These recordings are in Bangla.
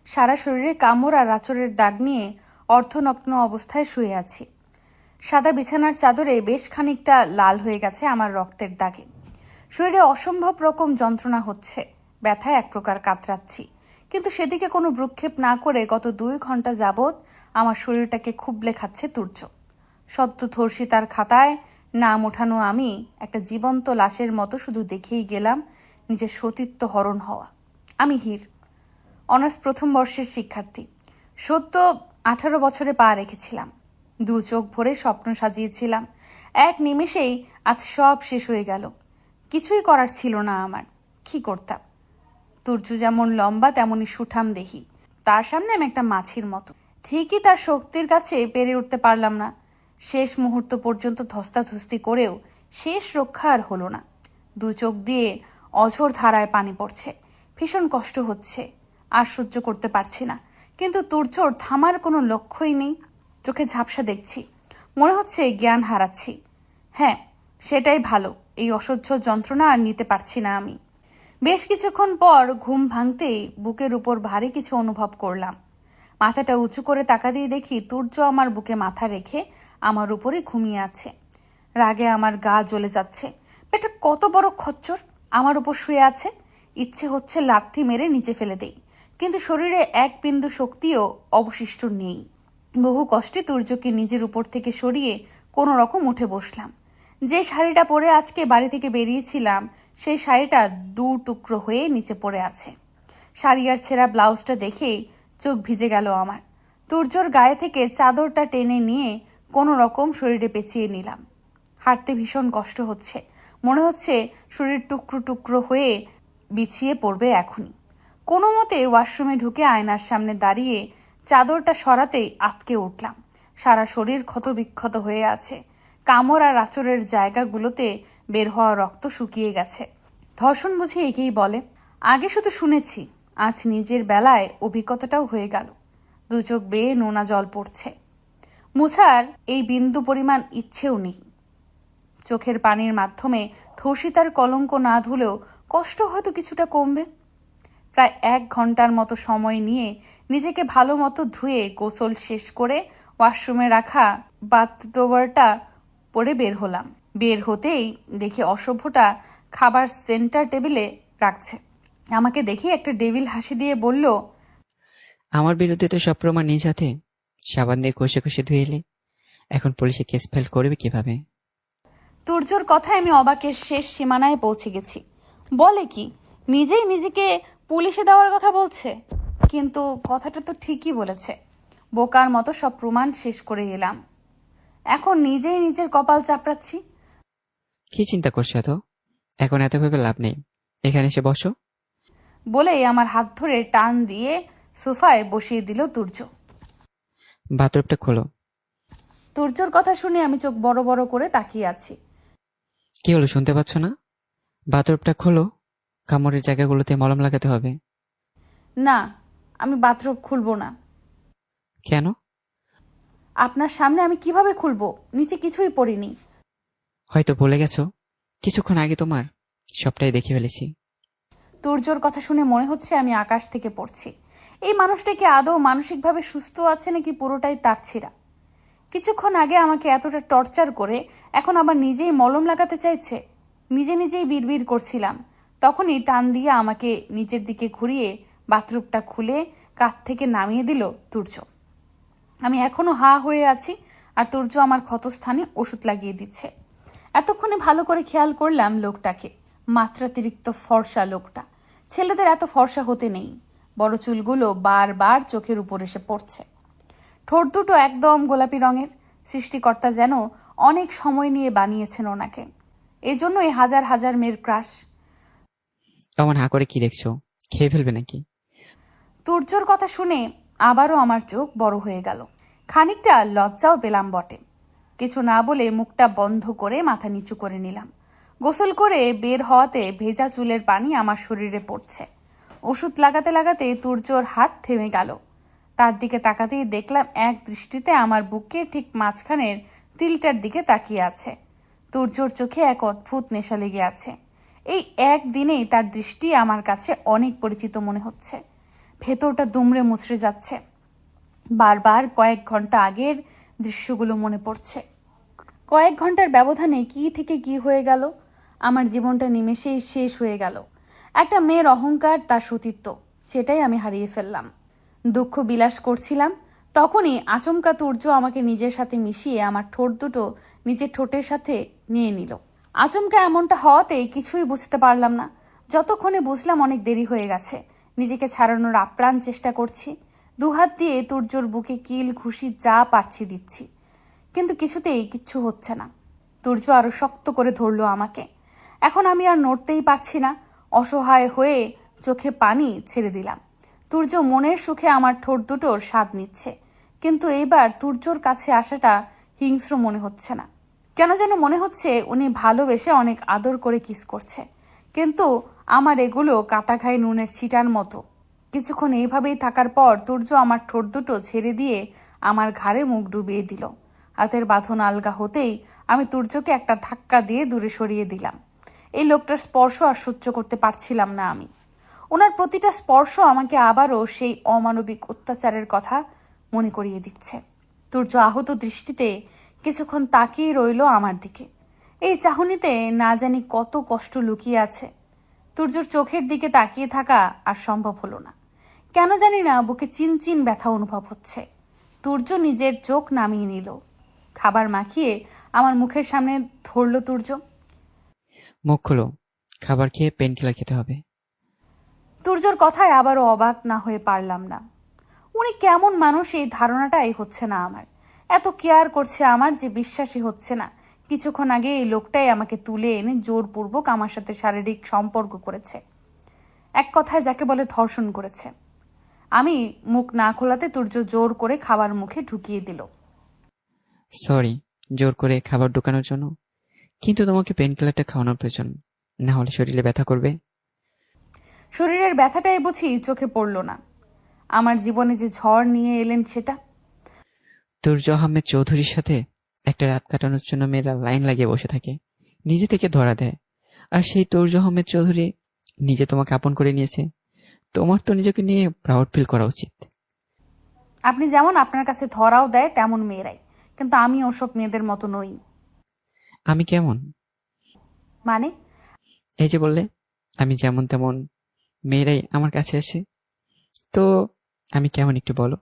সারা শরীরে কামড় আর আঁচড়ের দাগ নিয়ে অর্ধনগ্ন অবস্থায় শুয়ে আছি। সাদা বিছানার চাদরে বেশ খানিকটা লাল হয়ে গেছে আমার রক্তের দাগে। শরীরে অসম্ভব রকম যন্ত্রণা হচ্ছে, ব্যথায় এক প্রকার কাতরাচ্ছি। কিন্তু সেদিকে কোনো ভ্রুক্ষেপ না করে গত 2 ঘন্টা যাবৎ আমার শরীরটাকে খুবলে খাচ্ছে তুর্য। সদ্য ধর্ষিতার খাতায় নাম ওঠানো আমি একটা জীবন্ত লাশের মতো শুধু দেখেই গেলাম নিজের সতীত্ব হরণ হওয়া। আমি হীর, অনার্স প্রথম বর্ষের শিক্ষার্থী। সত্য 18 বছরে পা রেখেছিলাম। 2 চোখ ভরে স্বপ্ন সাজিয়েছিলাম। এক নিমেষেই আজ সব শেষ হয়ে গেল। কিছুই করার ছিল না আমার। কি করতাম? তুর্য যেমন লম্বা তেমনই সুঠাম দেহি। তার সামনে আমি একটা মাছির মতো। ঠিকই তার শক্তির কাছে পেরে উঠতে পারলাম না। শেষ মুহূর্ত পর্যন্ত ধস্তাধস্তি করেও শেষ রক্ষা আর হলো না। 2 চোখ দিয়ে অঝোর ধারায় পানি পড়ছে। ভীষণ কষ্ট হচ্ছে, আর সহ্য করতে পারছি না। কিন্তু তুর্যর থামার কোনো লক্ষ্যই নেই। চোখে ঝাপসা দেখছি, মনে হচ্ছে জ্ঞান হারাচ্ছি। হ্যাঁ, সেটাই ভালো। এই অসহ্য যন্ত্রণা আর নিতে পারছি না আমি। বেশ কিছুক্ষণ পর ঘুম ভাঙতেই বুকের উপর ভারী কিছু অনুভব করলাম। মাথাটা উঁচু করে তাকাতেই দেখি তুর্য আমার বুকে মাথা রেখে আমার উপরে ঘুমিয়ে আছে। রাগে আমার গা জ্বলে যাচ্ছে। এটা কত বড় খচ্চর আমার উপর শুয়ে আছে। ইচ্ছে হচ্ছে লাথি মেরে নিচে ফেলে দেই, কিন্তু শরীরে এক বিন্দু শক্তিও অবশিষ্ট নেই। বহু কষ্টে তুর্যকে নিজের উপর থেকে সরিয়ে কোনো রকম উঠে বসলাম। যে শাড়িটা পরে আজকে বাড়ি থেকে বেরিয়েছিলাম, সেই শাড়িটা 2 টুকরো হয়ে নিচে পড়ে আছে। শাড়ি আর ছেঁড়া ব্লাউজটা দেখেই চোখ ভিজে গেল আমার। তুর্যর গায়ে থেকে চাদরটা টেনে নিয়ে কোনো রকম শরীরে পেঁচিয়ে নিলাম। হাঁটতে ভীষণ কষ্ট হচ্ছে। মনে হচ্ছে শরীর টুকরো টুকরো হয়ে বিছিয়ে পড়বে এখনই। কোনো মতে ওয়াশরুমে ঢুকে আয়নার সামনে দাঁড়িয়ে চাদরটা সরাতেই আটকে উঠলাম। সারা শরীর ক্ষতবিক্ষত হয়ে আছে। কামড় আর আঁচড়ের জায়গাগুলোতে বের হওয়া রক্ত শুকিয়ে গেছে। ধর্ষণ বুঝি একেই বলে। আগে শুধু শুনেছি, আজ নিজের বেলায় অভিজ্ঞতাটাও হয়ে গেল। 2 চোখ বেয়ে নোনা জল পড়ছে। মুছার এই বিন্দু পরিমাণ ইচ্ছেও নেই। চোখের পানির মাধ্যমে ধর্ষিতার কলঙ্ক না ধুলেও কষ্ট হয়তো কিছুটা কমবে। প্রায় 1 ঘন্টার মতো সময় নিয়ে নিজেকে ভালো মতো ধুয়ে গোসল শেষ করে ওয়াশরুমে রাখা বাথটোবারটা পরে বের হলাম। বের হতেই দেখি অসভ্যটা খাবার সেন্টার টেবিলে রাখছে। আমাকে দেখে একটা ডেভিল হাসি দিয়ে বলল, আমার বিরুদ্ধে তো সব প্রমাণ নিজ হাতে সাবান দিয়ে কষে কষে ধুয়ে এলে, এখন পুলিশে কেস ফাইল করবে কিভাবে? তুর্যর কথায় আমি অবাকের শেষ সীমানায় পৌঁছে গেছি। বলে কি, নিজেই নিজেকে পুলিশে দেওয়ার কথা বলছে? কিন্তু কথাটা তো ঠিকই বলেছে। বোকার মতো সব প্রমাণ শেষ করে এলাম, এখন নিজেই নিজের কপাল চাপড়াচ্ছি। কি চিন্তা করছো এত? এখন এত ভেবে লাভ নেই, এখানে এসে বসো। বলেই আমার হাত ধরে টান দিয়ে সোফায় বসিয়ে দিল তুর্য। বাথরুমটা খোলো। তুর্যর কথা শুনে আমি চোখ বড় বড় করে তাকিয়ে আছি। কি হলো, শুনতে পাচ্ছ না? বাথরুমটা খোলো, কামড়ের জায়গাগুলোতে মলম লাগাতে হবে। না, আমি বাথরুম খুলবো না। কেন? আপনার সামনে আমি কিভাবে খুলবো? নিচে কিছুই পড়িনি। হয়তো ভুলে গেছো, কিছুক্ষণ আগে তোমার সবটাই দেখে ফেলেছি। তুর্যর কথা শুনে মনে হচ্ছে আমি আকাশ থেকে পড়ছি। এই মানুষটা কি আদৌ মানসিকভাবে সুস্থ আছে নাকি পুরোটাই তার ছিঁড়া? কিছুক্ষণ আগে আমাকে এতটা টর্চার করে এখন আবার নিজেই মলম লাগাতে চাইছে। নিজে নিজেই বিড়বিড় করছিলাম, তখনই টান দিয়ে আমাকে নিচের দিকে ঘুরিয়ে বাথরুমটা খুলে কাঁধ থেকে নামিয়ে দিল তুর্য। আমি এখনো হা হয়ে আছি, আর তুর্য আমার ক্ষতস্থানে ওষুধ লাগিয়ে দিচ্ছে। এতক্ষণে ভালো করে খেয়াল করলাম লোকটাকে। মাত্রাতিরিক্ত ফর্সা লোকটা। ছেলেদের এত ফর্সা হতে নেই। বড় চুলগুলো বারবার চোখের উপর এসে পড়ছে। ঠোঁট দুটো একদম গোলাপি রঙের। সৃষ্টিকর্তা যেন অনেক সময় নিয়ে বানিয়েছেন ওনাকে। এজন্যই হাজার হাজার মেয়ের ক্রাশ। এমন হা করে কি দেখছো? খেয়ে ফেলবে নাকি? তুর্যর কথা শুনে আবারও আমার চোখ বড় হয়ে গেল। খানিকটা লজ্জাও পেলাম বটে। কিছু না বলে মুখটা বন্ধ করে মাথা নিচু করে নিলাম। গোসল করে বের হওয়াতে ভেজা চুলের পানি আমার শরীরে পড়ছে। ওষুধ লাগাতে লাগাতে তুর্যর হাত থেমে গেল। তার দিকে তাকাতেই দেখলাম এক দৃষ্টিতে আমার বুকে ঠিক মাঝখানের তিলটার দিকে তাকিয়ে আছে। তুর্যর চোখে এক অদ্ভুত নেশা লেগে আছে। এই একদিনেই তার দৃষ্টি আমার কাছে অনেক পরিচিত মনে হচ্ছে। ভেতরটা দুমড়ে মুচড়ে যাচ্ছে। বারবার কয়েক ঘন্টা আগের দৃশ্যগুলো মনে পড়ছে। কয়েক ঘন্টার ব্যবধানে কি থেকে কি হয়ে গেল। আমার জীবনটা নিমেষেই শেষ হয়ে গেল। একটা মেয়ের অহংকার, তার সতীত্ব, সেটাই আমি হারিয়ে ফেললাম। দুঃখ বিলাস করছিলাম, তখনই আচমকা তুর্য আমাকে নিজের সাথে মিশিয়ে আমার ঠোঁট দুটো নিজের ঠোঁটের সাথে নিয়ে নিল। আচমকা এমনটা হওয়াতে কিছুই বুঝতে পারলাম না। যতক্ষণে বুঝলাম অনেক দেরি হয়ে গেছে। নিজেকে ছাড়ানোর আপ্রাণ চেষ্টা করছি। দুহাত দিয়ে তুর্যর বুকে কিল ঘুষি যা পারছি দিচ্ছি, কিন্তু কিছুতেই কিচ্ছু হচ্ছে না। তুর্য আরো শক্ত করে ধরলো আমাকে। এখন আমি আর নড়তেই পারছি না। অসহায় হয়ে চোখে পানি ছেড়ে দিলাম। তুর্য মনের সুখে আমার ঠোঁট দুটোর স্বাদ নিচ্ছে, কিন্তু এইবার তুর্যর কাছে আসাটা হিংস্র মনে হচ্ছে না। কেন যেন মনে হচ্ছে উনি ভালোবেসে অনেক আদর করে কিস করছে, কিন্তু আমার এগুলো কাটা ঘায়ে নুনের ছিটার মতো। কিছুক্ষণ এইভাবেই থাকার পর তুর্য আমার ঠোঁট দুটো ছেড়ে দিয়ে আমার ঘাড়ে মুখ ডুবিয়ে দিল। হাতের বাঁধন আলগা হতেই আমি তুর্যকে একটা ধাক্কা দিয়ে দূরে সরিয়ে দিলাম। এই লোকটার স্পর্শ আর সহ্য করতে পারছিলাম না আমি। ওনার প্রতিটা স্পর্শ আমাকে আবারও সেই অমানবিক অত্যাচারের কথা মনে করিয়ে দিচ্ছে। তুর্য আহত দৃষ্টিতে কিছুক্ষণ তাকিয়ে রইল আমার দিকে। এই চাহনিতে না জানি কত কষ্ট লুকিয়ে আছে। তুর্যর চোখের দিকে তাকিয়ে থাকা আর সম্ভব হলো না। কেন জানি না বুকে চিনচিন ব্যথা অনুভব হচ্ছে। তুর্য নিজের চোখ নামিয়ে নিল। খাবার মাখিয়ে আমার মুখের সামনে ধরল তুর্য। মুখ খোলো, খাবার খেয়ে পেন কিলার খেতে হবে। তুর্যর কথায় আবারও অবাক না হয়ে পারলাম না। উনি কেমন মানুষ এই ধারণাটাই হচ্ছে না আমার। এত কেয়ার করছে আমার যে বিশ্বাসই হচ্ছে না। কিছুক্ষণ আগে এই লোকটাই আমাকে তুলে এনে জোরপূর্বক আমার সাথে শারীরিক সম্পর্ক করেছে। এক কথায় যাকে বলে ধর্ষণ করেছে। আমি মুখ না খোলাতে তুর্য জোর করে খাবার মুখে ঢুকিয়ে দিল। সরি জোর করে খাবার ঢোকানোর জন্য, কিন্তু তোমাকে পেন কিলারটা খাওয়ানোর প্রয়োজন, না হলে শরীরে ব্যথা করবে। শরীরের ব্যথাটাই বুঝি চোখে পড়ল না। আমার জীবনে যে ঝড় নিয়ে এলেন সেটা। তুর্য আহমেদ চৌধুরীর সাথে একটা রাত কাটানোর জন্য মেয়েরা লাইন লাগিয়ে বসে থাকে, নিজে থেকে ধরা দেয়। আর সেই তুর্য আহমেদ চৌধুরী নিজে তোমাকে আপন করে নিয়েছে। তোমার তো নিজেকে নিয়ে প্রাউড ফিল করা উচিত। আপনি যেমন আপনার কাছে ধরাও দেয় তেমন মেয়েরাই, কিন্তু আমি ওসব মেয়েদের মতো নই। আমি কেমন? মানে? এই যে বললে আমি যেমন তেমন মেয়েরাই আমার কাছে আসে, তো আমি কেমন একটু বলো।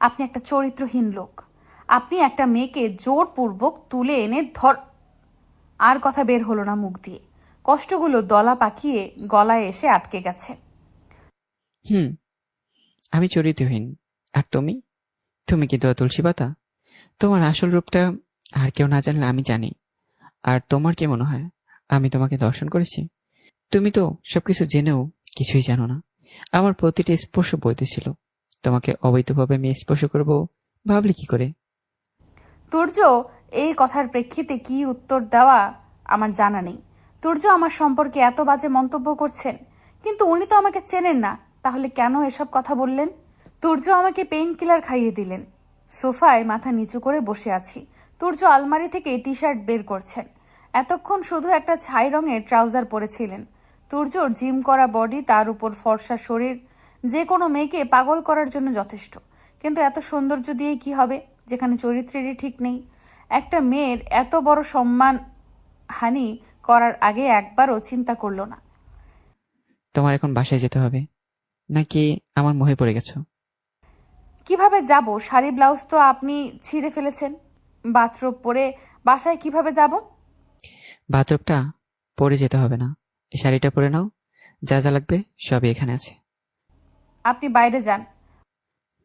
আপনি একটা চরিত্রহীন লোক। আপনি একটা মেয়েকে জোরপূর্বক তুলে এনে আর কথা বের হলো না মুখ দিয়ে। কষ্টগুলো দলা পাকিয়ে গলায় এসে আটকে গেছে। আমি চরিত্রহীন, আর তুমি? তুমি কি দোয়া তুলসী পাতা? তোমার আসল রূপটা আর কেউ না জানলে আমি জানি। আর তোমার কি মনে হয় আমি তোমাকে দর্শন করেছি? তুমি তো সবকিছু জেনেও কিছুই জানো না। আমার প্রতিটি স্পর্শ বৈধ ছিল। তোমাকে অবৈধভাবে আমি স্পর্শ করবো ভাবলে কি করে? তুর্য এই কথার প্রেক্ষিতে কি উত্তর দেওয়া আমার জানা নেই। তুর্য আমার সম্পর্কে এত বাজে মন্তব্য করছেন, কিন্তু উনি তো আমাকে চেনেন না, তাহলে কেন এসব কথা বললেন? তুর্য আমাকে পেইন কিলার খাইয়ে দিলেন। সোফায় মাথা নিচু করে বসে আছি। তুর্য আলমারি থেকে টি শার্ট বের করছেন। এতক্ষণ শুধু একটা ছাই রঙের ট্রাউজার পরেছিলেন। তুর্যর জিম করা বডি, তার উপর ফর্সা শরীর, যে কোনো মেয়েকে পাগল করার জন্য যথেষ্ট। কিন্তু এত সৌন্দর্য দিয়ে কি হবে যেখানে চরিত্রেরই ঠিক নেই? একটা মেয়ের এত বড় সম্মান হানি করার আগে একবারও চিন্তা করলো না। তোমার এখন বাসায় যেতে হবে, নাকি আমার মোহে পড়ে গেছো? কিভাবে যাব? শাড়ি ব্লাউজ তো আপনি ছিঁড়ে ফেলেছেন। বাথরোব পরে বাসায় কিভাবে যাব? বাথরুমটা পরে যেতে হবে না, এই শাড়িটা পরে নাও। যা যা লাগবে সবই এখানে আছে। আপনি বাইরে যান।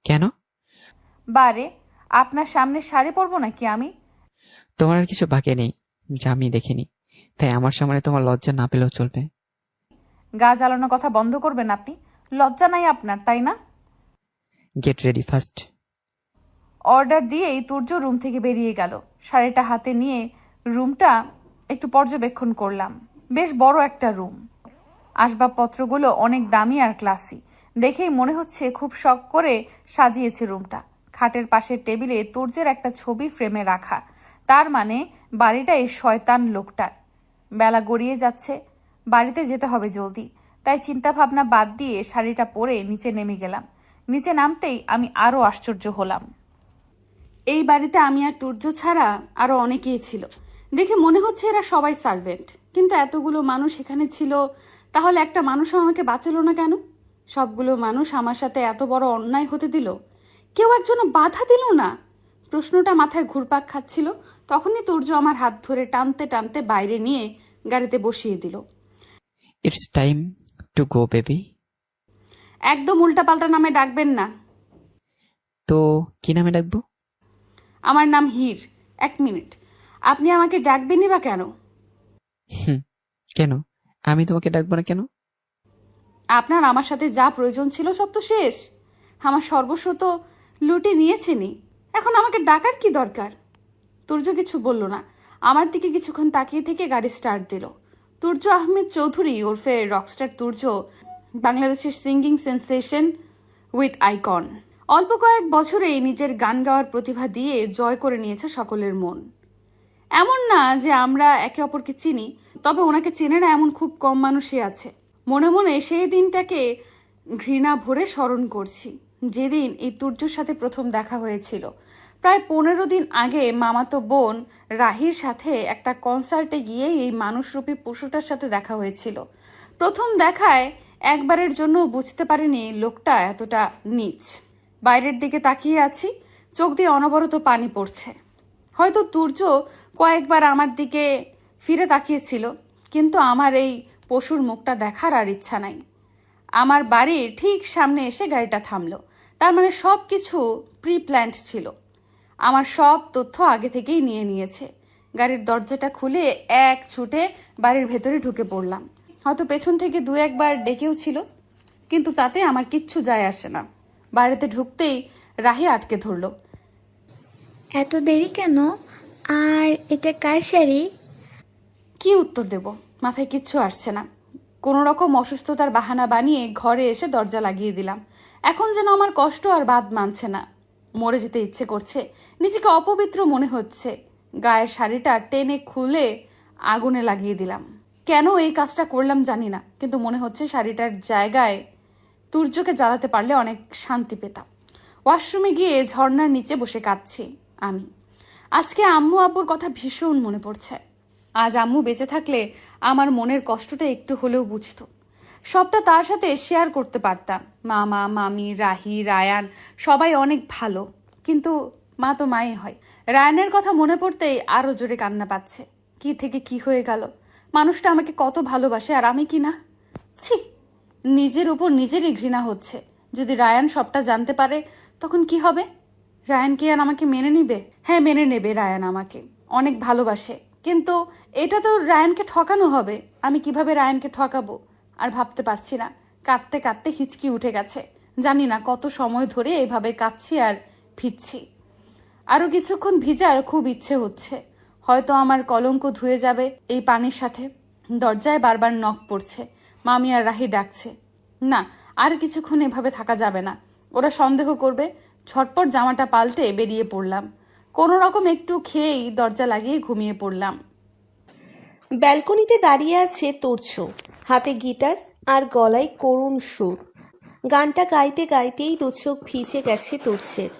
কেন? বারে, আপনার সামনে শাড়ি পরবো নাকি আমি? তোমার আর কিছু বাকি নেই যা আমি দেখিনি, তাই আমার সামনে তোমার লজ্জা না পেলেও চলবে। গা জ্বালানোর কথা বন্ধ করবেন আপনি। লজ্জা নাই আপনার, তাই না? Get ready first. অর্ডার দিয়েই তুর্য রুম থেকে বেরিয়ে গেল। শাড়িটা হাতে নিয়ে রুমটা একটু পর্যবেক্ষণ করলাম। বেশ বড় একটা রুম। আসবাবপত্রগুলো অনেক দামি আর ক্লাসি। দেখেই মনে হচ্ছে খুব শখ করে সাজিয়েছে রুমটা। খাটের পাশের টেবিলে তুর্যের একটা ছবি ফ্রেমে রাখা। তার মানে বাড়িটা এই শয়তান লোকটার। বেলা গড়িয়ে যাচ্ছে, বাড়িতে যেতে হবে জলদি। তাই চিন্তা ভাবনা বাদ দিয়ে শাড়িটা পরে নিচে নেমে গেলাম। নিচে নামতেই আমি আরও আশ্চর্য হলাম। এই বাড়িতে আমি আর তুর্য ছাড়া আরও অনেকেই ছিল। দেখে মনে হচ্ছে এরা সবাই সার্ভেন্ট, কিন্তু এতগুলো মানুষ এখানে ছিল, তাহলে একটা মানুষও আমাকে বাঁচালো না কেন? সবগুলো মানুষ আমার সাথে এত বড় অন্যায় হতে দিল, কেউ একজনও বাধা দিল না? প্রশ্নটা মাথায় ঘুরপাক খাচ্ছিল। তখনই তুর্য আমার হাত ধরে টানতে টানতে বাইরে নিয়ে গাড়িতে বসিয়ে দিল। It's time to go baby. একদম উল্টাপাল্টা নামে ডাকবেন না। তো কি নামে ডাকবো? আমার নাম হীর। 1 মিনিট, আপনি আমাকে ডাকবেনই বা কেন? কেন আমি তোমাকে ডাকবো না কেন? আপনার আমার সাথে যা প্রয়োজন ছিল সব তো শেষ। আমার সর্বস্ব তো লুটে নিয়েছেনি, এখন আমাকে ডাকার কি দরকার? তুর্য কিছু বলল না, আমার দিকে কিছুক্ষণ তাকিয়ে থেকে গাড়ি স্টার্ট দিল। তুর্য আহমেদ চৌধুরী ওরফে রকস্টার তুর্য, বাংলাদেশের সিঙ্গিং সেন্সেশন উইথ আইকন। অল্প কয়েক বছরেই নিজের গান গাওয়ার প্রতিভা দিয়ে জয় করে নিয়েছে সকলের মন। এমন না যে আমরা একে অপরকে চিনি, তবে ওনাকে চেনে না এমন খুব কম মানুষই আছে। মনে মনে সেই দিনটাকে ঘৃণা ভরে স্মরণ করছি, যেদিন এই তুর্যর সাথে প্রথম দেখা হয়েছিল। প্রায় 15 দিন আগে মামাতো বোন রাহির সাথে একটা কনসার্টে গিয়ে এই মানুষরূপী পশুটার সাথে দেখা হয়েছিল। প্রথম দেখায় একবারের জন্য বুঝতে পারিনি লোকটা এতটা নীচ। বাইরের দিকে তাকিয়ে আছি, চোখ দিয়ে অনবরত পানি পড়ছে। হয়তো তুর্য কয়েকবার আমার দিকে ফিরে তাকিয়েছিল, কিন্তু আমার এই পশুর মুখটা দেখার আর ইচ্ছা নাই। আমার বাড়ির ঠিক সামনে এসে গাড়িটা থামলো। তার মানে সব কিছু প্রি প্ল্যান্ড ছিল। আমার সব তথ্য আগে থেকেই নিয়ে নিয়েছে। গাড়ির দরজাটা খুলে এক ছুটে বাড়ির ভেতরে ঢুকে পড়লাম। হয়তো পেছন থেকে 2-1 বার ডেকেও ছিল, কিন্তু তাতে আমার কিচ্ছু যায় আসে না। বাড়িতে ঢুকতেই রাহি আটকে ধরলো। এত দেরি কেন? আর এটা কার শাড়ি? কি উত্তর দেব, মাথায় কিচ্ছু আসছে না। কোনো রকম অসুস্থতার বাহানা বানিয়ে ঘরে এসে দরজা লাগিয়ে দিলাম। এখন যেন আমার কষ্ট আর বাদ মানছে না, মরে যেতে ইচ্ছে করছে। নিজেকে অপবিত্র মনে হচ্ছে। গায়ের শাড়িটা টেনে খুলে আগুনে লাগিয়ে দিলাম। কেন এই কাজটা করলাম জানি না, কিন্তু মনে হচ্ছে শাড়িটার জায়গায় তুর্যকে জ্বালাতে পারলে অনেক শান্তি পেতাম। ওয়াশরুমে গিয়ে ঝর্ণার নিচে বসে কাঁদছি আমি। আজকে আম্মু আব্বুর কথা ভীষণ মনে পড়ছে। আজ আম্মু বেঁচে থাকলে আমার মনের কষ্টটা একটু হলেও বুঝতো। সবটা তার সাথে শেয়ার করতে পারতাম। মামা মামি রাহি রায়ান সবাই অনেক ভালো, কিন্তু মা তো মাই হয়। রায়ানের কথা মনে পড়তেই আরও জোরে কান্না পাচ্ছে। কি থেকে কি হয়ে গেল? মানুষটা আমাকে কত ভালোবাসে আর আমি কি না? ছি, নিজের উপর নিজেরই ঘৃণা হচ্ছে। যদি রায়ান সবটা জানতে পারে তখন কি হবে? রায়ান কি আর আমাকে মেনে নিবে? হ্যাঁ, মেনে নেবে রায়ান আমাকে, অনেক ভালোবাসে। কিন্তু এটা তো রায়ানকে ঠকানো হবে। আমি কিভাবে রায়ানকে ঠকাবো আর ভাবতে পারছি না। কাঁদতে কাঁদতে হিচকি উঠে গেছে। জানি না কত সময় ধরে এভাবে কাঁদছি আর ভিজছি। আরও কিছুক্ষণ ভিজার খুব ইচ্ছে হচ্ছে। হয়তো আমার কলঙ্ক ধুয়ে যাবে এই পানির সাথে। দরজায় বারবার নখ পড়ছে। মামি আর রাহি ডাকছে। না, আর কিছুক্ষণ এভাবে থাকা যাবে না, ওরা সন্দেহ করবে। ঝটপট জামাটা পাল্টে বেরিয়ে পড়লাম। কোনো রকম একটু খেয়েই দরজা লাগিয়ে ঘুমিয়ে পড়লাম। ব্যালকনিতে দাঁড়িয়ে আছে তোর্য, হাতে গিটার আর গলায় করুণ সুর। গানটা গাইতে গাইতেই দু চোখ ভিজে গেছে তোর্যের।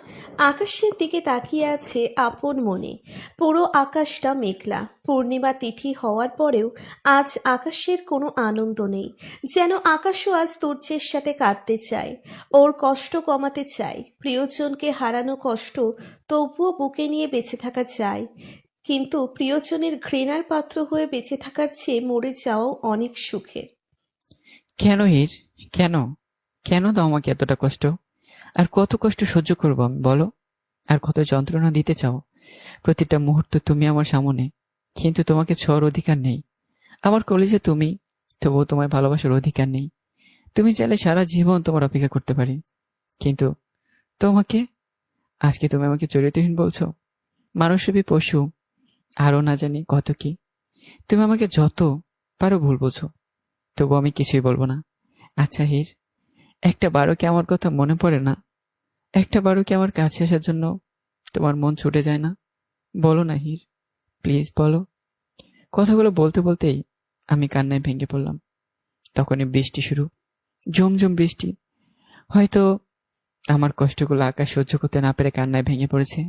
আকাশের দিকে তাকিয়ে আছে আপন মনে। পুরো আকাশটা মেঘলা। পূর্ণিমা তিথি হওয়ার পরেও আজ আকাশের কোনো আনন্দ নেই। যেন আকাশও আজ তোর্যের সাথে কাঁদতে চায়, ওর কষ্ট কমাতে চায়। প্রিয়জনকে হারানো কষ্ট তবুও বুকে নিয়ে বেঁচে থাকা যায়, কিন্তু প্রিয়জনের ঘৃণার পাত্র হয়ে বেঁচে থাকার চেয়ে মরে যাওয়াও অনেক সুখের। কেন হীর? কেন কেন দাও আমাকে এতটা কষ্ট? আর কত কষ্ট সহ্য করবো আমি বলো? আর কত যন্ত্রণা দিতে চাও? প্রতিটা মুহূর্ত তুমি আমার সামনে, কিন্তু তোমাকে ছোঁয়ার অধিকার নেই। আমার কলেজে তুমি, তবুও তোমায় ভালোবাসার অধিকার নেই। তুমি চাইলে সারা জীবন তোমার অপেক্ষা করতে পারি, কিন্তু তোমাকে, আজকে তুমি আমাকে চরিত্রহীন বলছো, মানুষরূপী পশু, আরো না জানি কত কি। তুমি আমাকে যত পারো ভুল বোঝো, তবু আমি কিছুই বলবো না। আচ্ছা হীর, একটা বারো কি আমার কথা মনে পড়ে না? একটা বারো কি আমার কাছে আসার জন্য তোমার মন ছুটে যায় না? বলো না হীর, প্লিজ বলো। কথাগুলো বলতে বলতেই আমি কান্নায় ভেঙে পড়লাম। তখনই বৃষ্টি শুরু, ঝুমঝুম বৃষ্টি। হয়তো আমার কষ্টগুলো আকাশ সহ্য করতে না পেরে কান্নায় ভেঙে পড়েছে।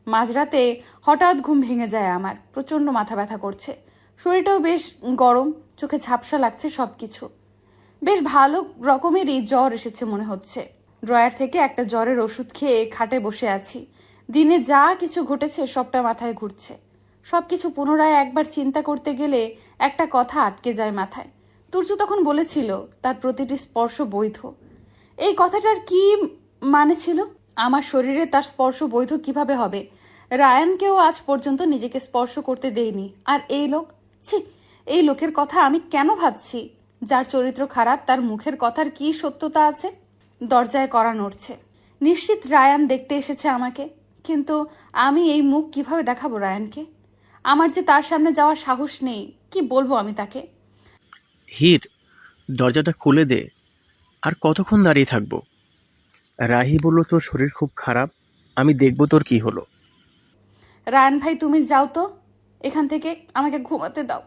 মাঝরাতে হঠাৎ ঘুম ভেঙে যায় আমার, প্রচণ্ড মাথা ব্যথা করছে, শরীরটাও বেশ গরম, চোখে ঝাপসা লাগছে, সব কিছু বেশ ভালো রকমেরই জ্বর এসেছে মনে হচ্ছে। ড্রয়ার থেকে একটা জ্বরের ওষুধ খেয়ে খাটে বসে আছি। দিনে যা কিছু ঘটেছে সবটা মাথায় ঘুরছে। সব কিছু পুনরায় একবার চিন্তা করতে গেলে একটা কথা আটকে যায় মাথায়। তুর্য তখন বলেছিল তার প্রতিটি স্পর্শ বৈধ। এই কথাটার কি মানে ছিল? আমার শরীরে তার স্পর্শ বৈধ কিভাবে হবে? রায়ানকেও আজ পর্যন্ত নিজেকে স্পর্শ করতে দেইনি, আর এই লোক, ছি, এই লোকের কথা আমি কেন ভাবছি? যার চরিত্র খারাপ, তার মুখের কথার কি সত্যতা আছে? দরজায় কড়া নড়ছে। নিশ্চিত রায়ান দেখতে এসেছে আমাকে, কিন্তু আমি এই মুখ কিভাবে দেখাবো রায়ানকে? আমার যে তার সামনে যাওয়ার সাহস নেই। কি বলবো আমি তাকে? হির, দরজাটা খুলে দে। আর কতক্ষণ দাঁড়িয়ে থাকবো? রাহি বলল তোর শরীর খুব খারাপ, আমি দেখবো তোর কি হলো। রায়ান ভাই, তুমি যাও তো এখান থেকে, আমাকে ঘুমাতে দাও।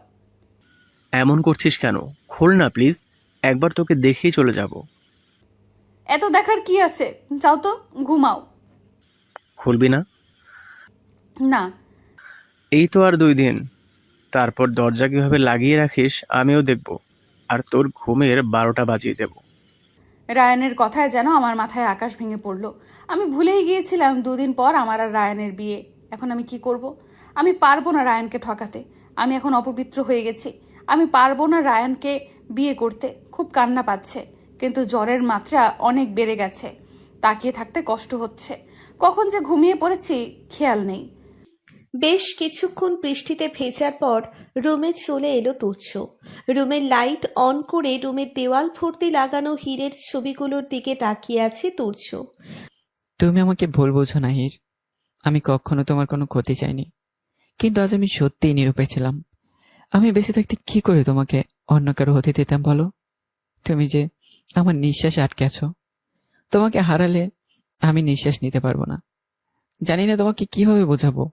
এমন করছিস কেন? খোল না প্লিজ, একবার তোকে দেখেই চলে যাব। এত দেখার কি আছে? যাও তো, ঘুমাও। খুলবি না? না। এই তো আর 2 দিন, তারপর দরজা কিভাবে লাগিয়ে রাখিস আমিও দেখব, আর তোর ঘুমের 12টা বাজিয়ে দেব। রায়ানের কথায় যেন আমার মাথায় আকাশ ভেঙে পড়লো। আমি ভুলেই গিয়েছিলাম 2 দিন পর আমার আর রায়ানের বিয়ে। এখন আমি কি করব? আমি পারবো না রায়ানকে ঠকাতে। আমি এখন অপবিত্র হয়ে গেছি। আমি পারবো না রায়ানকে বিয়ে করতে। খুব কান্না পাচ্ছে, কিন্তু জ্বরের মাত্রা অনেক বেড়ে গেছে। তাকিয়ে থাকতে কষ্ট হচ্ছে। কখন যে ঘুমিয়ে পড়েছি খেয়াল নেই। বেশ কিছুক্ষণ বৃষ্টিতে ভেজার পর রুমে চলে এলো তুর্য। রুমের লাইট অন করে রুমের দেওয়াল ভর্তি লাগানো হীরের ছবিগুলোর দিকে তাকিয়ে আছে তুর্য। তুমি আমাকে ভুল বোঝো না হির, আমি কখনো তোমার কোনো ক্ষতি চাইনি। কিন্তু আজ আমি সত্যিই নিরুপায় ছিলাম। আমি বেঁচে থাকতে কি করে তোমাকে অন্য কারো হতে দিতাম বলো? তুমি যে আমার নিঃশ্বাসে আটকে আছো। তোমাকে হারালে আমি নিঃশ্বাস নিতে পারবো না। জানি না তোমাকে কিভাবে বোঝাবো,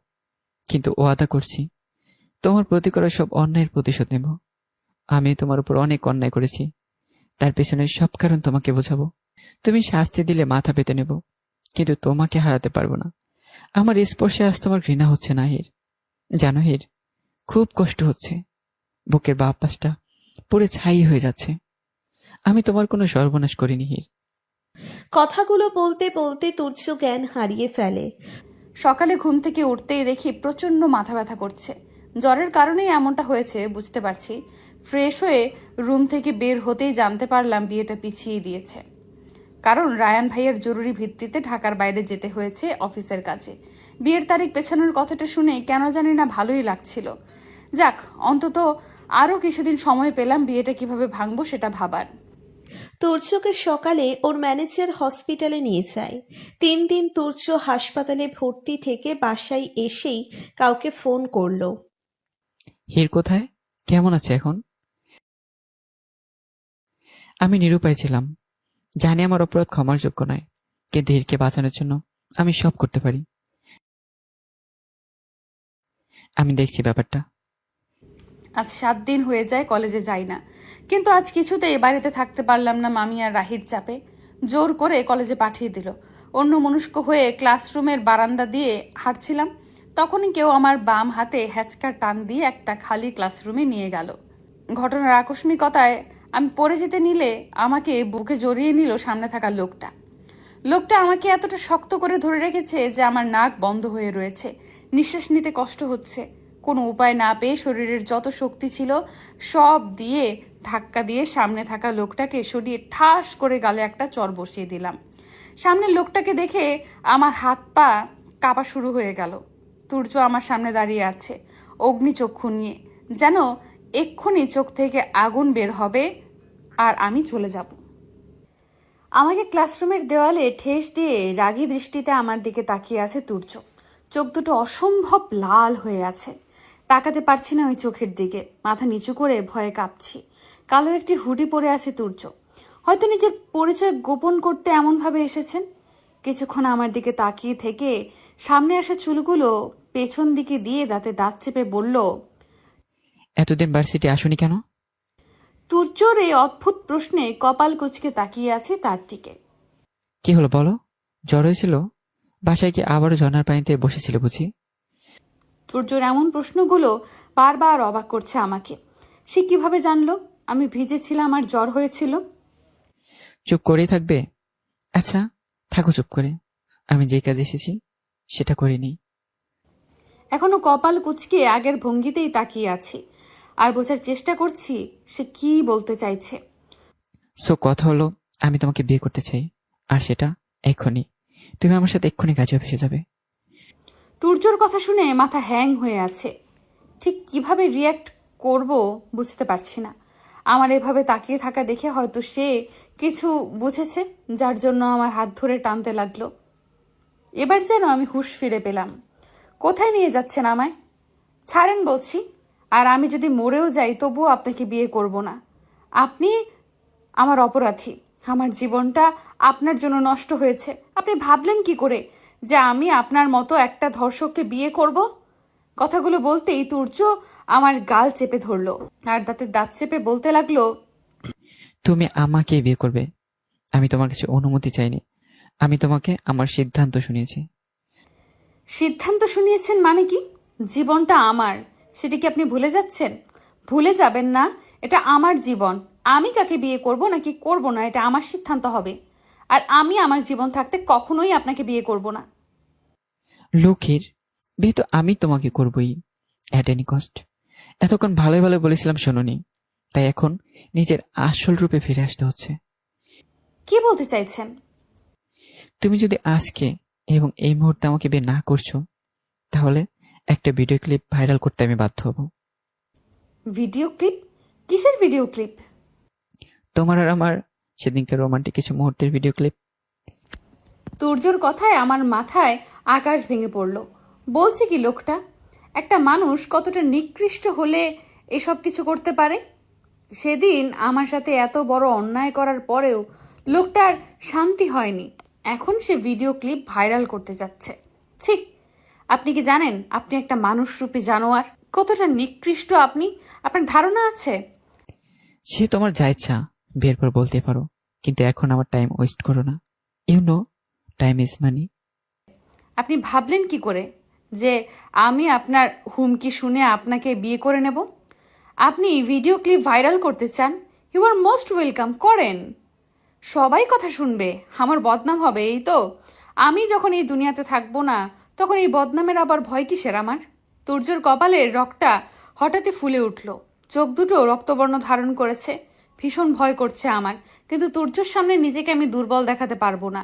কিন্তু ওয়াদা করছি তোমার প্রতি করা সব অন্যায়ের প্রতিশোধ নেব। আমি তোমার উপর অনেক অন্যায় করেছি, তার পেছনে সব কারণ তোমাকে বোঝাবো। তুমি শাস্তি দিলে মাথা পেতে নেব, কিন্তু তোমাকে হারাতে পারবো না। আমার স্পর্শে আজ তোমার ঘৃণা হচ্ছে না হির, জানো হির, খুব কষ্ট হচ্ছে। বুকের বাঁ পাশটা পুরো ছাই হয়ে যাচ্ছে। আমি তোমার কোনো সর্বনাশ করিনি হির। কথাগুলো বলতে বলতে তুর্য জ্ঞান হারিয়ে ফেলে। সকালে ঘুম থেকে উঠতেই দেখি প্রচণ্ড মাথা ব্যথা করছে। জ্বরের কারণেই এমনটা হয়েছে বুঝতে পারছি। ফ্রেশ হয়ে রুম থেকে বের হতেই জানতে পারলাম বিয়েটা পিছিয়ে দিয়েছে। কারণ রায়ান ভাইয়ের জরুরি ভিত্তিতে ঢাকার বাইরে যেতে হয়েছে অফিসের কাজে। বিয়ের তারিখ পেছানোর কথাটা শুনে কেন জানি না ভালোই লাগছিল। যাক, অন্তত আরও কিছুদিন সময় পেলাম বিয়েটা কিভাবে ভাঙবো সেটা ভাবার। তুর্যকে সকালে ওর ম্যানেজার হসপিটালে নিয়ে যায়। 3 দিন তুর্য হাসপাতালে ভর্তি থেকে বাসায় এসেই কাউকে ফোন করলো। হির কোথায়, কেমন আছে এখন? আমি নিরুপায় ছিলাম, জানি আমার অপরাধ ক্ষমার যোগ্য নয়, কিন্তু হিরকে বাঁচানোর জন্য আমি সব করতে পারি। আমি দেখছি ব্যাপারটা। আজ 7 দিন হয়ে যায় কলেজে যাই না, কিন্তু আজ কিছুতেই বাড়িতে থাকতে পারলাম না। মামি আর রাহির চাপে জোর করে কলেজে পাঠিয়ে দিল। অন্য মনস্ক হয়ে ক্লাসরুমের বারান্দা দিয়ে হাঁটছিলাম, তখনই কেউ আমার বাম হাতে হ্যাচকা টান দিয়ে একটা খালি ক্লাসরুমে নিয়ে গেল। ঘটনার আকস্মিকতায় আমি পড়ে যেতে নিলে আমাকে বুকে জড়িয়ে নিল সামনে থাকা লোকটা। লোকটা আমাকে এতটা শক্ত করে ধরে রেখেছে যে আমার নাক বন্ধ হয়ে রয়েছে, নিঃশ্বাস নিতে কষ্ট হচ্ছে। কোনো উপায় না পেয়ে শরীরের যত শক্তি ছিল সব দিয়ে ধাক্কা দিয়ে সামনে থাকা লোকটাকে সরিয়ে ঠাস করে গালে একটা চর বসিয়ে দিলাম। সামনের লোকটাকে দেখে আমার হাত পা কাঁপা শুরু হয়ে গেল। তুর্য আমার সামনে দাঁড়িয়ে আছে অগ্নিচক্ষু নিয়ে, যেন এক্ষুনি চোখ থেকে আগুন বের হবে আর আমি চলে যাব। আমাকে ক্লাসরুমের দেওয়ালে ঠেস দিয়ে রাগী দৃষ্টিতে আমার দিকে তাকিয়ে আছে তুর্য। চোখ দুটো অসম্ভব লাল হয়ে আছে। তাকাতে পারছি না ওই চোখের দিকে, মাথা নিচু করে ভয়ে কাঁপছি। কালো একটি হুডি পরে আছে তুর্য। হয়তো নিজের পরিচয় গোপন করতে এমনভাবে এসেছেন। কিছুক্ষণ আমার দিকে তাকিয়ে থেকে সামনে আসা চুলগুলো পেছন দিকে দিয়ে দাঁতে দাঁত চেপে বলল, এতদিন ভার্সিটি আসুনি কেন? তুর্যর এই অদ্ভুত প্রশ্নে কপাল কুঁচকে তাকিয়ে আছে তার দিকে। কি হলো বলো? জ্বর হয়েছিল? বাসায় কি আবারও ঝর্ণার পানিতে বসেছিল বুঝি? তুর্যর এমন প্রশ্নগুলো বারবার অবাক করছে আমাকে। সে কিভাবে জানলো আমি ভিজেছিলাম আর জ্বর হয়েছিল? চুপ করেই থাকবে? আচ্ছা, থাকো চুপ করে। আমি যে কাজে এসেছি সেটা করিনি। এখনো কপাল কুঁচকে আগের ভঙ্গিতেই তাকিয়ে আছি আর বোঝার চেষ্টা করছি সে কি বলতে চাইছে। সো কথা হলো, আমি তোমাকে বিয়ে করতে চাই, আর সেটা এক্ষুনি। তুমি আমার সাথে এক্ষুনি কাজে অফিসে যাবে। তুর্যর কথা শুনে মাথা হ্যাং হয়ে আছে। ঠিক কিভাবে রিয়্যাক্ট করব বুঝতে পারছি না। আমার এভাবে তাকিয়ে থাকা দেখে হয়তো সে কিছু বুঝেছে, যার জন্য আমার হাত ধরে টানতে লাগলো। এবার যেন আমি হুঁশ ফিরে পেলাম। কোথায় নিয়ে যাচ্ছেন আমায়? ছাড়েন বলছি। আর আমি যদি মরেও যাই তবুও আপনাকে বিয়ে করব না। আপনি আমার অপরাধী। আমার জীবনটা আপনার জন্য নষ্ট হয়েছে। আপনি ভাবলেন কি করে যে আমি আপনার মতো একটা ধর্ষককে বিয়ে করব? কথাগুলো বলতেই তুর্য আমার গাল চেপে ধরলো আর দাঁতে দাঁত চেপে বলতে লাগলো, তুমি আমাকে বিয়ে করবে। আমি তোমার কাছে অনুমতি চাইনি, আমি তোমাকে আমার সিদ্ধান্ত শুনিয়েছি। সিদ্ধান্ত শুনিয়েছেন মানে কি? জীবনটা আমার, সেটা কি আপনি ভুলে যাচ্ছেন? ভুলে যাবেন না, এটা আমার জীবন। আমি কাকে বিয়ে করব নাকি করব না এটা আমার সিদ্ধান্ত হবে। আর আমি আমার জীবন থাকতে কখনোই আপনাকে বিয়ে করব না। লক্ষ্মীর বিয়ে তো আমি তোমাকে করবই, অ্যাট এনি কস্ট। এতক্ষণ ভালোই ভালো বলেছিলাম শোনোনি, তাই এখন নিজের আসল রূপে ফিরে আসতে হচ্ছে। কি বলতে চাইছেন? তুমি যদি আজকে এবং এই মুহূর্তে আমাকে বিয়ে না করছো, তাহলে একটা ভিডিও ক্লিপ ভাইরাল করতে আমি বাধ্য হব। Video clip? কিসের ভিডিও ক্লিপ? তোমার আর আমার সেদিনকার রোমান্টিক কিছু মুহূর্তের ভিডিও ক্লিপ। তুর্যর কথায় আমার মাথায় আকাশ ভেঙে পড়ল। বলছে কি লোকটা? একটা মানুষ কতটা নিকৃষ্ট হলে এসব কিছু করতে পারে? সেদিন আমার সাথে এত বড় অন্যায় করার পরেও লোকটার শান্তি হয়নি। এখন সে ভিডিও ক্লিপ ভাইরাল করতে যাচ্ছে। ছি! আপনি কি জানেন আপনি একটা মানুষরূপী জানোয়ার? কতটা নিকৃষ্ট আপনি, আপনার ধারণা আছে? সে তোমার যা ইচ্ছা বিয়ের পর বলতে পারো, কিন্তু এখন আমার টাইম ওয়েস্ট করো না। You know, time is money. আপনি ভাবলেন কি করে যে আমি আপনার হুমকি শুনে আপনাকে বিয়ে করে নেব? আপনি ভিডিও ক্লিপ ভাইরাল করতে চান? ইউ আর মোস্ট ওয়েলকাম, করেন। সবাই কথা শুনবে, আমার বদনাম হবে এই তো। আমি যখন এই দুনিয়াতে থাকবো না তখন এই বদনামের আবার ভয় কিসের আমার? তুর্যর কপালের রগটা হঠাৎই ফুলে উঠল। চোখ দুটো রক্তবর্ণ ধারণ করেছে। ভীষণ ভয় করছে আমার, কিন্তু তুর্যর সামনে নিজেকে আমি দুর্বল দেখাতে পারবো না।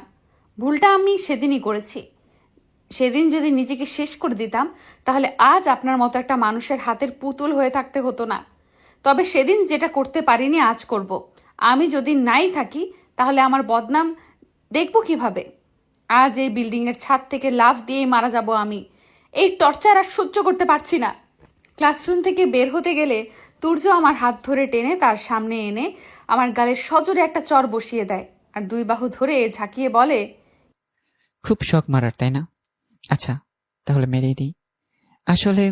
ভুলটা আমি সেদিনই করেছি। সেদিন যদি নিজেকে শেষ করে দিতাম তাহলে আজ আপনার মতো একটা মানুষের হাতের পুতুল হয়ে থাকতে হতো না। তবে সেদিন যেটা করতে পারিনি আজ করব। আমি যদি নাই থাকি তাহলে আমার বদনাম দেখব কিভাবে? আজ এই বিল্ডিংয়ের ছাদ থেকে লাফ দিয়েই মারা যাব আমি। এই টর্চার আর সহ্য করতে পারছি না। ক্লাসরুম থেকে বের হতে গেলে তুর্য আমার হাত ধরে টেনে তার সামনে এনে আমার গালে সজোরে একটা চর বসিয়ে দেয় আর দুই বাহু ধরে ঝাঁকিয়ে বলে, খুব শখ মারার, তাই না? আচ্ছা, তাহলে মেরেই দিই। আসলে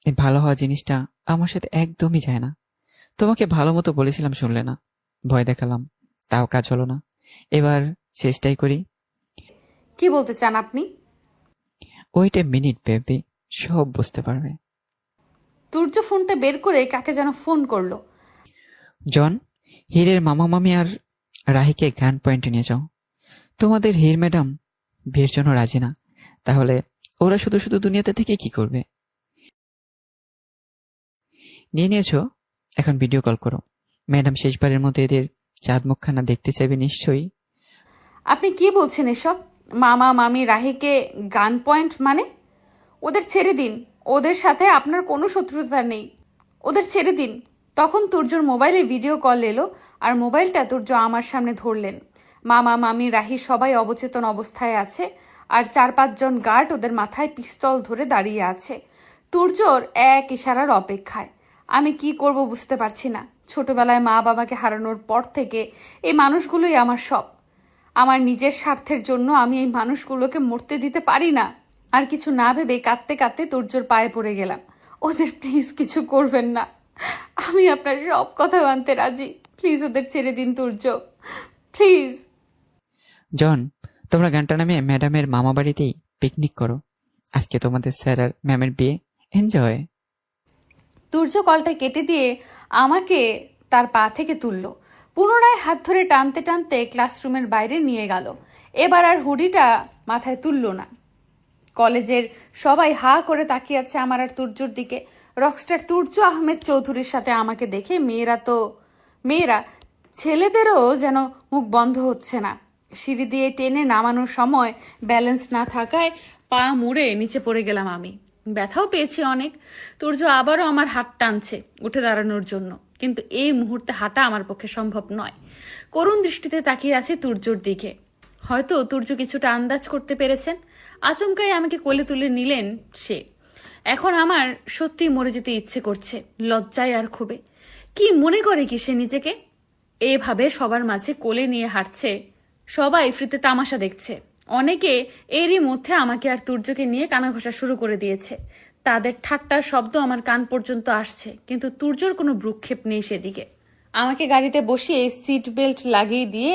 এই ভালো হওয়া জিনিসটা আমার সাথে একদমই যায় না। তোমাকে ভালো মতো বলেছিলাম, শুনলে না। ভয় দেখালাম, তাও কাজ হলো না। এবার চেষ্টাই করি। কি বলতে চান আপনি? ওয়েট এ মিনিট বেবি, সব বুঝতে পারবে। তুর্য ফোনটা বের করে কাকে যেন ফোন করলো। জন, হীরের মামা মামি আর রাহিকে গান পয়েন্টে নিয়ে যাও। তোমাদের হীর ম্যাডাম বিয়ের জন্য রাজি না, তাহলে ওরা শুধু শুধু দুনিয়াতে থেকে কি করবে? নিয়ে নিয়েছো, এখন ভিডিও কল করো। ম্যাডাম শেষবারের মতো এদের চাঁদ মুখখানা দেখতে চাইবে নিশ্চয়ই। আপনি কি বলছেন এসব? মামা মামি রাহিকে গান পয়েন্ট মানে? ওদের ছেড়ে দিন, ওদের সাথে আপনার কোনো শত্রুতা নেই। ওদের ছেড়ে দিন। তখন তুর্যর মোবাইলে ভিডিও কল এলো আর মোবাইলটা তুর্য আমার সামনে ধরলেন। মামা মামি রাহি সবাই অবচেতন অবস্থায় আছে আর 4-5 জন গার্ড ওদের মাথায় পিস্তল ধরে দাঁড়িয়ে আছে তুর্যর এক ইশারার অপেক্ষায়। আমি কি করব বুঝতে পারছি না। ছোটবেলায় মা বাবাকে হারানোর পর থেকে এই মানুষগুলোই আমার সব। আমার নিজের স্বার্থের জন্য আমি এই মানুষগুলোকে মরতে দিতে পারি না। আর কিছু না ভেবে কাঁদতে কাঁদতে তুর্যর পায়ে পড়ে গেলাম। ওদের প্লিজ কিছু করবেন না, আমি আপনার সব কথা মানতে রাজি। প্লিজ ওদের ছেড়ে দিন তুর্য, প্লিজ। জন, তোমরা গানটা নামে ম্যাডামের মামা বাড়িতেই পিকনিক করো। আজকে তোমাদের স্যার আর ম্যামের বিয়ে। এনজয়। তুর্য কলটা কেটে দিয়ে আমাকে তার পা থেকে তুলল, পুনরায় হাত ধরে টানতে টানতে ক্লাসরুমের বাইরে নিয়ে গেল। এবার আর হুডিটা মাথায় তুলল না। কলেজের সবাই হা করে তাকিয়ে আছে আমার আর তুর্যর দিকে। রকস্টার তুর্য আহমেদ চৌধুরীর সাথে আমাকে দেখে মেয়েরা ছেলেদেরও যেন মুখ বন্ধ হচ্ছে না। সিঁড়ি দিয়ে টেনে নামানোর সময় ব্যালেন্স না থাকায় পা মুড়ে নিচে পড়ে গেলাম আমি। ব্যথাও পেয়েছি অনেক। তুর্য আবারও আমার হাত টানছে উঠে দাঁড়ানোর জন্য, কিন্তু এই মুহূর্তে হাঁটা আমার পক্ষে সম্ভব নয়। করুণ দৃষ্টিতে তাকিয়ে আছে তুর্যর দিকে। হয়তো তুর্য কিছুটা আন্দাজ করতে পেরেছেন। আচমকাই আমাকে কোলে তুলে নিলেন সে। এখন আমার সত্যি মরে যেতে ইচ্ছে করছে, লজ্জায় আর ক্ষোভে। কি মনে করে কি সে নিজেকে? এভাবে সবার মাঝে কোলে নিয়ে হাঁটছে, সবাই ফ্রিতে তামাশা দেখছে। অনেকে এরই মধ্যে আমাকে আর তুর্যকে নিয়ে কানাঘষা শুরু করে দিয়েছে। তাদের ঠাট্টার শব্দ আমার কান পর্যন্ত আসছে, কিন্তু তুর্যর কোনো ভ্রুক্ষেপ নেই সেদিকে। আমাকে গাড়িতে বসিয়ে সিট বেল্ট লাগিয়ে দিয়ে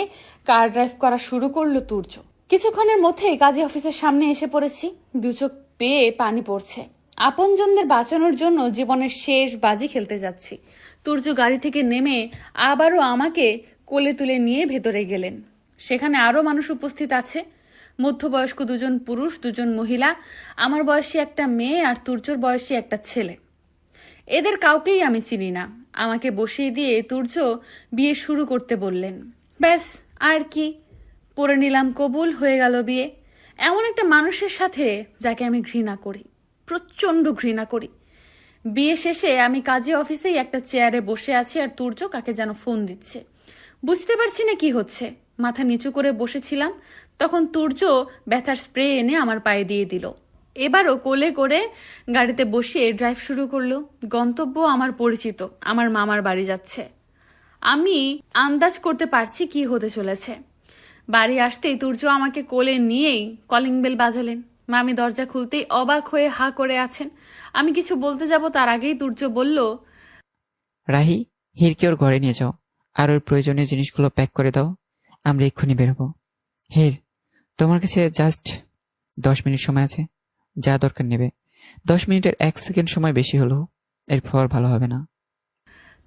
কার ড্রাইভ করা শুরু করলো তুর্য। কিছুক্ষণের মধ্যে কাজী অফিসের সামনে এসে পড়েছি। দু চোখ পেয়ে পানি পড়ছে। আপনজনদের বাঁচানোর জন্য জীবনের শেষ বাজি খেলতে যাচ্ছি। তুর্য গাড়ি থেকে নেমে আবারও আমাকে কোলে তুলে নিয়ে ভেতরে গেলেন। সেখানে আরো মানুষ উপস্থিত আছে। মধ্যবয়স্ক দুজন পুরুষ, দুজন মহিলা, আমার বয়সী একটা মেয়ে আর তুর্যর বয়সী একটা ছেলে। এদের কাউকেই আমি চিনি না। আমাকে বসিয়ে দিয়ে তুর্য বিয়ে শুরু করতে বললেন। ব্যাস, আর কি, পড়ে নিলাম কবুল, হয়ে গেল বিয়ে। এমন একটা মানুষের সাথে যাকে আমি ঘৃণা করি, প্রচন্ড ঘৃণা করি। বিয়ে শেষে আমি কাজী অফিসেই একটা চেয়ারে বসে আছি আর তুর্য কাকে যেন ফোন দিচ্ছে। বুঝতে পারছি না কি হচ্ছে। মাথা নিচু করে বসেছিলাম, তখন তুর্য ব্যথার স্প্রে এনে আমার পায়ে দিয়ে দিল। এবারও কোলে করে গাড়িতে বসিয়ে ড্রাইভ শুরু করলো। গন্তব্য আমার পরিচিত, আমার মামার বাড়ি যাচ্ছে। আমি আন্দাজ করতে পারছি কি হতে চলেছে। বাড়ি আসতেই তুর্য আমাকে কোলে নিয়েই কলিং বেল বাজালেন। মামি দরজা খুলতেই অবাক হয়ে হা করে আছেন। আমি কিছু বলতে যাব তার আগেই তুর্য বলল, রাহি, হিরকে ওর ঘরে নিয়ে যাও আর ওর প্রয়োজনীয় জিনিসগুলো প্যাক করে দাও। আমরা এক্ষুনি বেরোবো। হির, তোমার কাছে জাস্ট 10 মিনিট সময় আছে। যা দরকার নেবে। 10 মিনিটের 1 সেকেন্ড সময় বেশি হলো, এরপর ভালো হবে না।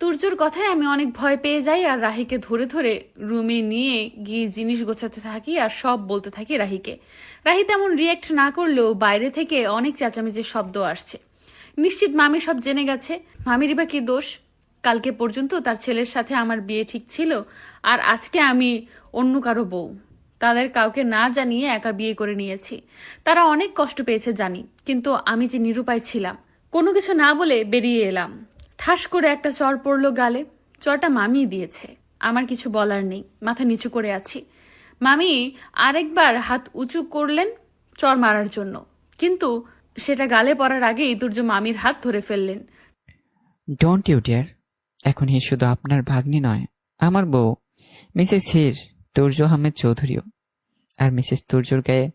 তুর্যর কথায় আমি অনেক ভয় পেয়ে যাই আর রাহিকে ধরে ধরে রুমে নিয়ে গিয়ে জিনিস গোছাতে থাকি আর সব বলতে থাকি রাহিকে। রাহি তেমন রিয়েক্ট না করলেও বাইরে থেকে অনেক চেঁচামেচির শব্দ আসছে। নিশ্চিত মামি সব জেনে গেছে। মামিরই বা কি দোষ? কালকে পর্যন্ত তার ছেলের সাথে আমার বিয়ে ঠিক ছিল, আর আজকে আমি অন্য কারো বউ। তাদের কাউকে না জানিয়ে একা বিয়ে করে নিয়েছি। তারা অনেক কষ্ট পেয়েছে জানি, কিন্তু আমি যে নিরুপায় ছিলাম, কোনো কিছু না বলে বেরিয়ে এলাম। ঠাস করে একটা চর পড়লো গালে। চরটা মামি দিয়েছে, আমার কিছু বলার নেই, মাথা নিচু করে আছি। মামি আরেকবার হাত উঁচু করলেন চর মারার জন্য, কিন্তু সেটা গালে পড়ার আগেই তুর্য মামির হাত ধরে ফেললেন। ডোন্ট ইউ ডিয়ার, এখন হির শুধু আপনার ভাগ্নি নয়, আমার বউ মিসেস হির তুর্য আহমেদ চৌধুরীও। আর মিসেস তুর্যর গায়ে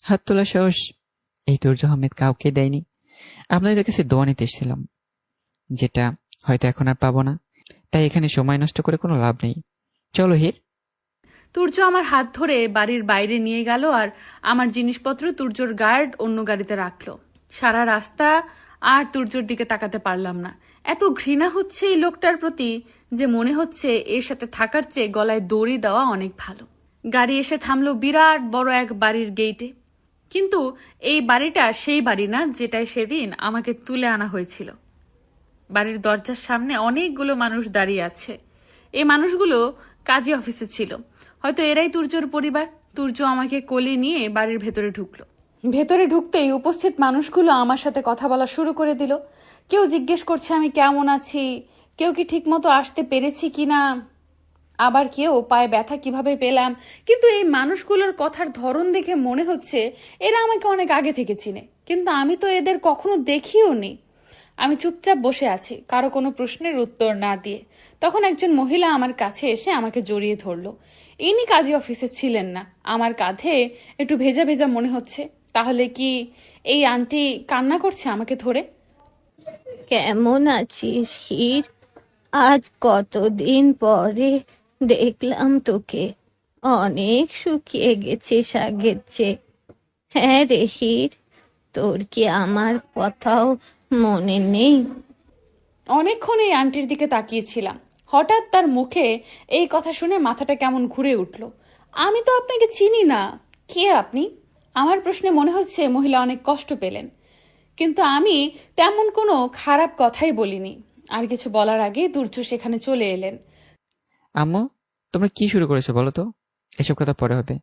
হাত তোলা সাহস এই তুর্য আহমেদ কাউকে দেয়নি। আপনাদের কাছে দোয়া নিতে এসেছিলাম, যেটা হয়তো এখন আর পাবো না। তাই এখানে সময় নষ্ট করে কোনো লাভ নেই। চলো হির। তুর্য আমার হাত ধরে বাড়ির বাইরে নিয়ে গেল আর আমার জিনিসপত্র তুর্যর গার্ড অন্য গাড়িতে রাখলো। সারা রাস্তা আর তুর্যর দিকে তাকাতে পারলাম না। এত ঘৃণা হচ্ছে এই লোকটার প্রতি যে মনে হচ্ছে এর সাথে থাকার চেয়ে গলায় দড়ি দেওয়া অনেক ভালো। গাড়ি এসে থামলো বিরাট বড় এক বাড়ির গেইটে। কিন্তু এই বাড়িটা সেই বাড়ি না যেটায় সেদিন আমাকে তুলে আনা হয়েছিল। বাড়ির দরজার সামনে অনেকগুলো মানুষ দাঁড়িয়ে আছে। এই মানুষগুলো কাজী অফিসে ছিল, হয়তো এরাই তুর্যর পরিবার। তুর্য আমাকে কোলে নিয়ে বাড়ির ভেতরে ঢুকলো। ভেতরে ঢুকতেই উপস্থিত মানুষগুলো আমার সাথে কথা বলা শুরু করে দিল। কেউ জিজ্ঞেস করছে আমি কেমন আছি, কেউ কি ঠিক মতো আসতে পেরেছি কিনা, আবার কেউ পায়ে ব্যথা কিভাবে পেলাম। কিন্তু এই মানুষগুলোর কথার ধরন দেখে মনে হচ্ছে এরা আমাকে অনেক আগে থেকে চিনে, কিন্তু আমি তো এদের কখনো দেখিও নি। আমি চুপচাপ বসে আছি, কারো কোনো প্রশ্নের উত্তর না দিয়ে। তখন একজন মহিলা আমার কাছে এসে আমাকে জড়িয়ে ধরলো। ইনি কাজী অফিসে ছিলেন না। আমার কাঁধে একটু ভেজা ভেজা মনে হচ্ছে। তাহলে কি এই আন্টি কান্না করছে আমাকে ধরে? কেমন আছিস হির? আজ কতদিন পরে দেখলাম তোকে, অনেক শুকিয়ে গেছিস আগের চেয়ে। হ্যাঁ রে হির, তোর কি আমার কথাও মনে নেই? অনেকক্ষণ এই আন্টির দিকে তাকিয়েছিলাম। হঠাৎ তার মুখে এই কথা শুনে মাথাটা কেমন ঘুরে উঠল। আমি তো আপনাকে চিনি না, কে আপনি? আমার প্রশ্নে মনে হচ্ছে মহিলা অনেক কষ্ট পেলেন, কিন্তু আমি তেমন কোনো খারাপ কথাই বলিনি। আর কিছু বলার আগে দুর্য সেখানে চলে এলেন। আম্মু, তোমরা কি শুরু করেছো বলো তো? এসব কথা পরে হবে।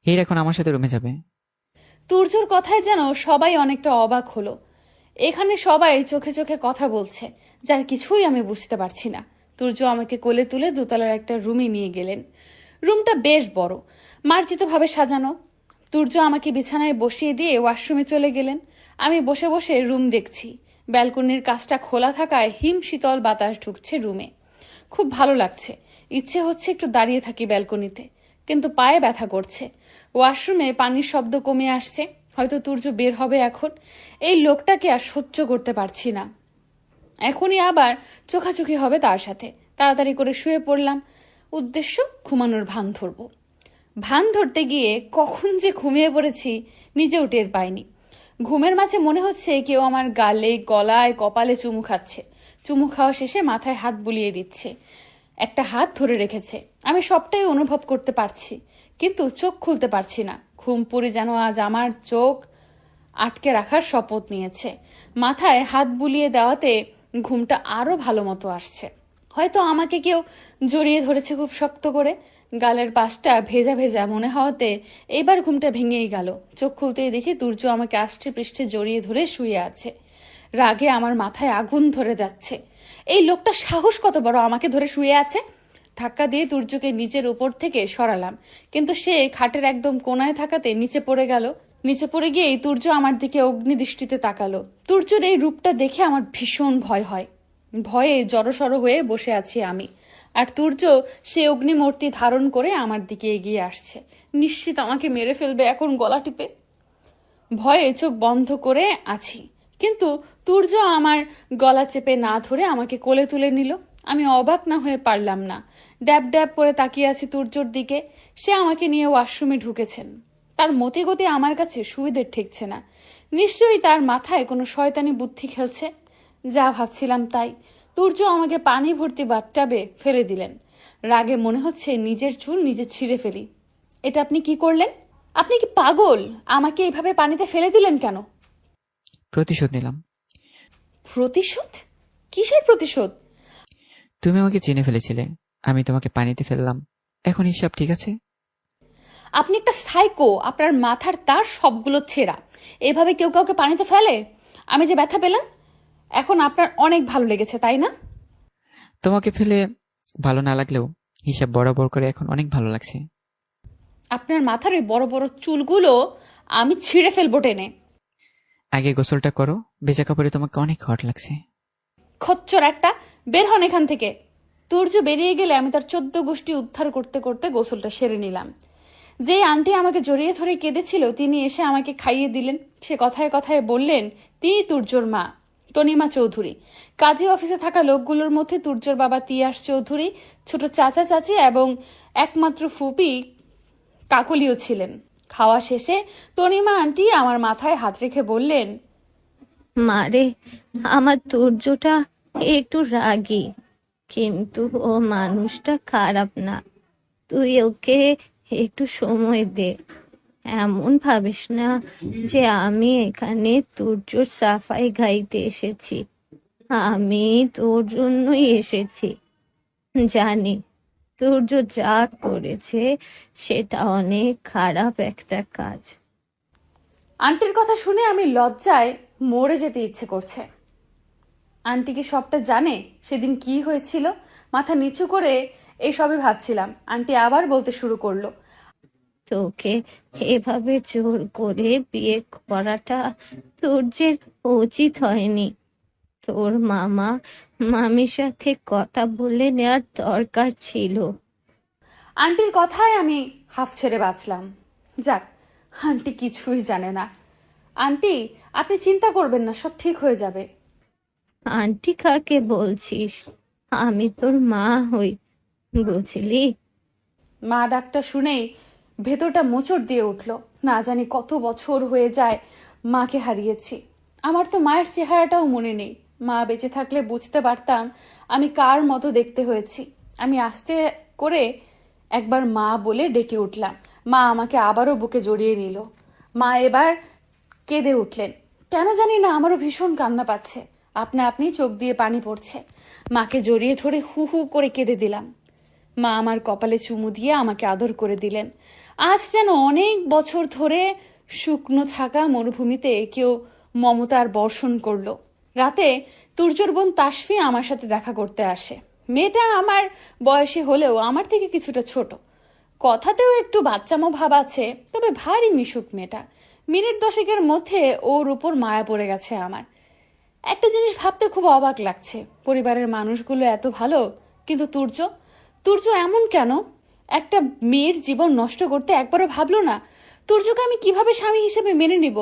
হির এখন আমার সাথে রুমে যাবে। তুর্যর কথায় যেন সবাই অনেকটা অবাক হলো। এখানে সবাই চোখে চোখে কথা বলছে, যার কিছুই আমি বুঝতে পারছি না। তুর্য আমাকে কোলে তুলে দোতলার একটা রুমে নিয়ে গেলেন। রুমটা বেশ বড়, মার্জিতভাবে সাজানো। তুর্য আমাকে বিছানায় বসিয়ে দিয়ে ওয়াশরুমে চলে গেলেন। আমি বসে বসে রুম দেখছি। ব্যালকনির কাচটা খোলা থাকায় হিম শীতল বাতাস ঢুকছে রুমে। খুব ভালো লাগছে। ইচ্ছে হচ্ছে একটু দাঁড়িয়ে থাকি ব্যালকনিতে, কিন্তু পায়ে ব্যথা করছে। ওয়াশরুমে পানির শব্দ কমে আসছে, হয়তো তুর্য বের হবে এখন। এই লোকটাকে আর সহ্য করতে পারছি না। এখনই আবার চোখাচোখি হবে তার সাথে। তাড়াতাড়ি করে শুয়ে পড়লাম। উদ্দেশ্য ঘুমানোর ভান ধরব। ভান ধরতে গিয়ে কখন যে ঘুমিয়ে পড়েছি নিজেও টের পাইনি। ঘুমের মাঝে মনে হচ্ছে কেউ আমার গালে, গলায়, কপালে চুমু খাচ্ছে। চুমু খাওয়া শেষে মাথায় হাত বুলিয়ে দিচ্ছে। একটা হাত ধরে রেখেছে। আমি সবটাই অনুভব করতে পারছি, কিন্তু চোখ খুলতে পারছি না। ঘুমপুরি যেন আজ আমার চোখ আটকে রাখার শপথ নিয়েছে। মাথায় হাত বুলিয়ে দেওয়াতে ঘুমটা আরো ভালো মতো আসছে। হয়তো আমাকে কেউ জড়িয়ে ধরেছে খুব শক্ত করে। গালের পাশটা ভেজা ভেজা মনে হওয়াতে এইবার ঘুমটা ভেঙেই গেল। চোখ খুলতেই দেখি তুর্য আমাকে আষ্টে পৃষ্ঠে জড়িয়ে ধরে শুয়ে আছে। রাগে আমার মাথায় আগুন ধরে যাচ্ছে। এই লোকটা সাহস কত বড়, আমাকে ধরে শুয়ে আছে। ধাক্কা দিয়ে তুর্যকে নিচের উপর থেকে সরালাম, কিন্তু সে খাটের একদম কোনায় থাকাতে নিচে পড়ে গেল। নিচে পড়ে গিয়েই তুর্য আমার দিকে অগ্নিদৃষ্টিতে তাকালো। তুর্যর এই রূপটা দেখে আমার ভীষণ ভয় হয়। ভয়ে জড়সড় হয়ে বসে আছি আমি, আর তুর্য সে অগ্নিমূর্তি ধারণ করে আমার দিকে এগিয়ে আসছে। নিশ্চিত আমাকে মেরে ফেলবে এখন গলা টিপে। ভয়ে চোখ বন্ধ করে আছি, কিন্তু তুর্য আমার গলা চেপে না ধরে আমাকে কোলে তুলে নিল। আমি অবাক না হয়ে পারলাম না। ড্যাব ড্যাব করে তাকিয়ে আছি তুর্যর দিকে। সে আমাকে নিয়ে ওয়াশরুমে ঢুকেছেন। তার মতিগতি আমার কাছে সুবিধের ঠেকছে না। নিশ্চয়ই তার মাথায় কোনো শয়তানি বুদ্ধি খেলছে। যা ভাবছিলাম তাই। তুর্য আমাকে পানি ভর্তি বাথটাবে ফেলে দিলেন। রাগে মনে হচ্ছে নিজের চুল নিজে ছিঁড়ে ফেলি। এটা আপনি কি করলেন? আপনি কি পাগল? আমাকে এইভাবে পানিতে ফেলে দিলেন কেন? প্রতিশোধ নিলাম। প্রতিশোধ? কিসের প্রতিশোধ? তুমি আমাকে চিনে ফেলেছিলে, আমি তোমাকে পানিতে ফেললাম। এখন হিসাব ঠিক আছে? আপনি একটা সাইকো। আপনার মাথার তার সবগুলো ছেঁড়া। এভাবে কেউ কাউকে পানিতে ফেলে? আমি যে ব্যথা পেলাম, এখন আপনার অনেক ভালো লেগেছে তাই না? তোমাকে ফেলে ভালো না লাগলেও হিসাব বরাবর করে এখন অনেক ভালো লাগছে। আপনার মাথার ওই বড় বড় চুলগুলো আমি ছিঁড়ে ফেলবো টেনে। আগে গোসলটা করো, ভেজা কাপড়ে তোমাকে অনেক হট লাগছে। খচ্চর একটা, বের হন এখান থেকে। তুর্য বেরিয়ে গেলে আমি তার 14 গোষ্ঠী উদ্ধার করতে করতে গোসলটা সেরে নিলাম। যে আন্টি আমাকে জড়িয়ে ধরে কেঁদেছিল তিনি এসে আমাকে খাইয়ে দিলেন। সে কথায় কথায় বললেন তিনি তুর্যর মা, তনিমা চৌধুরী। কাজী অফিসে থাকা লোকগুলোর মধ্যে তুর্যর বাবা তিয়াস চৌধুরী, ছোট চাচা চাচি এবং একমাত্র ফুপি কাকলিও ছিলেন। খাওয়া শেষে তনিমা আন্টি আমার মাথায় হাত রেখে বললেন, মারে, আমার তুর্যটা একটু রাগী, কিন্তু ও মানুষটা খারাপ না। তুই ওকে একটু সময় দে। এমন ভাবিস না যে আমি এখানে তুর্যর সাফাই গাইতে এসেছি। আমি তোর জন্যই এসেছি। জানি তুর্য যা করেছে সেটা অনেক খারাপ একটা কাজ। আন্টির কথা শুনে আমি লজ্জায় মরে যেতে ইচ্ছে করছে। আন্টি কি সবটা জানে সেদিন কি হয়েছিল? মাথা নিচু করে এইসবই ভাবছিলাম। আন্টি আবার বলতে শুরু করলো, তোকে এভাবে জোর করে বিয়ে করাটা তুর্যের উচিত হয়নি। তোর মামা মামির সাথে কথা বলে নেওয়ার দরকার ছিল। আন্টির কথায় আমি হাফ ছেড়ে বাঁচলাম। যাক, আন্টি কিছুই জানে না। আন্টি, আপনি চিন্তা করবেন না, সব ঠিক হয়ে যাবে। আন্টি কাকে বলছিস? আমি তোর মা হই, বুঝলি? মা ডাকটা শুনেই ভেতরটা মোচড় দিয়ে উঠল। না জানি কত বছর হয়ে যায় মাকে হারিয়েছি। আমার তো মায়ের চেহারাটাও মনে নেই। মা বেঁচে থাকলে বুঝতে পারতাম আমি কার মতো দেখতে হয়েছি। আমি আস্তে করে একবার মা বলে ডেকে উঠলাম। মা আমাকে আবারও বুকে জড়িয়ে নিল। মা এবার কেঁদে উঠলেন। কেন জানি না আমারও ভীষণ কান্না পাচ্ছে। আপনা আপনি চোখ দিয়ে পানি পড়ছে। মাকে জড়িয়ে ধরে হু হু করে কেঁদে দিলাম। মা আমার কপালে চুমু দিয়ে আমাকে আদর করে দিলেন। আজ যেন অনেক বছর ধরে শুকনো থাকা মরুভূমিতে কেউ মমতার বর্ষণ করলো। রাতে তুর্যর বোন তাসফি আমার সাথে দেখা করতে আসে। মেয়েটা আমার বয়সী হলেও আমার থেকে কিছুটা ছোট। কথাতেও একটু বাচ্চামো ভাব আছে, তবে ভারী মিশুক মেয়েটা। মিনিট দশেকের মধ্যে ওর উপর মায়া পড়ে গেছে আমার। একটা জিনিস ভাবতে খুব অবাক লাগছে, পরিবারের মানুষগুলো এত ভালো, কিন্তু তুর্য এমন কেন? একটা মেয়ের জীবন নষ্ট করতে একবারও ভাবলো না। তুর্যকে আমি কিভাবে স্বামী হিসেবে মেনে নিব?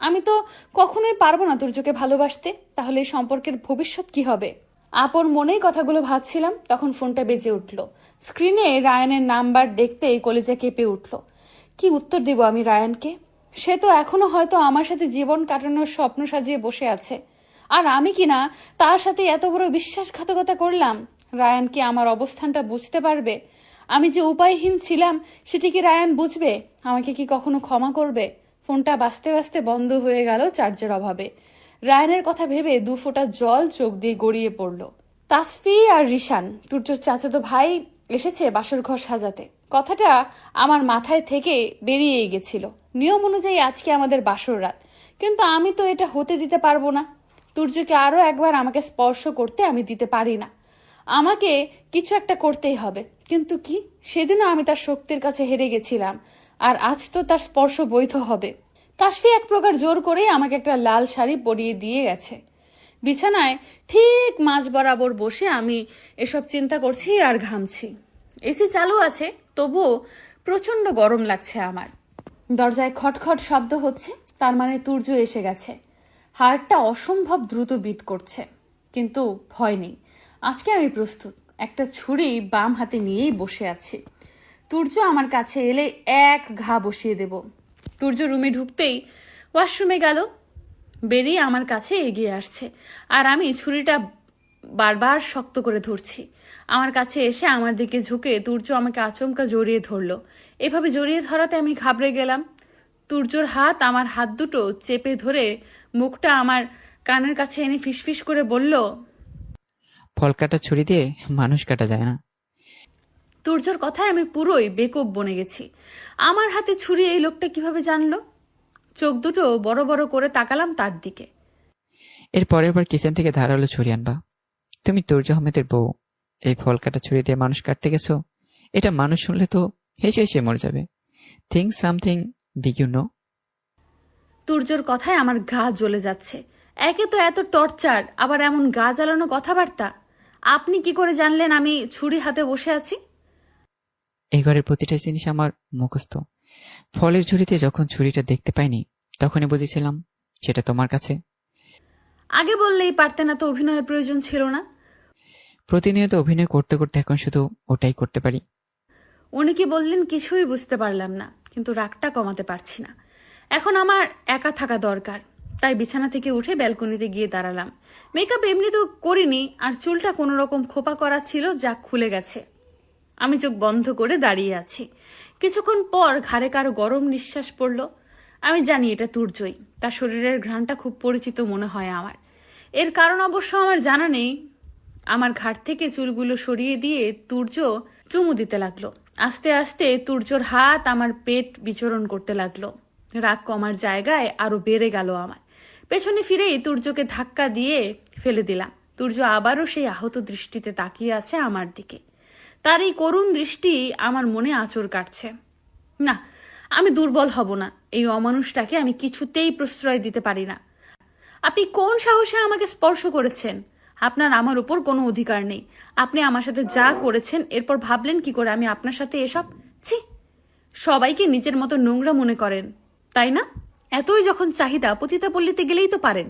আমি তো কখনোই পারবো না তুর্যকে ভালোবাসতে। তাহলে এই সম্পর্কের ভবিষ্যৎ কি হবে? আপন মনেই কথাগুলো ভাবছিলাম, তখন ফোনটা বেজে উঠল। স্ক্রিনে রায়ানের নাম্বার দেখতেই কলেজা কেঁপে উঠল। কি উত্তর দিব আমি রায়ানকে? সে তো এখনো হয়তো আমার সাথে জীবন কাটানোর স্বপ্ন সাজিয়ে বসে আছে, আর আমি কিনা তার সাথে এত বড় বিশ্বাসঘাতকতা করলাম। রায়ান কি আমার অবস্থানটা বুঝতে পারবে? আমি যে উপায়হীন ছিলাম সেটি কি রায়ান বুঝবে? আমাকে কি কখনো ক্ষমা করবে? ফোনটা বাজতে বাজতে বন্ধ হয়ে গেল চার্জের অভাবে। রায়ানের কথা ভেবে 2 ফোঁটা জল চোখ দিয়ে গড়িয়ে পড়ল। তাসফি আর রিশান, তুর্যর চাচাতো ভাই, এসেছে বাসর ঘর সাজাতে। কথাটা আমার মাথায় থেকে বেরিয়েই গেছিল। নিয়ম অনুযায়ী আজকে আমাদের বাসর রাত, কিন্তু আমি তো এটা হতে দিতে পারবো না। তুর্যকে আরো একবার আমাকে স্পর্শ করতে আমি দিতে পারি না। আমাকে কিছু একটা করতেই হবে, কিন্তু কি? সেদিনও আমি তার শক্তির কাছে হেরে গেছিলাম, আর আজ তো তার স্পর্শ বৈধ হবে। তাসফি এক প্রকার জোর করেই আমাকে একটা লাল শাড়ি পরিয়ে দিয়ে গেছে। বিছানায় ঠিক মাঝ বরাবর বসে আমি এসব চিন্তা করছি আর ঘামছি। এসি চালু আছে, তবুও প্রচন্ড গরম লাগছে আমার। দরজায় খটখট শব্দ হচ্ছে, তার মানে তুর্য এসে গেছে। হার্টটা অসম্ভব দ্রুত বিট করছে, কিন্তু ভয় নেই। আজকে আমি প্রস্তুত। একটা ছুরি বাম হাতে নিয়েই বসে আছি। তুর্য আমার কাছে এলে এক ঘা বসিয়ে দেব। তুর্য রুমে ঢুকতেই ওয়াশরুমে গেল, বেরিয়ে আমার কাছে এগিয়ে আসছে, আর আমি ছুরিটা বারবার শক্ত করে ধরছি। আমার কাছে এসে আমার দিকে ঝুঁকে তুর্য আমাকে আচমকা জড়িয়ে ধরলো। এভাবে জড়িয়ে ধরাতে আমি ঘাবড়ে গেলাম। তুর্যর হাত আমার হাত দুটো চেপে ধরে মুখটা আমার কানের কাছে এনে ফিসফিস করে বলল, ফল কাটা ছুরি দিয়ে মানুষ কাটা যায় না। তুর্যর কথায় আমি পুরোই বেকুব বনে গেছি। আমার হাতে ছুরি এই লোকটা কিভাবে জানলো? চোখ দুটো বড় বড় করে তাকালাম তার দিকে। এর পরের বার কিচেন থেকে ধারালো ছুরি আনবা। তুমি তুর্য আহমেদের বউ, এই ফল কাটা ছুরি দিয়ে মানুষ কাটতে গেছো? এটা মানুষ শুনলে তো হেসে হেসে মরে যাবে। Think something big, you know. তুর্যর কথায় আমার গা জ্বলে যাচ্ছে। একে তো এত টর্চার, আবার এমন গা জ্বালানো কথাবার্তা। আপনি কি করে জানলেন আমি ছুরি হাতে বসে আছি? এই ঘরের প্রতিটা জিনিস আমার মুখস্থ। ফলের ঝুড়িতে যখন ছুরিটা দেখতে পাইনি, তখনই বুঝেছিলাম সেটা তোমার কাছে। আগে বললেই পারতে না তো? অভিনয়ের প্রয়োজন ছিল না? প্রতিনিয়ত অভিনয় করতে করতে এখন শুধু ওটাই করতে পারি। উনি কি বললেন কিছুই বুঝতে পারলাম না, কিন্তু রাগটা কমাতে পারছি না। এখন আমার একা থাকা দরকার, তাই বিছানা থেকে উঠে ব্যালকনিতে গিয়ে দাঁড়ালাম। মেকআপ এমনি তো করিনি, আর চুলটা কোনো রকম খোপা করা ছিল, যা খুলে গেছে। আমি চোখ বন্ধ করে দাঁড়িয়ে আছি। কিছুক্ষণ পর ঘাড়ে কারো গরম নিঃশ্বাস পড়ল। আমি জানি এটা তুর্যই। তার শরীরের ঘ্রাণটা খুব পরিচিত মনে হয় আমার। এর কারণ অবশ্য আমার জানা নেই। আমার ঘাট থেকে চুলগুলো সরিয়ে দিয়ে তুর্য চুমু দিতে লাগলো। আস্তে আস্তে তুর্যর হাত আমার পেট বিচরণ করতে লাগলো। রাগ কমার জায়গায় আরো বেড়ে গেল আমার। পেছনে ফিরেই তুর্যকে ধাক্কা দিয়ে ফেলে দিলাম। তুর্য আবারও সেই আহত দৃষ্টিতে তাকিয়ে আছে আমার দিকে। তার এই করুণ দৃষ্টি আমার মনে আঁচড় কাটছে। না, আমি দুর্বল হব না। এই অমানুষটাকে আমি কিছুতেই প্রশ্রয় দিতে পারি না। আপনি কোন সাহসে আমাকে স্পর্শ করেছেন? আপনার আমার উপর কোনো অধিকার নেই। আপনি আমার সাথে যা করেছেন, এরপর ভাবলেন কি করে আমি আপনার সাথে এসব? ছি! সবাইকে নিজের মতো নোংরা মনে করেন, তাই না? এতই যখন চাহিদা, পতিতা পল্লীতে গেলেই তো পারেন,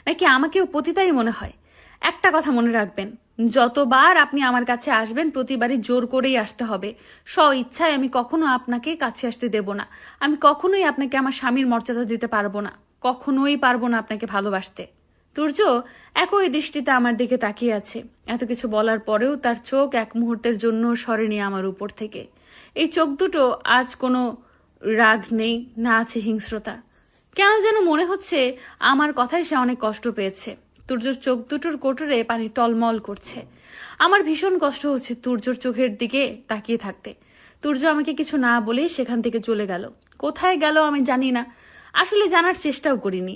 নাকি আমাকেও পতিতাই মনে হয়? একটা কথা মনে রাখবেন, যতবার আপনি আমার কাছে আসবেন প্রতিবারই জোর করেই আসতে হবে। স্ব ইচ্ছায় আমি কখনো আপনাকে কাছে আসতে দেব না। আমি কখনোই আপনাকে আমার স্বামীর মর্যাদা দিতে পারবো না, কখনোই পারবো না আপনাকে ভালোবাসতে। তুর্য একই দৃষ্টিতে আমার দিকে তাকিয়ে আছে। এত কিছু বলার পরেও তার চোখ এক মুহূর্তের জন্য সরেনি আমার উপর থেকে। এই চোখ দুটো আজ কোনো রাগ নেই, না আছে হিংস্রতা। কেন যেন মনে হচ্ছে আমার কথায় সে অনেক কষ্ট পেয়েছে। তুর্যর চোখ দুটোর কোটরে পানি টলমল করছে। আমার ভীষণ কষ্ট হচ্ছে তুর্যর চোখের দিকে তাকিয়ে থাকতে। তুর্য আমাকে কিছু না বলেই সেখান থেকে চলে গেল। কোথায় গেল আমি জানি না, আসলে জানার চেষ্টাও করিনি।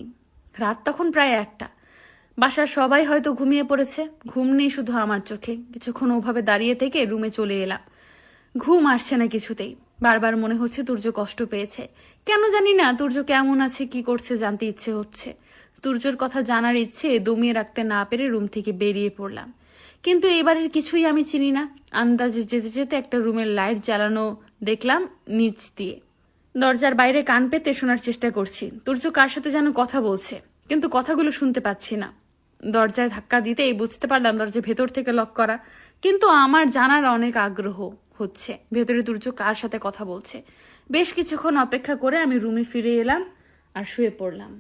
রাত তখন প্রায় 1টা। বাসার সবাই হয়তো ঘুমিয়ে পড়েছে, ঘুম নেই শুধু আমার চোখে। কিছুক্ষণ ওভাবে দাঁড়িয়ে থেকে রুমে চলে এলাম। ঘুম আসছে না কিছুতেই। বারবার মনে হচ্ছে তুর্য কষ্ট পেয়েছে। কেন জানি না তুর্য কেমন আছে, কি করছে জানতে ইচ্ছে হচ্ছে। তুর্যর কথা জানার ইচ্ছে দমিয়ে রাখতে না পেরে রুম থেকে বেরিয়ে পড়লাম। কিন্তু এবারের কিছুই আমি চিনি না। আন্দাজে যেতে যেতে একটা রুমের লাইট জ্বালানো দেখলাম নিচ দিয়ে। দরজার বাইরে কান পেতে শোনার চেষ্টা করছি। তুর্য কার সাথে যেন কথা বলছে, কিন্তু কথাগুলো শুনতে পাচ্ছি না। দরজায় ধাক্কা দিতেই বুঝতে পারলাম দরজা ভেতর থেকে লক করা। কিন্তু আমার জানার অনেক আগ্রহ হচ্ছে ভেতরে তুর্য কার সাথে কথা বলছে। বেশ কিছুক্ষণ অপেক্ষা করে আমি রুমে ফিরে এলাম আর শুয়ে পড়লাম।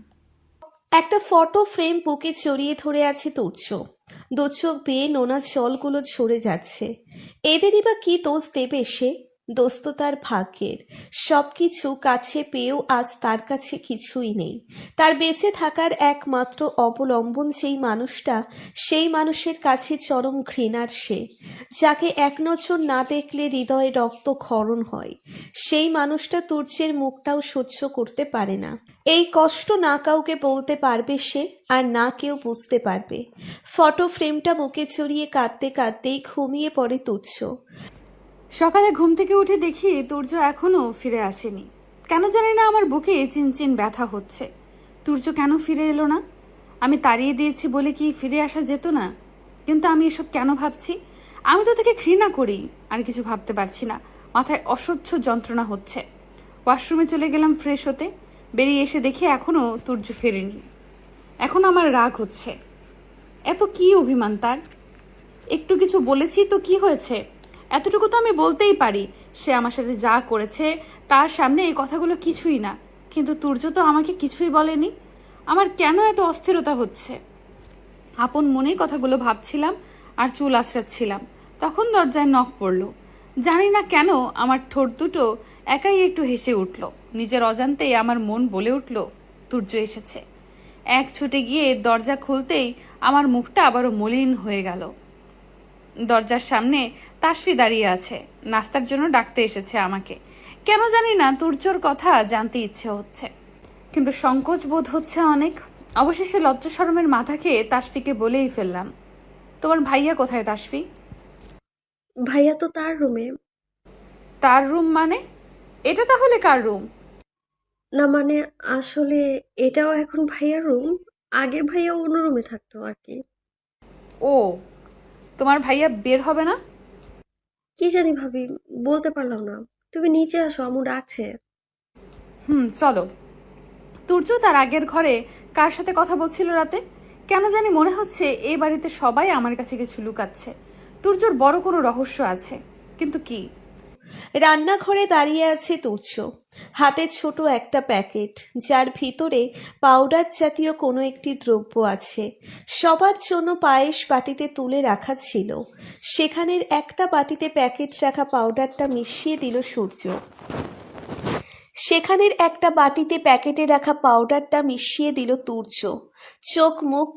একটা ফটো ফ্রেম বুকে জড়িয়ে ধরে আছে তুর্য। দু চোখ বেয়ে নোনা জলগুলো ঝরে যাচ্ছে। এদেরই বা কি দোষ দেবে সে? দোষ তো তার ভাগ্যের। সবকিছু কাছে পেয়েও আজ তার কাছে কিছুই নেই। তার বেঁচে থাকার একমাত্র অবলম্বন সেই মানুষটা, সেই মানুষের কাছে চরম ঘৃণার সে, যাকে এক নজর না দেখলে হৃদয়ে রক্তক্ষরণ হয়। সেই মানুষটা তুর্যের মুখটাও সহ্য করতে পারে না। এই কষ্ট না কাউকে বলতে পারবে সে, আর না কেউ বুঝতে পারবে। ফটো ফ্রেমটা বুকে চড়িয়ে কাঁদতে কাঁদতেই ঘুমিয়ে পড়ে তুর্য। সকালে ঘুম থেকে উঠে দেখি তুর্য এখনো ফিরে আসেনি। কেন জানি না আমার বুকে চিনচিন ব্যথা হচ্ছে। তুর্য কেন ফিরে এলো না? আমি তাড়িয়ে দিয়েছি বলে কি ফিরে আসা যেত না? কিন্তু আমি এসব কেন ভাবছি? আমি তো তাকে ঘৃণা করি। আর কিছু ভাবতে পারছি না। মাথায় অসহ্য যন্ত্রণা হচ্ছে। ওয়াশরুমে চলে গেলাম ফ্রেশ হতে। বেরিয়ে এসে দেখি এখনো তুর্য ফেরেনি। এখন আমার রাগ হচ্ছে। এত কি অভিমান তার? একটু কিছু বলেছি তো কি হয়েছে? এতটুকু তো আমি বলতেই পারি, সে আমার সাথে যা করেছে তার সামনে এই কথাগুলো কিছুই না। কিন্তু তুর্য তো আমাকে কিছুই বলেনি। আমার কেন এত অস্থিরতা হচ্ছে? আপন মনেই কথাগুলো ভাবছিলাম আর চুল আঁচড়াচ্ছিলাম। তখন দরজায় নক পড়ল। জানি না কেন আমার ঠোঁট দুটো একাই একটু হেসে উঠল। নিজের অজান্তেই আমার মন বলে উঠল তুর্য এসেছে। এক ছুটে গিয়ে দরজা খুলতেই আমার মুখটা আবারও মলিন হয়ে গেল। দরজার সামনে তাসফি দাঁড়িয়ে আছে। নাস্তার জন্য ডাকতে এসেছে আমাকে। কেন জানি না তুর্যর কথা জানতে ইচ্ছে হচ্ছে, কিন্তু সংকোচ বোধ হচ্ছে অনেক। অবশেষে লজ্জা শরমের মাথা খেয়ে তাসফিকে বলেই ফেললাম, তোমার ভাইয়া কোথায় তাসফি? ভাইয়া তো তার রুমে। তার রুম মানে? এটা তাহলে কার রুম? না মানে আসলে এটাও এখন ভাইয়ার রুম। আগে ভাইয়া অন্য রুমে থাকতো আর কি। ও, তোমার ভাইয়া বের হবে না? কি জানি ভাবি, বলতে পারলাম না। তুমি নিচে আসো, আম্মু ডাকছে। চলো। তুর্য তার আগের ঘরে কার সাথে কথা বলছিল রাতে? কেন জানি মনে হচ্ছে এই বাড়িতে সবাই আমার কাছে কিছু লুকাচ্ছে। তুর্যর বড় কোনো রহস্য আছে, কিন্তু কি? রান্নাঘরে দাঁড়িয়ে আছে তুর্য। হাতে ছোট একটা প্যাকেট, যার ভিতরে পাউডার জাতীয় কোনো একটি দ্রব্য আছে। সবার জন্য পায়েস বাটিতে তুলে রাখা ছিল। সেখানের একটা বাটিতে প্যাকেট রাখা পাউডারটা মিশিয়ে দিল সূর্য। সেখানের একটা বাটিতে প্যাকেটে রাখা পাউডারটা মিশিয়ে দিল তুর্য। চোখ মুখ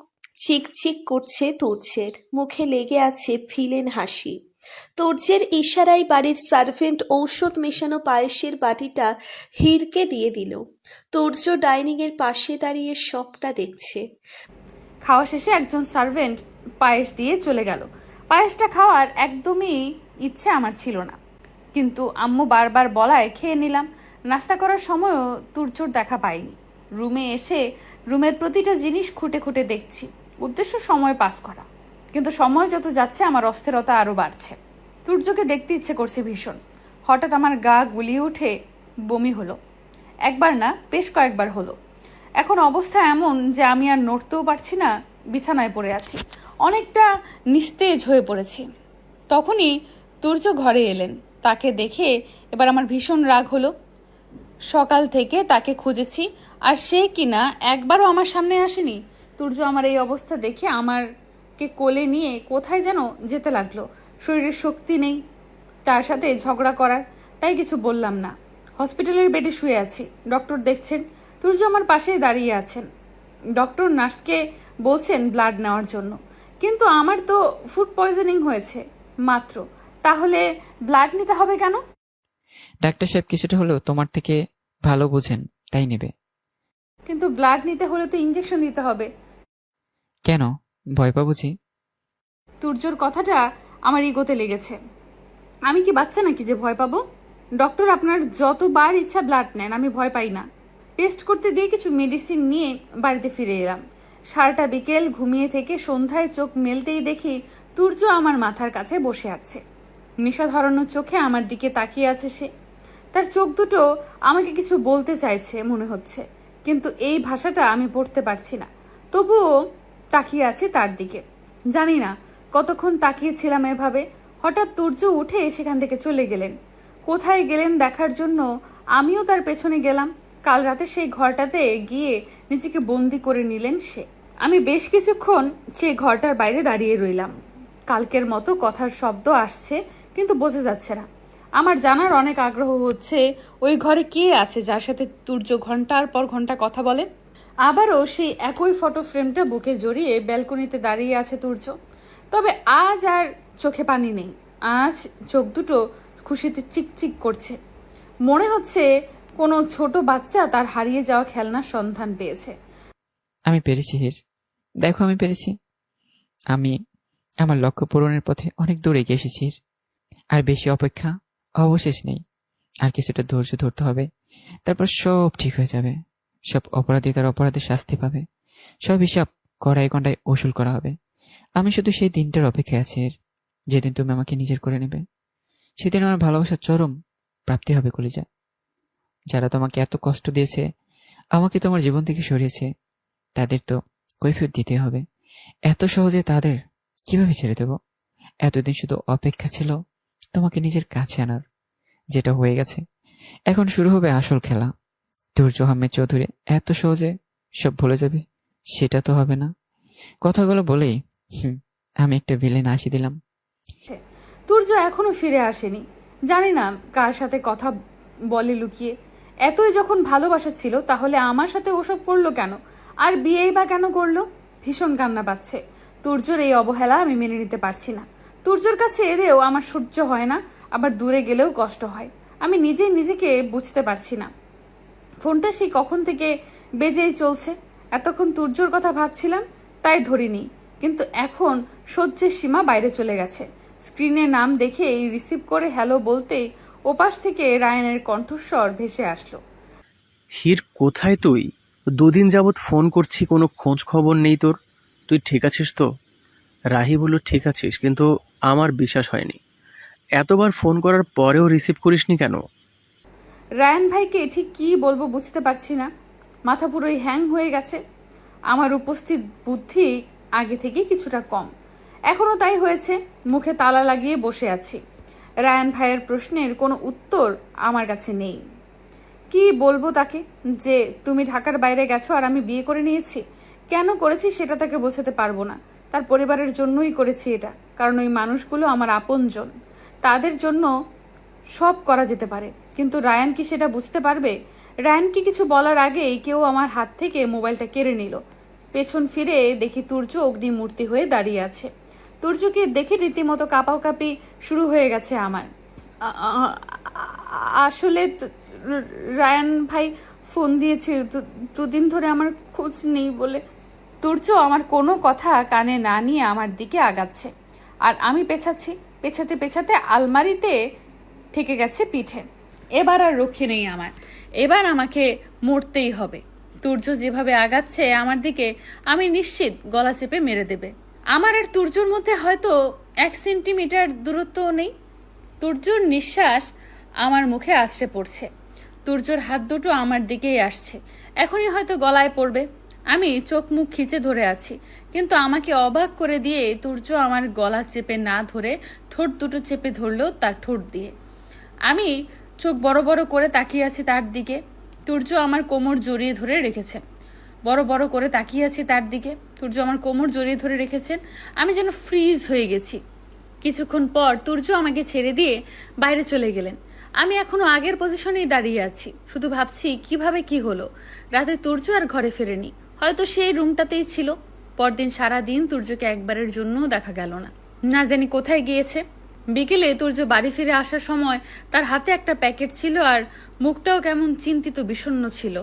চিকচিক করছে তুর্যের, মুখে লেগে আছে ভিলেন হাসি। তুর্যের ইশারায় বাড়ির সার্ভেন্ট ঔষধ মেশানো পায়েসের বাটিটা হীরকে দিয়ে দিল। তুর্য ডাইনিংয়ের পাশে দাঁড়িয়ে সবটা দেখছে। খাওয়া শেষে একজন সার্ভেন্ট পায়েস দিয়ে চলে গেল। পায়েসটা খাওয়ার একদমই ইচ্ছে আমার ছিল না, কিন্তু আম্মু বারবার বলায় খেয়ে নিলাম। নাস্তা করার সময়ও তুর্যর দেখা পাইনি। রুমে এসে রুমের প্রতিটা জিনিস খুঁটে খুঁটে দেখছি, উদ্দেশ্য সময় পাস করা। কিন্তু সময় যত যাচ্ছে আমার অস্থিরতা আরও বাড়ছে। তুর্যকে দেখতে ইচ্ছে করছে ভীষণ। হঠাৎ আমার গা গুলিয়ে উঠে বমি হলো। একবার না, বেশ কয়েকবার হলো। এখন অবস্থা এমন যে আমি আর নড়তেও পারছি না, বিছানায় পড়ে আছি। অনেকটা নিস্তেজ হয়ে পড়েছি। তখনই তুর্য ঘরে এলেন। তাকে দেখে এবার আমার ভীষণ রাগ হলো। সকাল থেকে তাকে খুঁজেছি, আর সে কিনা একবারও আমার সামনে আসেনি। তুর্য আমার এই অবস্থা দেখে আমারকে কোলে নিয়ে কোথায় যেন যেতে লাগলো। শরীরে শক্তি নেই তার সাথে ঝগড়া করার, তাই কিছু বললাম না। হসপিটালের বেডে শুয়ে আছি, ডক্টর দেখছেন। তুর্য আমার পাশেই দাঁড়িয়ে আছেন। ডক্টর নার্সকে বলছেন ব্লাড নেওয়ার জন্য, কিন্তু আমার তো ফুড পয়জনিং হয়েছে মাত্র, তাহলে ব্লাড নিতে হবে কেন? ডাক্তার সাহেব কিছুটা হলেও তোমার থেকে ভালো বোঝেন, তাই নেবে। কিন্তু ব্লাড নিতে হলে তো ইঞ্জেকশন দিতে হবে। কেন, ভয় পা বুঝি? তুর্যর কথাটা আমার ইগোতে লেগেছে। আমি কি বাচ্চা নাকি যে ভয় পাবো? ডক্টর আপনার যতবার ইচ্ছা ব্লাড নেন, আমি ভয় পাই না। টেস্ট করতে দিয়ে কিছু মেডিসিন নিয়ে বাড়িতে ফিরে এলাম। সারাটা বিকেল ঘুমিয়ে থেকে সন্ধ্যায় চোখ মেলতেই দেখি তুর্য আমার মাথার কাছে বসে আছে। নেশা ধরানো চোখে আমার দিকে তাকিয়ে আছে সে। তার চোখ দুটো আমাকে কিছু বলতে চাইছে মনে হচ্ছে, কিন্তু এই ভাষাটা আমি পড়তে পারছি না। তবুও তাকিয়ে আছি তার দিকে। জানি না কতক্ষণ তাকিয়েছিলাম এভাবে। হঠাৎ তুর্য উঠে সেখান থেকে চলে গেলেন। কোথায় গেলেন দেখার জন্য আমিও তার পেছনে গেলাম। কাল রাতে সেই ঘরটাতে গিয়ে নিজেকে বন্দি করে নিলেন সে। আমি বেশ কিছুক্ষণ সেই ঘরটার বাইরে দাঁড়িয়ে রইলাম। কালকের মতো কথার শব্দ আসছে, কিন্তু বোঝা যাচ্ছে না। আমার জানার অনেক আগ্রহ হচ্ছে ওই ঘরে কে আছে যার সাথে তুর্য ঘন্টার পর ঘন্টা কথা বলে। আবারও সেই একই ফটো ফ্রেমটা বুকে জড়িয়ে ব্যালকনিতে দাঁড়িয়ে আছে তুর্য। তবে আজ আর চোখে পানি নেই। আজ চোখ দুটো খুশিতে চিকচিক করছে। মনে হচ্ছে কোনো ছোট বাচ্চা তার হারিয়ে যাওয়া খেলনার সন্ধান পেয়েছে। আমি পেরেছি হির, দেখো আমি পেরেছি। আমি আমার লক্ষ্য পূরণের পথে অনেক দূর এগিয়ে এসেছি হির। আর বেশি অপেক্ষা অবশেষ নেই। আর কিছুটা ধৈর্য ধরতে হবে, তারপর সব ঠিক হয়ে যাবে। সব অপরাধী তার অপরাধের শাস্তি পাবে। সব হিসাব কড়াই গন্ডায় ওসুল করা হবে। আমি শুধু সেই দিনটার অপেক্ষায় আছি এর, যেদিন তুমি আমাকে নিজের করে নেবে। সেদিন আমার ভালোবাসার চরম প্রাপ্তি হবে কলিজা। যারা তোমাকে এত কষ্ট দিয়েছে, আমাকে তোমার জীবন থেকে সরিয়েছে, তাদের তো কৈফিয়ত দিতে হবে। এত সহজে তাদের কিভাবে ছেড়ে দেব? এতদিন শুধু অপেক্ষা ছিল তোমাকে নিজের কাছে আনার, যেটা হয়ে গেছে। এখন শুরু হবে আসল খেলা। তুর্য আহমেদ চৌধুরী এত সহজে সব ভুলে যাবে সেটা তো হবে না। কথাগুলো বলেই আমি একটা ভিলেন আসি দিলাম। তুর্য এখনো ফিরে আসেনি। জানি না কার সাথে কথা বলে লুকিয়ে। এতই যখন ভালোবাসা ছিল, তাহলে আমার সাথে ওসব করলো কেন? আর বিয়েই বা কেন করলো? ভীষণ কান্না পাচ্ছে। তুর্যর এই অবহেলা আমি মেনে নিতে পারছি না। তুর্যর কাছে এলেও আমার সহ্য হয় না, আবার দূরে গেলেও কষ্ট হয়। আমি নিজেই নিজেকে বুঝতে পারছি না। ফোনটা সেই কখন থেকে বেজেই চলছে। এতক্ষণ তুর্যর কথা ভাবছিলাম, তাই ধরিনি। কিন্তু এখন সহ্যের সীমা বাইরে চলে গেছে। স্ক্রিনে নাম দেখেই রিসিভ করে হ্যালো বলতেই ওপাশ থেকে রায়ানের কণ্ঠস্বর ভেসে আসলো। হির, কোথায় তুই? 2 দিন যাবৎ ফোন করছি, কোনো খোঁজ খবর নেই তোর। তুই ঠিক আছিস তো? রাহি বলল ঠিক আছিস, কিন্তু আমার বিশ্বাস হয়নি। এতবার ফোন করার পরেও রিসিভ করিসনি কেন? রায়ান ভাইকে ঠিক কী বলবো বুঝতে পারছি না। মাথা পুরোই হ্যাং হয়ে গেছে। আমার উপস্থিত বুদ্ধি আগে থেকে কিছুটা কম, এখনও তাই হয়েছে। মুখে তালা লাগিয়ে বসে আছি। রায়ান ভাইয়ের প্রশ্নের কোনো উত্তর আমার কাছে নেই। কি বলবো তাকে যে তুমি ঢাকার বাইরে গেছো আর আমি বিয়ে করে নিয়েছি? কেন করেছি সেটা তাকে বোঝাতে পারবো না। তার পরিবারের জন্যই করেছি এটা, কারণ ওই মানুষগুলো আমার আপনজন। তাদের জন্য সব করা যেতে পারে, কিন্তু রায়ান কি সেটা বুঝতে পারবে? রায়ানকে কিছু বলার আগেই কেউ আমার হাত থেকে মোবাইলটা কেড়ে নিল। পেছন ফিরে দেখি তুর্য অগ্নিমূর্তি হয়ে দাঁড়িয়ে আছে। তুর্যকে দেখে রীতিমতো কাঁপাকাঁপি শুরু হয়ে গেছে আমার। আসলে রায়ান ভাই ফোন দিয়েছে 2 দিন ধরে আমার খোঁজ নেই বলে। তুর্য আমার কোনো কথা কানে না নিয়ে আমার দিকে আগাচ্ছে, আর আমি পেছাচ্ছি। পেছাতে পেছাতে আলমারিতে ঠেকে গেছে পিঠে। এবার আর রক্ষে নেই আমার। এবার আমাকে মরতেই হবে। তুর্য যেভাবে আগাচ্ছে আমার দিকে, আমি নিশ্চিত গলা চেপে মেরে দেবে। আমার আর তুর্যর মধ্যে হয়তো 1 সেন্টিমিটার দূরত্বও নেই। তুর্যর নিঃশ্বাস আমার মুখে আছড়ে পড়ছে। তুর্যর হাত দুটো আমার দিকেই আসছে, এখনই হয়তো গলায় পড়বে। আমি চোখ মুখ খিচে ধরে আছি, কিন্তু আমাকে অবাক করে দিয়ে তুর্য আমার গলা চেপে না ধরে ঠোঁট দুটো চেপে ধরলো তার ঠোঁট দিয়ে। আমি চোখ বড় বড় করে তাকিয়ে আছি তার দিকে। তুর্য আমার কোমর জড়িয়ে ধরে রেখেছেন। বড় বড় করে তাকিয়ে আছি তার দিকে। তুর্য আমার কোমর জড়িয়ে ধরে রেখেছেন। আমি যেন ফ্রিজ হয়ে গেছি। কিছুক্ষণ পর তুর্য আমাকে ছেড়ে দিয়ে বাইরে চলে গেলেন। আমি এখনো আগের পজিশনেই দাঁড়িয়ে আছি, শুধু ভাবছি কিভাবে কি হলো। রাতে তুর্য আর ঘরে ফেরেনি, হয়তো সেই রুমটাতেই ছিল। পরদিন সারা দিন তুর্যকে একবারের জন্যও দেখা গেল না, না জানি কোথায় গিয়েছে। বিকেলে তুর্য বাড়ি ফিরে আসার সময় তার হাতে একটা প্যাকেট ছিল আর মুখটাও কেমন চিন্তিত বিষণ্ণ ছিল।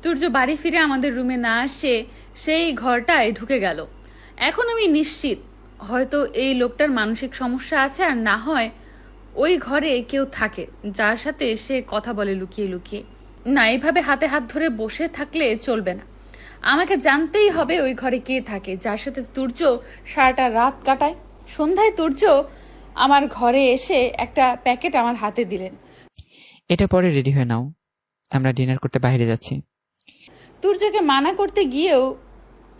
তুর্য বাড়ি ফিরে আমাদের রুমে না আসে সেই ঘরটায় ঢুকে গেল। এখন আমি নিশ্চিত হয়তো এই লোকটার মানসিক সমস্যা আছে, আর না হয় ওই ঘরে কেউ থাকে যার সাথে সে কথা বলে লুকিয়ে লুকিয়ে। না, এইভাবে হাতে হাত ধরে বসে থাকলে চলবে না। আমাকে জানতেই হবে ওই ঘরে কে থাকে যার সাথে তুর্য সারাটা রাত কাটায়। সন্ধ্যায় তুর্য আমার ঘরে এসে একটা প্যাকেট আমার হাতে দিলেন। এটা পরে রেডি হয়ে নাও, আমরা ডিনার করতে বাইরে যাচ্ছি। তুর্যকে মানা করতে গিয়েও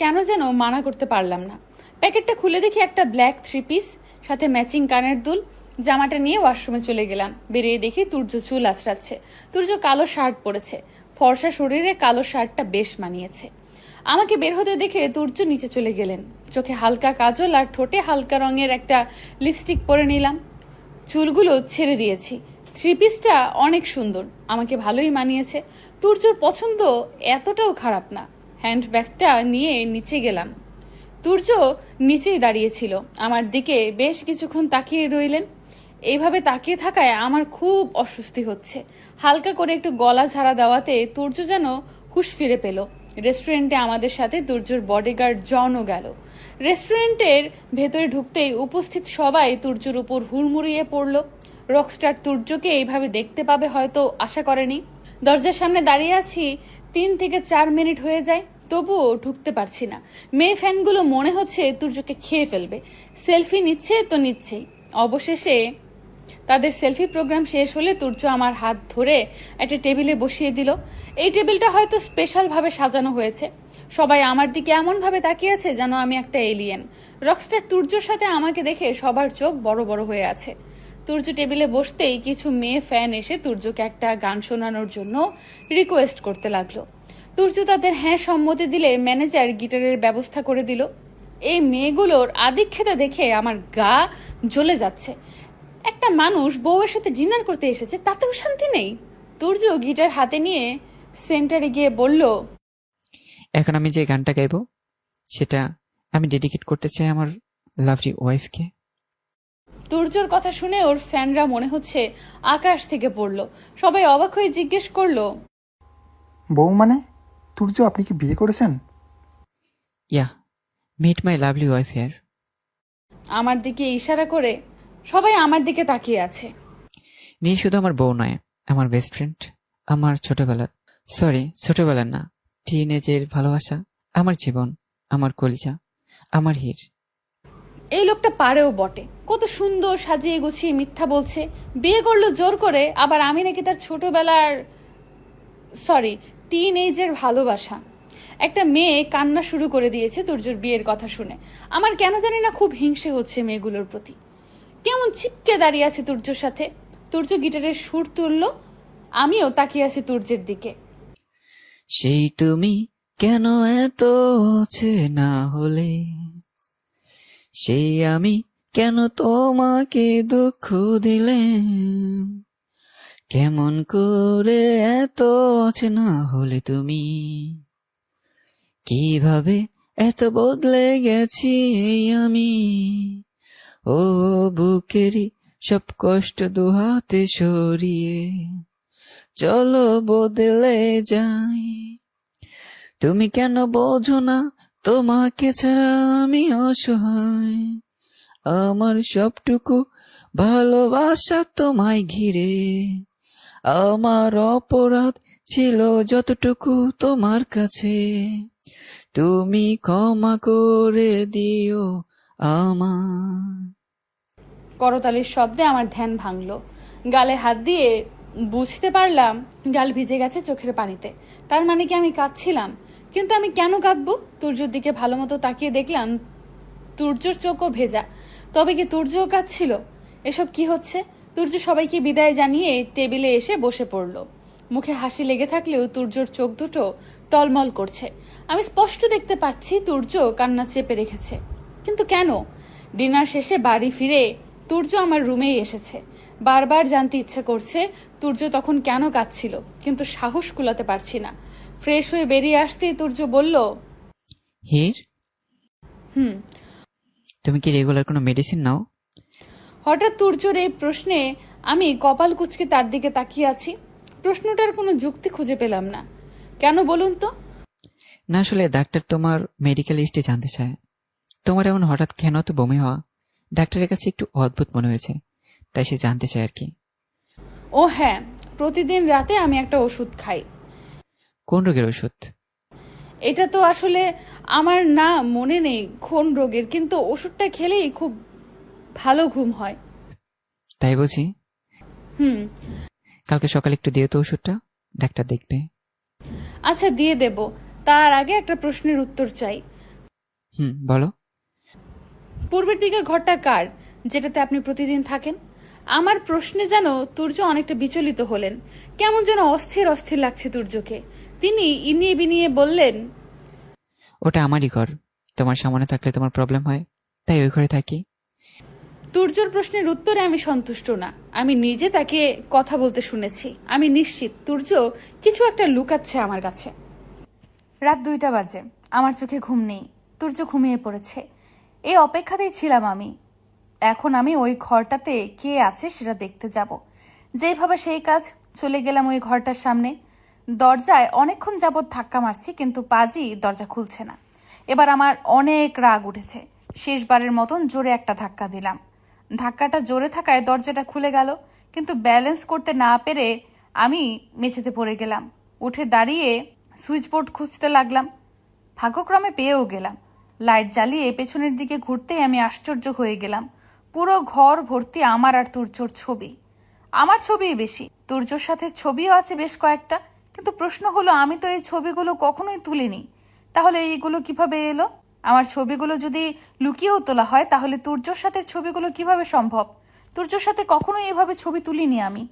কেন যেন মানা করতে পারলাম না। প্যাকেটটা খুলে দেখি একটা ব্ল্যাক 3 পিস, সাথে ম্যাচিং কানের দুল। জামাটা নিয়ে ওয়াশরুমে চলে গেলাম। বেরিয়ে দেখি তুর্য চুল আঁচড়াচ্ছে। তুর্য কালো শার্ট পরেছে, ফর্সা শরীরে কালো শার্টটা বেশ মানিয়েছে। আমাকে বের হতে দেখে তুর্য নিচে চলে গেলেন। চোখে হালকা কাজল আর ঠোঁটে হালকা রঙের একটা লিপস্টিক পরে নিলাম। চুলগুলো ছেড়ে দিয়েছি। 3 পিসটা অনেক সুন্দর, আমাকে ভালোই মানিয়েছে। তুর্যর পছন্দ এতটাও খারাপ না। হ্যান্ডব্যাগটা নিয়ে নিচে গেলাম। তুর্য নিচেই দাঁড়িয়েছিল, আমার দিকে বেশ কিছুক্ষণ তাকিয়ে রইলেন। এইভাবে তাকিয়ে থাকায় আমার খুব অস্বস্তি হচ্ছে। হালকা করে একটু গলা ঝাড়া দেওয়াতে তুর্য যেন হুঁশ ফিরে পেল। রেস্টুরেন্টে আমাদের সাথে তুর্যর বডিগার্ড জনও গেল। রেস্টুরেন্টের ভেতরে ঢুকতেই উপস্থিত সবাই তুর্যর উপর হুড়মুড়িয়ে পড়ল। রকস্টার তুর্যকে এইভাবে দেখতে পাবে হয়তো আশা করেনি। দরজার সামনে দাঁড়িয়ে আছি 3 থেকে 4 মিনিট হয়ে যায়, তবুও ঢুকতে পারছি না। মেয়ে ফ্যানগুলো মনে হচ্ছে তুর্যকে খেয়ে ফেলবে। সেলফি নিচ্ছে তো নিচ্ছেই। অবশেষে তাদের সেলফি প্রোগ্রাম শেষ হলে তুর্য আমার হাত ধরে একটা টেবিলে বসিয়ে দিল। এই টেবিলটা হয়তো স্পেশাল ভাবে সাজানো হয়েছে। সবাই আমার দিকে এমন ভাবে তাকিয়ে আছে যেন আমি একটা এলিয়েন। রকস্টার তুর্যর সাথে আমাকে দেখে সবার চোখ বড় বড় হয়ে আছে। তুর্য টেবিলে বসতেই কিছু মেয়ে ফ্যান এসে তুর্যকে একটা গান শোনানোর জন্য রিকোয়েস্ট করতে লাগলো। তুর্য তাদের হ্যাঁ সম্মতি দিলে ম্যানেজার গিটারের ব্যবস্থা করে দিল। এই মেয়েগুলোর আদিক্ষেতা দেখে আমার গা জ্বলে যাচ্ছে। একটা মানুষ বউয়ের সাথে ডিনার করতে এসেছে, তাতেও শান্তি নেই। তুর্য গিটার হাতে নিয়ে সেন্টারে গিয়ে বলল, এখন আমি যে গানটা গাইবো সেটা আমি ডেডিকেট করতে চাই আমার লাভলি ওয়াইফকে। তুর্যর কথা শুনে ওর ফ্যানরা মনে হচ্ছে আকাশ থেকে পড়লো। সবাই অবাক হয়ে জিজ্ঞেস করলো, বউ মানে? তুর্য, আপনি কি বিয়ে করেছেন? Yeah, meet my lovely wife here. আমার দিকে ইশারা করে সবাই আমার দিকে তাকিয়ে আছে। নিয়ে শুধু আমার বউ নয়, আমার বেস্ট ফ্রেন্ড, আমার ছোটবেলার না, টিনেজের ভালোবাসা, আমার জীবন, আমার কলিজা, আমার হির। এই লোকটা পারেও বটে, কত সুন্দর সাজিয়ে গুছিয়ে মিথ্যা বলছে। বিয়ে করলো জোর করে, আবার আমি নাকি তার ছোটবেলার টিন এজের ভালোবাসা। একটা মেয়ে কান্না শুরু করে দিয়েছে তুর্যর বিয়ের কথা শুনে। আমার কেন জানি না খুব হিংসে হচ্ছে মেয়েগুলোর প্রতি। কেমন চিপকে দাঁড়িয়ে আছে তুর্যর সাথে। তুর্য গিটারের সুর তুললো, আমিও তাকিয়ে আছি তুর্যের দিকে। সেই তুমি কেন এত না হলে, সেই আমি কেন তোমাকে দুঃখ দিলে, কেমন করে এত না হলে তুমি, কিভাবে এত বদলে গেছি আমি, ও বুকেরই সব কষ্ট দুহাতে সরিয়ে চলো বদলে যাই। তুমি কেন বোঝো না তোমাকে ছাড়া আমি অসহায়, আমার সবটুকু ভালোবাসা তোমায় ঘিরে, আমার অপরাধ ছিল যতটুকু তোমার কাছে, তুমি ক্ষমা করে দিও আমার। করতালির শব্দে আমার ধ্যান ভাঙলো। গালে হাত দিয়ে বুঝতে পারলাম গাল ভিজে গেছে চোখের পানিতে। তার মানে কি আমি কাঁদছিলাম? কিন্তু আমি কেন কাঁদবো? তুর্যর দিকে ভালো মতো তাকিয়ে দেখলাম তুর্যর চোখও ভেজা। তবে কি তুর্যও কাঁদছিল? এসব কি হচ্ছে? তুর্য সবাইকে বিদায় জানিয়ে টেবিলে এসে বসে পড়ল। মুখে হাসি লেগে থাকলেও তুর্যর চোখ দুটো টলমল করছে। আমি স্পষ্ট দেখতে পাচ্ছি তুর্য কান্না চেপে রেখেছে। কিন্তু কেন? ডিনার শেষে বাড়ি ফিরে তুর্য আমার রুমেই এসেছে। বারবার জানতে ইচ্ছে করছে তুর্য তখন কেন কাঁদছিল, কিন্তু সাহস কুলাতে পারছি না। ফ্রেশ হয়ে বেরিয়ে আসতেই তুর্য বলল, হির, হুম। তুমি কি রেগুলার কোনো মেডিসিন নাও? হঠাৎ তুর্যর এই প্রশ্নে আমি কপাল কুঁচকে তার দিকে তাকিয়ে আছি। প্রশ্নটার কোনো যুক্তি খুঁজে পেলাম না। কেন বলুন তো? না, আসলে ডাক্তার তোমার মেডিকেল হিস্ট্রি জানতে চায়। তোমার এমন হঠাৎ কেন তো বমি হওয়া ডাক্তারের কাছে একটু অদ্ভুত মনে হয়েছে, তাই সে জানতে চায় আর কি। ও হ্যাঁ, প্রতিদিন রাতে আমি একটা ওষুধ খাই। কোন রোগের ওষুধ? এটা তো আসলে আমার না মনে নেই কোন রোগের, কিন্তু ওষুধটা খেলেই খুব ভালো ঘুম হয়। তাই বুঝি? হুম। কালকে সকালে একটু দিও তো ওষুধটা, ডাক্তার দেখবে। আচ্ছা, দিয়ে দেব। তার আগে একটা প্রশ্নের উত্তর চাই। বলো। পূর্বের দিকের ঘরটা কার, যেটাতে আপনি প্রতিদিন থাকেন? আমার প্রশ্নে যেন তুর্য অনেকটা বিচলিত হলেন। কেমন যেন অস্থির অস্থির লাগছে তুর্যকে। তিনি ইনিয়ে বিনিয়ে বললেন, ওটা আমারই ঘর, তোমার সামনে থাকলে তোমার প্রবলেম হয়, তাই ওই ঘরে থাকি। তুর্যর প্রশ্নের উত্তরে আমি সন্তুষ্ট না। আমি নিজে তাকে কথা বলতে শুনেছি। আমি নিশ্চিত তুর্য কিছু একটা লুকাচ্ছে আমার কাছে। রাত 2টা বাজে। আমার চোখে ঘুম নেই। তুর্য ঘুমিয়ে পড়েছে। এই অপেক্ষাতেই ছিলাম আমি। এখন আমি ওই ঘরটাতে কে আছে সেটা দেখতে যাব। যেভাবে সেই কাজ, চলে গেলাম ওই ঘরটার সামনে। দরজায় অনেকক্ষণ যাবৎ ধাক্কা মারছি, কিন্তু পাজি দরজা খুলছে না। এবার আমার অনেক রাগ উঠেছে। শেষবারের মতন জোরে একটা ধাক্কা দিলাম। ধাক্কাটা জোরে থাকায় দরজাটা খুলে গেল, কিন্তু ব্যালেন্স করতে না পেরে আমি মেঝেতে পড়ে গেলাম। উঠে দাঁড়িয়ে সুইচ বোর্ড খুঁজতে লাগলাম। ভাগ্যক্রমে পেয়েও গেলাম। লাইট জ্বালিয়ে পেছনের দিকে ঘুরতেই আমি আশ্চর্য হয়ে গেলাম। পুরো ঘর ভর্তি আমার আর তুর্যর ছবি। আমার ছবিই বেশি, তুর্যর সাথে ছবিও আছে বেশ কয়েকটা। কিন্তু প্রশ্ন হলো, আমি তো এই ছবিগুলো কখনোই তুলিনি। তাহলে এইগুলো কিভাবে এলো? আমার ছবিগুলো যদি লুকিয়েও তোলা হয়, তাহলে তুর্যর সাথে ছবিগুলো কিভাবে সম্ভব? তুর্যর সাথে কখনোই এভাবে ছবি তুলিনি আমি।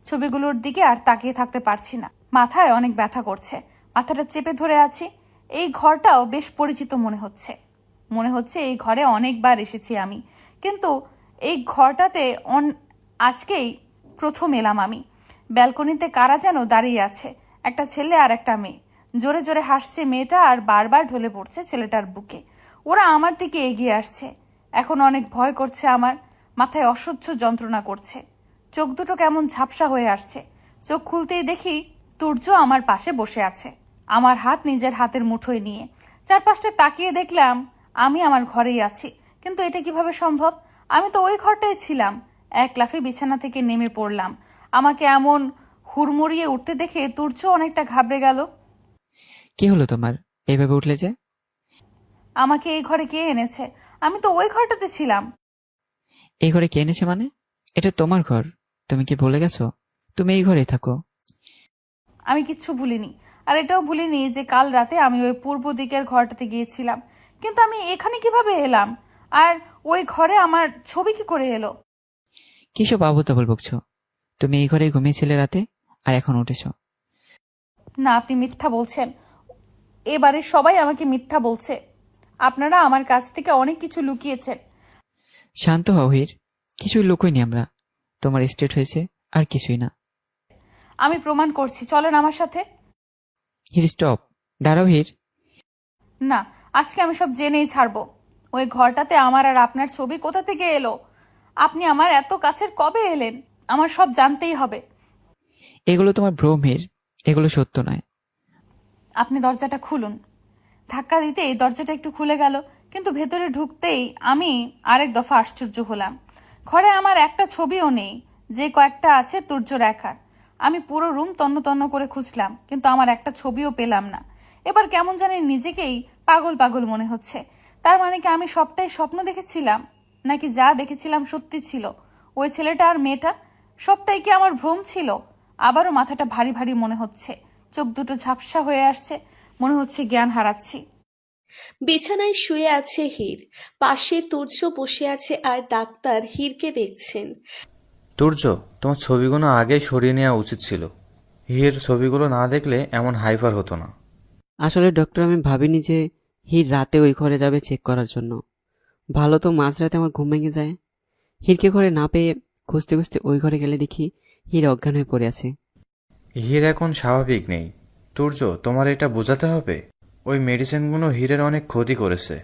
ছবিগুলোর দিকে আর তাকিয়ে থাকতে পারছি না। মাথায় অনেক ব্যথা করছে। মাথাটা চেপে ধরে আছি। এই ঘরটাও বেশ পরিচিত মনে হচ্ছে। মনে হচ্ছে এই ঘরে অনেকবার এসেছি আমি, কিন্তু এই ঘরটাতে আজকেই প্রথম এলাম আমি। ব্যালকনিতে কারা যেন দাঁড়িয়ে আছে, একটা ছেলে আর একটা মেয়ে। জোরে জোরে হাসছে মেয়েটা, আর বারবার ঢলে পড়ছে ছেলেটার বুকে। ওরা আমার দিকে এগিয়ে আসছে। এখন অনেক ভয় করছে আমার। মাথায় অসহ্য যন্ত্রণা করছে। চোখ দুটো কেমন ঝাপসা হয়ে আসছে। চোখ খুলতেই দেখি তুর্য আমার পাশে বসে আছে, আমার হাত নিজের হাতের মুঠোয় নিয়ে। চারপাশটা তাকিয়ে দেখলাম আমি আমার ঘরেই আছি। কিন্তু এটা কিভাবে সম্ভব? আমি তো ওই ঘরটাই ছিলাম। এক লাফে বিছানা থেকে নেমে পড়লাম। আমাকে এমন হুড়মুড়িয়ে উঠতে দেখে তুর্য অনেকটা ঘাবড়ে গেল। কি হলো তোমার, এইভাবে উঠলে যে? আমাকে এই ঘরে কে এনেছে? আমি তো ওই ঘরটাতে ছিলাম। এই ঘরে কে এনেছে মানে? এটা তোমার ঘর, তুমি কি ভুলে গেছো? তুমি এই ঘরেই থাকো। আমি কিচ্ছু ভুলিনি। আর এটাও ভুলিনি যে কাল রাতে আমি ওই পূর্ব দিকের ঘরটাতে গিয়েছিলাম। কিন্তু আমি এখানে কিভাবে এলাম? আর ওই ঘরে আমার ছবি কি করে এলো? কিসব আবল-তাবল বকছো? তুমি এই ঘরে ঘুমিয়েছিলে রাতে, আর এখন উঠেছো। না, আপনি মিথ্যা বলছেন। এবারে সবাই আমাকে মিথ্যা বলছে। আপনারা আমার কাছ থেকে অনেক কিছু লুকিয়েছেন। শান্ত হও হির, কিছুই লুকোইনি আমরা। তোমার স্টেট হয়েছে, আর কিছুই না। আমি প্রমাণ করছি, চলেন আমার সাথে। হির স্টপ, দাঁড়াও হির। না, আজকে আমি সব জেনেই ছাড়বো। ওই ঘরটাতে আমার আর আপনার ছবি কোথা থেকে এলো? আপনি আমার এত কাছের কবে এলেন? আমার সব জানতেই হবে। এগুলো তোমার ভ্রম হির, এগুলো সত্য নয়। আপনি দরজাটা খুলুন। ধাক্কা দিতেই দরজাটা একটু খুলে গেল, কিন্তু ভেতরে ঢুকতেই আমি আরেক দফা আশ্চর্য হলাম। ঘরে আমার একটা ছবিও নেই, যে কয়েকটা আছে তুর্যর একার। আমি পুরো রুম তন্ন তন্ন করে খুঁজলাম, কিন্তু আমার একটা ছবিও পেলাম না। এবার কেমন জানি নিজেকেই পাগল পাগল মনে হচ্ছে। তার মানে কি আমি সবটাই স্বপ্ন দেখেছিলাম, নাকি যা দেখেছিলাম সত্যি ছিল? ওই ছেলেটা আর মেয়েটা সবটাই কি আমার ভ্রম ছিল? আবারও মাথাটা ভারী ভারী মনে হচ্ছে। চোখ দুটো ঝাপসা হয়ে আসছে। মনে হচ্ছে জ্ঞান হারাচ্ছি। বিছানায় শুয়ে আছে হীর, পাশে তুর্য বসে আছে আর ডাক্তার হীরকে দেখছেন। তুর্য, তোমার ছবিগুলো আগেই সরিয়ে নেওয়া উচিত ছিল। হির ছবিগুলো না দেখলে এমন হাইপার হতো না। আসলে ডক্টর, আমি ভাবিনি যে হির রাতে ওই ঘরে যাবে চেক করার জন্য। ভালো তো মাঝরাতে আমার ঘুম ভেঙে যায়। হিরকে ঘরে না পেয়ে খুঁজতে খুঁজতে ওই ঘরে গেলে দেখি হির অজ্ঞান হয়ে পড়ে আছে। হির এখন স্বাভাবিক নেই। তুর্য, তোমার এটা বোঝাতে হবে। ওই মেডিসিনগুলো হিরের অনেক ক্ষতি করেছে।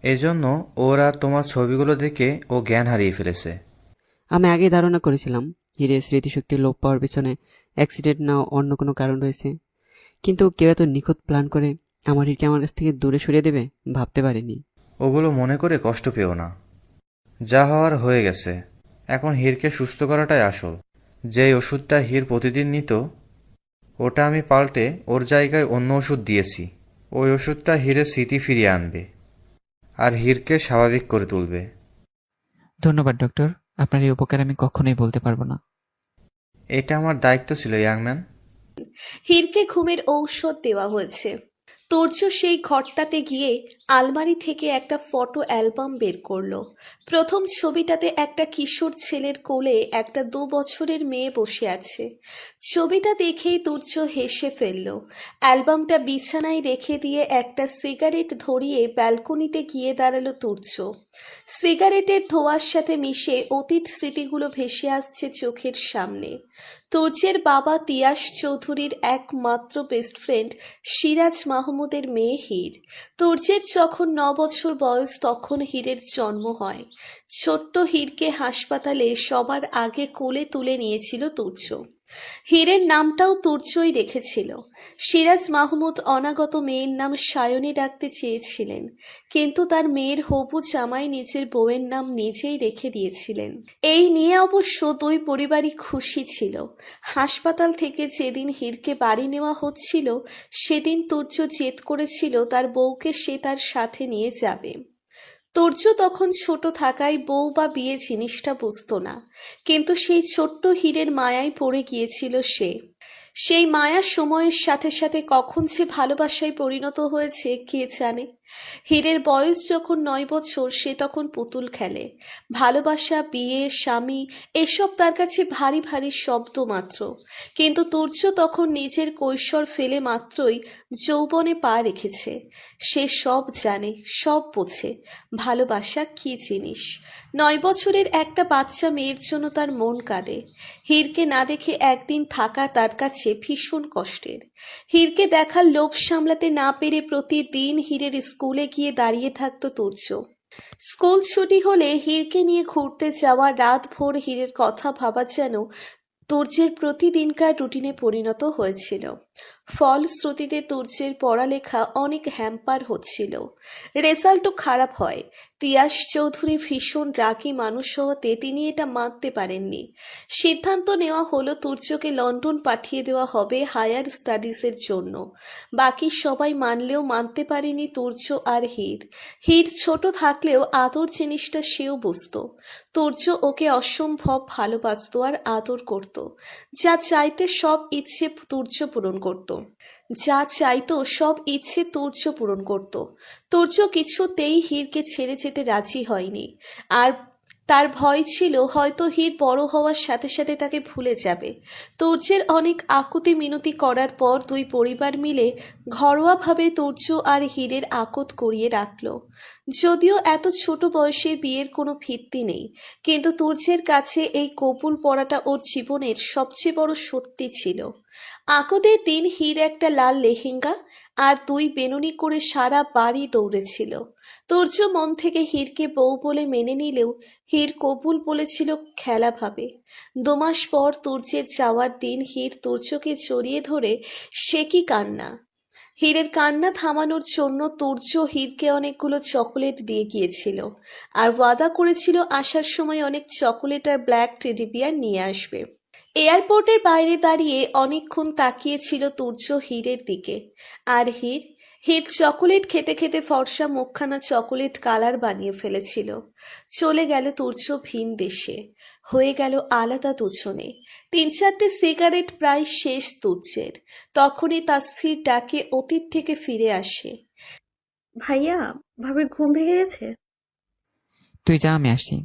এজন্য ওরা তোমার ছবিগুলো দেখে ও জ্ঞান হারিয়ে ফেলেছে। আমি আগেই ধারণা করেছিলাম হিরের স্মৃতিশক্তি লোপ পাওয়ার পিছনে অ্যাক্সিডেন্ট না অন্য কোনো কারণ রয়েছে, কিন্তু কেউ এত নিখুঁত প্ল্যান করে আমার হিরকে আমার কাছ থেকে দূরে সরিয়ে দেবে ভাবতে পারিনি। ওগুলো মনে করে কষ্ট পেও না। যা হওয়ার হয়ে গেছে। এখন হিরকে সুস্থ করাটাই আসল। যেই ওষুধটা হির প্রতিদিন নিত, ওটা আমি পাল্টে ওর জায়গায় অন্য ওষুধ দিয়েছি। ওই ওষুধটা হিরের স্মৃতি ফিরিয়ে আনবে আর হিরকে স্বাভাবিক করে তুলবে। ধন্যবাদ ডক্টর, আপনার এই উপকার আমি কখনোই বলতে পারবো না। এটা আমার দায়িত্ব ছিল, ইয়াংম্যান। হীরকে ঘুমের ঔষধ দেওয়া হয়েছে। তুর্য সেই ঘরটাতে গিয়ে আলমারি থেকে একটা ফটো অ্যালবাম বের করলো। প্রথম ছবিটাতে একটা কিশোর ছেলের কোলে একটা 2 বছরের মেয়ে বসে আছে। ছবিটা দেখেই তুর্য হেসে ফেলল। অ্যালবামটা বিছানায় রেখে দিয়ে একটা সিগারেট ধরিয়ে ব্যালকনিতে গিয়ে দাঁড়ালো তুর্য। সিগারেটের ধোঁয়ার সাথে মিশে অতীত স্মৃতিগুলো ভেসে আসছে চোখের সামনে। তুর্যের বাবা তিয়াস চৌধুরীর একমাত্র বেস্ট ফ্রেন্ড সিরাজ মাহমুদের মেয়ে হীর। তুর্যের যখন 9 বছর বয়স তখন হীরের জন্ম হয়। ছোট্ট হীরকে হাসপাতালে সবার আগে কোলে তুলে নিয়েছিল তুর্য। হীরের নামটাও তুর্যই রেখেছিল। সিরাজ মাহমুদ অনাগত মেয়ের নাম সায়নী রাখতে চেয়েছিলেন, কিন্তু তার মেয়ের হবু জামাই নিজের বউয়ের নাম নিজেই রেখে দিয়েছিলেন। এই নিয়ে অবশ্য 2 পরিবারই খুশি ছিল। হাসপাতাল থেকে যেদিন হীরকে বাড়ি নেওয়া হচ্ছিল সেদিন তুর্য জেদ করেছিল তার বউকে সে তার সাথে নিয়ে যাবে। তুর্য তখন ছোট থাকায় বউ বা বিয়ে জিনিসটা বুঝতো না, কিন্তু সেই ছোট্ট হীরের মায়ায় পড়ে গিয়েছিল সে। সেই মায়া সময়ের সাথে সাথে কখন সে ভালোবাসায় পরিণত হয়েছে কে জানে। হীরের বয়স যখন 9 বছর সে তখন পুতুল খেলে। ভালোবাসা, বিয়ে, স্বামী এসব তার কাছে ভারী ভারী শব্দ মাত্র। কিন্তু তুর্য তখন নিজের কৈশোর ফেলে মাত্রই যৌবনে পা রেখেছে। সে সব জানে, সব বোঝে ভালোবাসা কি জিনিস। 9 বছরের একটা বাচ্চা মেয়ের জন্য তার মন কাঁদে। হীরকে না দেখে একদিন থাকা তার কাছে ভীষণ কষ্টের। হীরকে দেখার লোভ সামলাতে না পেরে প্রতিদিন হীরের স্কুলে গিয়ে দাঁড়িয়ে থাকতো তুর্য। স্কুল ছুটি হলে হীরকে নিয়ে ঘুরতে যাওয়া, রাত ভোর হীরের কথা ভাবা যেন তুর্যের প্রতিদিনকার রুটিনে পরিণত হয়েছিল। ফলশ্রুতিতে তুর্যের পড়ালেখা অনেক হ্যাম্পার হচ্ছিল। রেজাল্টও খারাপ হয়। তিয়াস চৌধুরী ভীষণ রাগী মানুষ হতে তিনি এটা মানতে পারেননি। সিদ্ধান্ত নেওয়া হলো তুর্যকে লন্ডন পাঠিয়ে দেওয়া হবে হায়ার স্টাডিজের জন্য। বাকি সবাই মানলেও মানতে পারেনি তুর্য আর হীর। হীর ছোট থাকলেও আদর জিনিসটা সেও বুঝতো। তুর্য ওকে অসম্ভব ভালোবাসতো আর আদর করত। যা চাইতে সব ইচ্ছে তুর্য পূরণ করত। তুর্য কিছুতেই হীরকে ছেড়ে যেতে রাজি হয়নি। আর তার ভয় ছিল হয়তো হীর বড় হওয়ার সাথে সাথে তাকে ভুলে যাবে। তুর্যের অনেক আকুতি মিনতি করার পর 2 পরিবার মিলে ঘরোয়াভাবে তুর্য আর হীরের আকত করিয়ে রাখল। যদিও এত ছোট বয়সে বিয়ের কোনো ভিত্তি নেই, কিন্তু তুর্যের কাছে এই কবুল পড়াটা ওর জীবনের সবচেয়ে বড় সত্যি ছিল। আকদের দিন হীর একটা লাল লেহেঙ্গা আর 2 বেনুনি করে সারা বাড়ি দৌড়েছিল। তুর্য মন থেকে হীরকে বউ বলে মেনে নিলেও হীর কবুল বলেছিল খেলা ভাবে। 2 মাস পর তুর্যের যাওয়ার দিন হীর তুর্যকে জড়িয়ে ধরে সে কি কান্না! হীরের কান্না থামানোর জন্য তুর্য হীরকে অনেকগুলো চকোলেট দিয়ে গিয়েছিল আর ওয়াদা করেছিল আসার সময় অনেক চকোলেট আর ব্ল্যাক টেডি বিয়ার নিয়ে আসবে। এয়ারপোর্টের বাইরে দাঁড়িয়ে অনেকক্ষণ তাকিয়েছিল তুর্য হীরের দিকে। আর হীর চকোলেট খেতে খেতে ফর্সা মুখখানা চকোলেট কালার বানিয়ে ফেলেছিল। চলে গেল তুর্য ভিন দেশে, হয়ে গেল আলাদা দুজনে। 3-4টে সিগারেট প্রায় শেষ তুর্যের। তখনই তাসফির ডাকে অতীত থেকে ফিরে আসে। ভাইয়া, ভাবির ঘুম ভেঙে গেছে? তুই যা, আমি আসছি।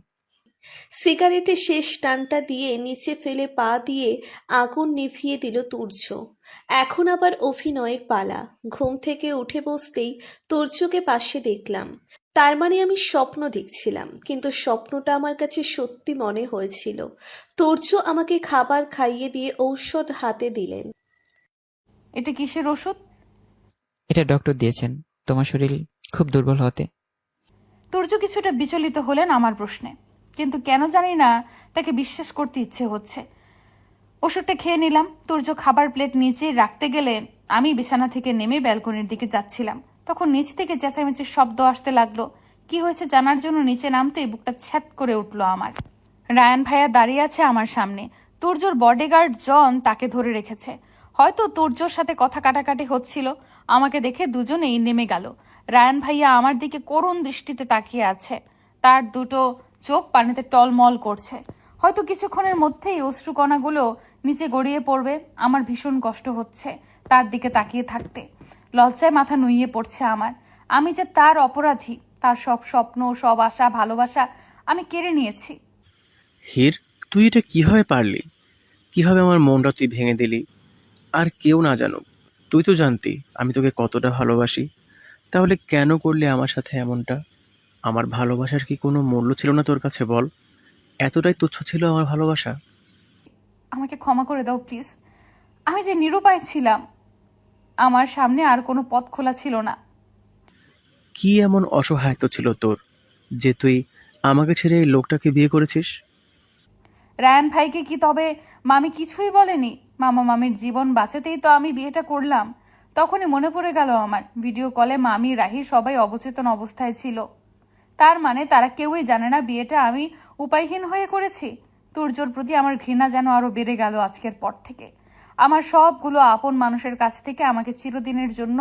সিগারেটে শেষ টানটা দিয়ে নিচে ফেলে পা দিয়ে আগুন নিভিয়ে দিল তুর্য। এখন আবার অভিনয়ের পালা। ঘুম থেকে উঠে বসতেই তুর্যকে পাশে দেখলাম। তার মানে আমি স্বপ্ন দেখছিলাম, কিন্তু স্বপ্নটা আমার কাছে সত্যি মনে হয়েছিল। তুর্য আমাকে খাবার খাইয়ে দিয়ে ঔষধ হাতে দিলেন। এটা কিসের ওষুধ? এটা ডক্টর দিয়েছেন তোমার শরীর খুব দুর্বল হতে। তুর্য কিছুটা বিচলিত হলেন আমার প্রশ্নে, কিন্তু কেন জানি না তাকে বিশ্বাস করতে ইচ্ছে হচ্ছে। ওষুধটা খেয়ে নিলাম। তুর্য খাবার প্লেট নিচে রাখতে গেলে আমি বিছানা থেকে নেমে ব্যালকনির দিকে যাচ্ছিলাম। তখন নিচ থেকে চেঁচামেচির শব্দ আসতে লাগলো। কি হয়েছে জানার জন্য নিচে নামতেই বুকটা ছ্যাত করে উঠলো আমার। রায়ান ভাইয়া দাঁড়িয়ে আছে আমার সামনে। তুর্যর বডিগার্ড জন তাকে ধরে রেখেছে। হয়তো তুর্যর সাথে কথা কাটাকাটি হচ্ছিল। আমাকে দেখে দুজনেই নেমে গেল। রায়ান ভাইয়া আমার দিকে করুণ দৃষ্টিতে তাকিয়ে আছে। তার দুটো চোখ পানিতে টলমল করছে। হয়তো কিছুক্ষণের মধ্যেই অশ্রুকণাগুলো নিচে গড়িয়ে পড়বে। আমার ভীষণ কষ্ট হচ্ছে তার দিকে তাকিয়ে থাকতে। লজ্জায় মাথা নুইয়ে পড়ছে আমার। আমি যে তার অপরাধী। তার সব স্বপ্ন, সব আশা, ভালোবাসা আমি কেড়ে নিয়েছি। হীর, তুই এটা কিভাবে পারলি? কিভাবে আমার মনটা তুই ভেঙে দিলি? আর কেউ না জানুক, তুই তো জানতি আমি তোকে কতটা ভালোবাসি। তাহলে কেন করলি আমার সাথে এমনটা? আমার ভালোবাসার কি কোনো মূল্য ছিল না তোর কাছে, বল? এতটাই তুচ্ছ ছিল আমার ভালোবাসা? আমাকে ক্ষমা করে দাও প্লিজ। আমি যে নিরুপায় ছিলাম। আমার সামনে আর কোনো পথ খোলা ছিল না। কি এমন অসহায়ত্ব ছিল তোর যে তুই আমাকে ছেড়ে এই লোকটাকে বিয়ে করেছিস? রায়ান ভাইকে কি তবে মামি কিছুই বলেনি? মামা মামির জীবন বাঁচাতেই তো আমি বিয়েটা করলাম। তখনই মনে পড়ে গেল আমার ভিডিও কলে মামি, রাহি সবাই অবচেতন অবস্থায় ছিল। তার মানে তারা কেউই জানে না বিয়েটা আমি উপায়হীন হয়ে করেছি। তুর্যর প্রতি আমার ঘৃণা যেন আরো বেড়ে গেল আজকের পর থেকে। আমার সবগুলো আপন মানুষের কাছ থেকে আমাকে চিরদিনের জন্য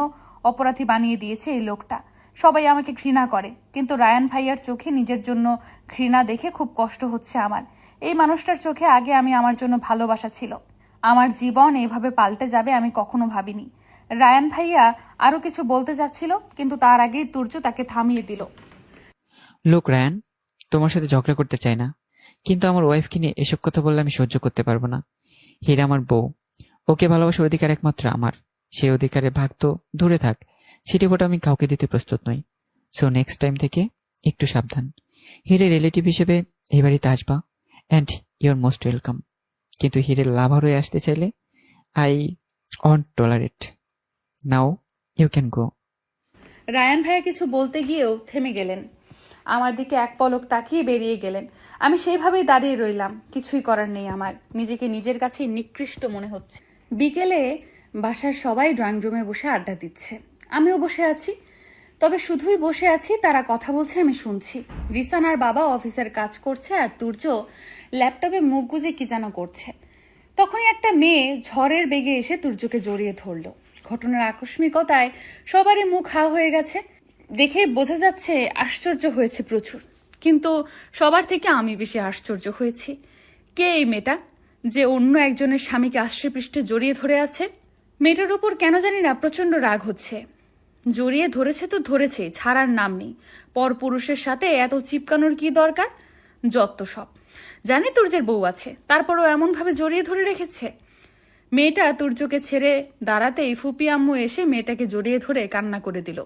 অপরাধী বানিয়ে দিয়েছে এই লোকটা। সবাই আমাকে ঘৃণা করে, কিন্তু রায়ান ভাইয়ার চোখে নিজের জন্য ঘৃণা দেখে খুব কষ্ট হচ্ছে আমার। এই মানুষটার চোখে আগে আমি আমার জন্য ভালোবাসা ছিল। আমার জীবন এইভাবে পাল্টে যাবে আমি কখনো ভাবিনি। রায়ান ভাইয়া আরো কিছু বলতে যাচ্ছিল, কিন্তু তার আগেই তুর্য তাকে থামিয়ে দিল। লোক রায়ান, তোমার সাথে ঝগড়া করতে চাই না, কিন্তু আমার ওয়াইফকে নিয়ে এসব কথা বললে আমি সহ্য করতে পারবো না। হীরা আমার বউ, ওকে ভালোবাসার অধিকার একমাত্র আমার। সেই অধিকারের ভাগ তো দূরে থাক, সেটি ওটা আমি কাউকে দিতে প্রস্তুত নই। সো নেক্সট টাইম থেকে একটু সাবধান। হীরের রিলেটিভ হিসেবে এই বাড়িতে আসবা, অ্যান্ড ইউর মোস্ট ওয়েলকাম। কিন্তু হীরের লাভার হয়ে আসতে চাইলে I want tolerate. Now you can go. Ryan ভাইয়া কিছু বলতে গিয়েও থেমে গেলেন। আমার দিকে এক পলক তাকিয়ে বেরিয়ে গেলেন। আমি সেইভাবেই দাঁড়িয়ে রইলাম। কিছুই করার নেই আমার। নিজেকে নিজের কাছে নিকৃষ্ট মনে হচ্ছে। বিকেলে বাসার সবাই ড্রয়িং রুমে বসে আড্ডা দিচ্ছে। আমিও বসে আছি। তবে শুধুই বসে আছি, তারা কথা বলছে আমি শুনছি। রিসানার বাবা অফিসের কাজ করছে আর তুর্য ল্যাপটপে মুখ গুজে কি যেন করছে। তখনই একটা মেয়ে ঝড়ের বেগে এসে তুর্যকে জড়িয়ে ধরলো। ঘটনার আকস্মিকতায় সবারই মুখ হা হয়ে গেছে। দেখে বোঝা যাচ্ছে আশ্চর্য হয়েছে প্রচুর, কিন্তু সবার থেকে আমি বেশি আশ্চর্য হয়েছি। কে এই মেয়েটা যে অন্য একজনের স্বামীকে আশ্রয়পৃষ্ঠে জড়িয়ে ধরে আছে? মেয়েটার উপর কেন জানি না প্রচন্ড রাগ হচ্ছে। জড়িয়ে ধরেছে তো ধরেছে, ছাড়ার নাম নেই। পরপুরুষের সাথে এত চিপকানোর কি দরকার? যত সব। জানি তুর্যের বউ আছে, তারপরও এমনভাবে জড়িয়ে ধরে রেখেছে। মেয়েটা তুর্যকে ছেড়ে দাঁড়াতেই ফুপি আম্মু এসে মেয়েটাকে জড়িয়ে ধরে কান্না করে দিল।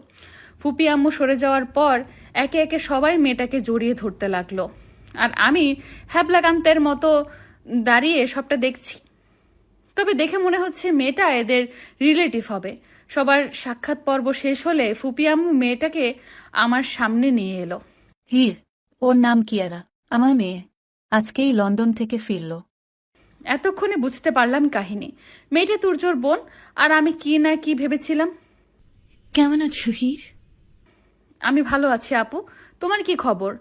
ফুপি আম্মু সরে যাওয়ার পর একে একে সবাই মেয়েটাকে জড়িয়ে ধরতে লাগলো, আর আমি হ্যাবলাকান্তের মতো দাঁড়িয়ে সবটা দেখছি। তবে দেখে মনে হচ্ছে মেয়েটা এদের রিলেটিভ হবে। সবার সাক্ষাৎ পর্ব শেষ হলে ফুপি আম্মু মেয়েটাকে আমার সামনে নিয়ে এলো। হীর, ওর নাম কিয়ারা, আমার মেয়ে। আজকেই লন্ডন থেকে ফিরলো। এতক্ষণে বুঝতে পারলাম কাহিনী। মেয়েটা তুর্যর বোন, আর আমি কি না কি ভেবেছিলাম। কেমন আছো হীর? আমি ভালো আছি আপু, তোমার কি খবর?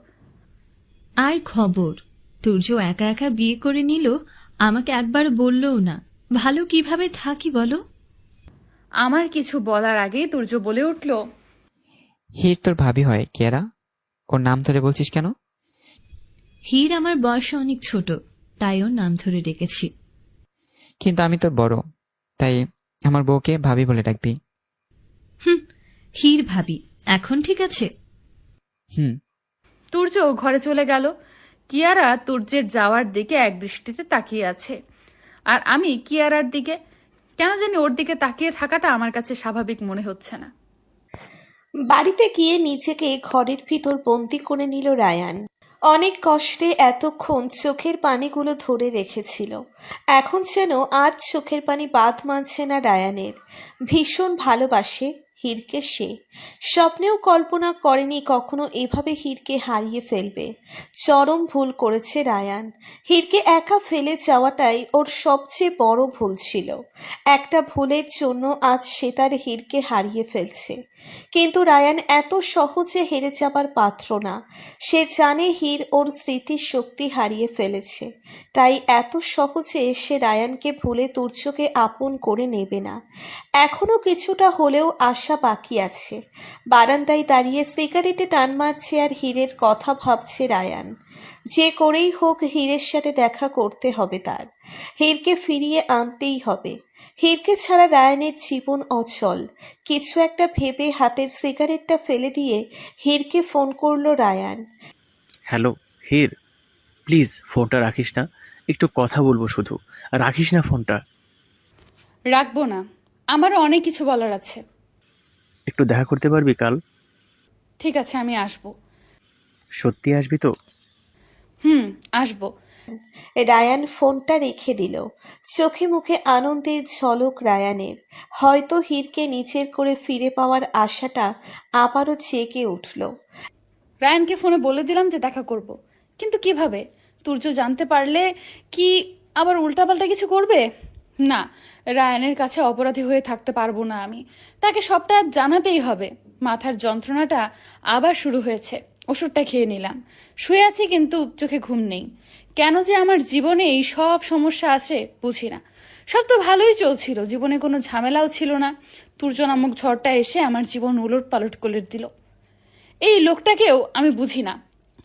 আর খবর? তুর্য একা একা বিয়ে করে নিল, আমাকে একবার বললও না। ভালো কিভাবে থাকি বলো? আমার কিছু বলার আগেই তুর্য বলে উঠল, হীর তোর ভাবি হয় কেরা? ওর নাম ধরে বলছিস কেন? হীর আমার বয়স অনেক ছোট, তাই ওর নাম ধরে ডেকেছি। কিন্তু আমি তোর বড়, তাই আমার বউকে ভাবি বলে ডাকবি। হুম, হীর ভাবি এখন ঠিক আছে? হুম। তুর্য ঘরে চলে গেল। কিয়ারা তুর্যের যাওয়ার দিকে এক দৃষ্টিতে তাকিয়ে আছে, আর আমি কিয়ারার দিকে। কেন জানি ওর দিকে তাকিয়ে থাকাটা আমার কাছে স্বাভাবিক মনে হচ্ছে না। বাড়িতে গিয়ে নিজেকে ঘরের ভিতর বন্দি করে নিল রায়ান। অনেক কষ্টে এতক্ষণ চোখের পানিগুলো ধরে রেখেছিল, এখন যেন আর চোখের পানি বাদ মানছে না রায়ানের। ভীষণ ভালোবাসে হীরকে সে। স্বপ্নেও কল্পনা করেনি কখনো এভাবে হীরকে হারিয়ে ফেলবে। চরম ভুল করেছে রায়ান। হীরকে একা ফেলে যাওয়াটাই ওর সবচেয়ে বড় ভুল ছিল। একটা ভুলের জন্য আজ সে তার হীরকে হারিয়ে ফেলছে। কিন্তু রায়ান এত সহজে হেরে যাবার পাত্র না। সে জানে হীর ওর স্মৃতির শক্তি হারিয়ে ফেলেছে, তাই এত সহজে সে রায়ানকে ভুলে তুর্যকে আপন করে নেবে না। এখনো কিছুটা হলেও আশা বাকি আছে। বারান্দায় দাঁড়িয়ে সিগারেটে টান মারছে আর হীরের কথা ভাবছে রায়ান। যে করেই হোক হীরের সাথে দেখা করতে হবে তার। হীরকে ফিরিয়ে আনতেই হবে। হীরকে ছাড়া রায়ানের জীবন অচল। কিছু একটা ভেবে হাতের সিগারেটটা ফেলে দিয়ে হীরকে ফোন করলো রায়ান। হ্যালো হীর, প্লিজ ফোনটা রাখিস না, একটু কথা বলবো শুধু। রাখিস না ফোনটা। রাখবো না, আমারও অনেক কিছু বলার আছে। একটু দেখা করতে পারবি কাল? ঠিক আছে, আমি আসবো। সত্যি আসবি তো? আসবো। রায়ান ফোনটা রেখে দিল। চোখে মুখে আনন্দের ঝলক রায়ানের। হয়তো হীরকে নিজের করে ফিরে পাওয়ার আশাটা আবারও জেগে উঠল। রায়ানকে ফোনে বলে দিলাম যে দেখা করব, কিন্তু কিভাবে? তুর্য জানতে পারলে কি আবার উল্টাপাল্টা কিছু করবে? না, রায়ানের কাছে অপরাধী হয়ে থাকতে পারবো না আমি। তাকে সবটা জানাতেই হবে। মাথার যন্ত্রণাটা আবার শুরু হয়েছে। ওষুধটা খেয়ে নিলাম, শুয়ে আছি কিন্তু চোখে ঘুম নেই। কেন যে আমার জীবনে এই সব সমস্যা আসে বুঝি না। সব তো ভালোই চলছিল, জীবনে কোনো ঝামেলাও ছিল না। তুর্য নামক ঝড়টা এসে আমার জীবন উলট পালট করে দিল। এই লোকটাকেও আমি বুঝি না।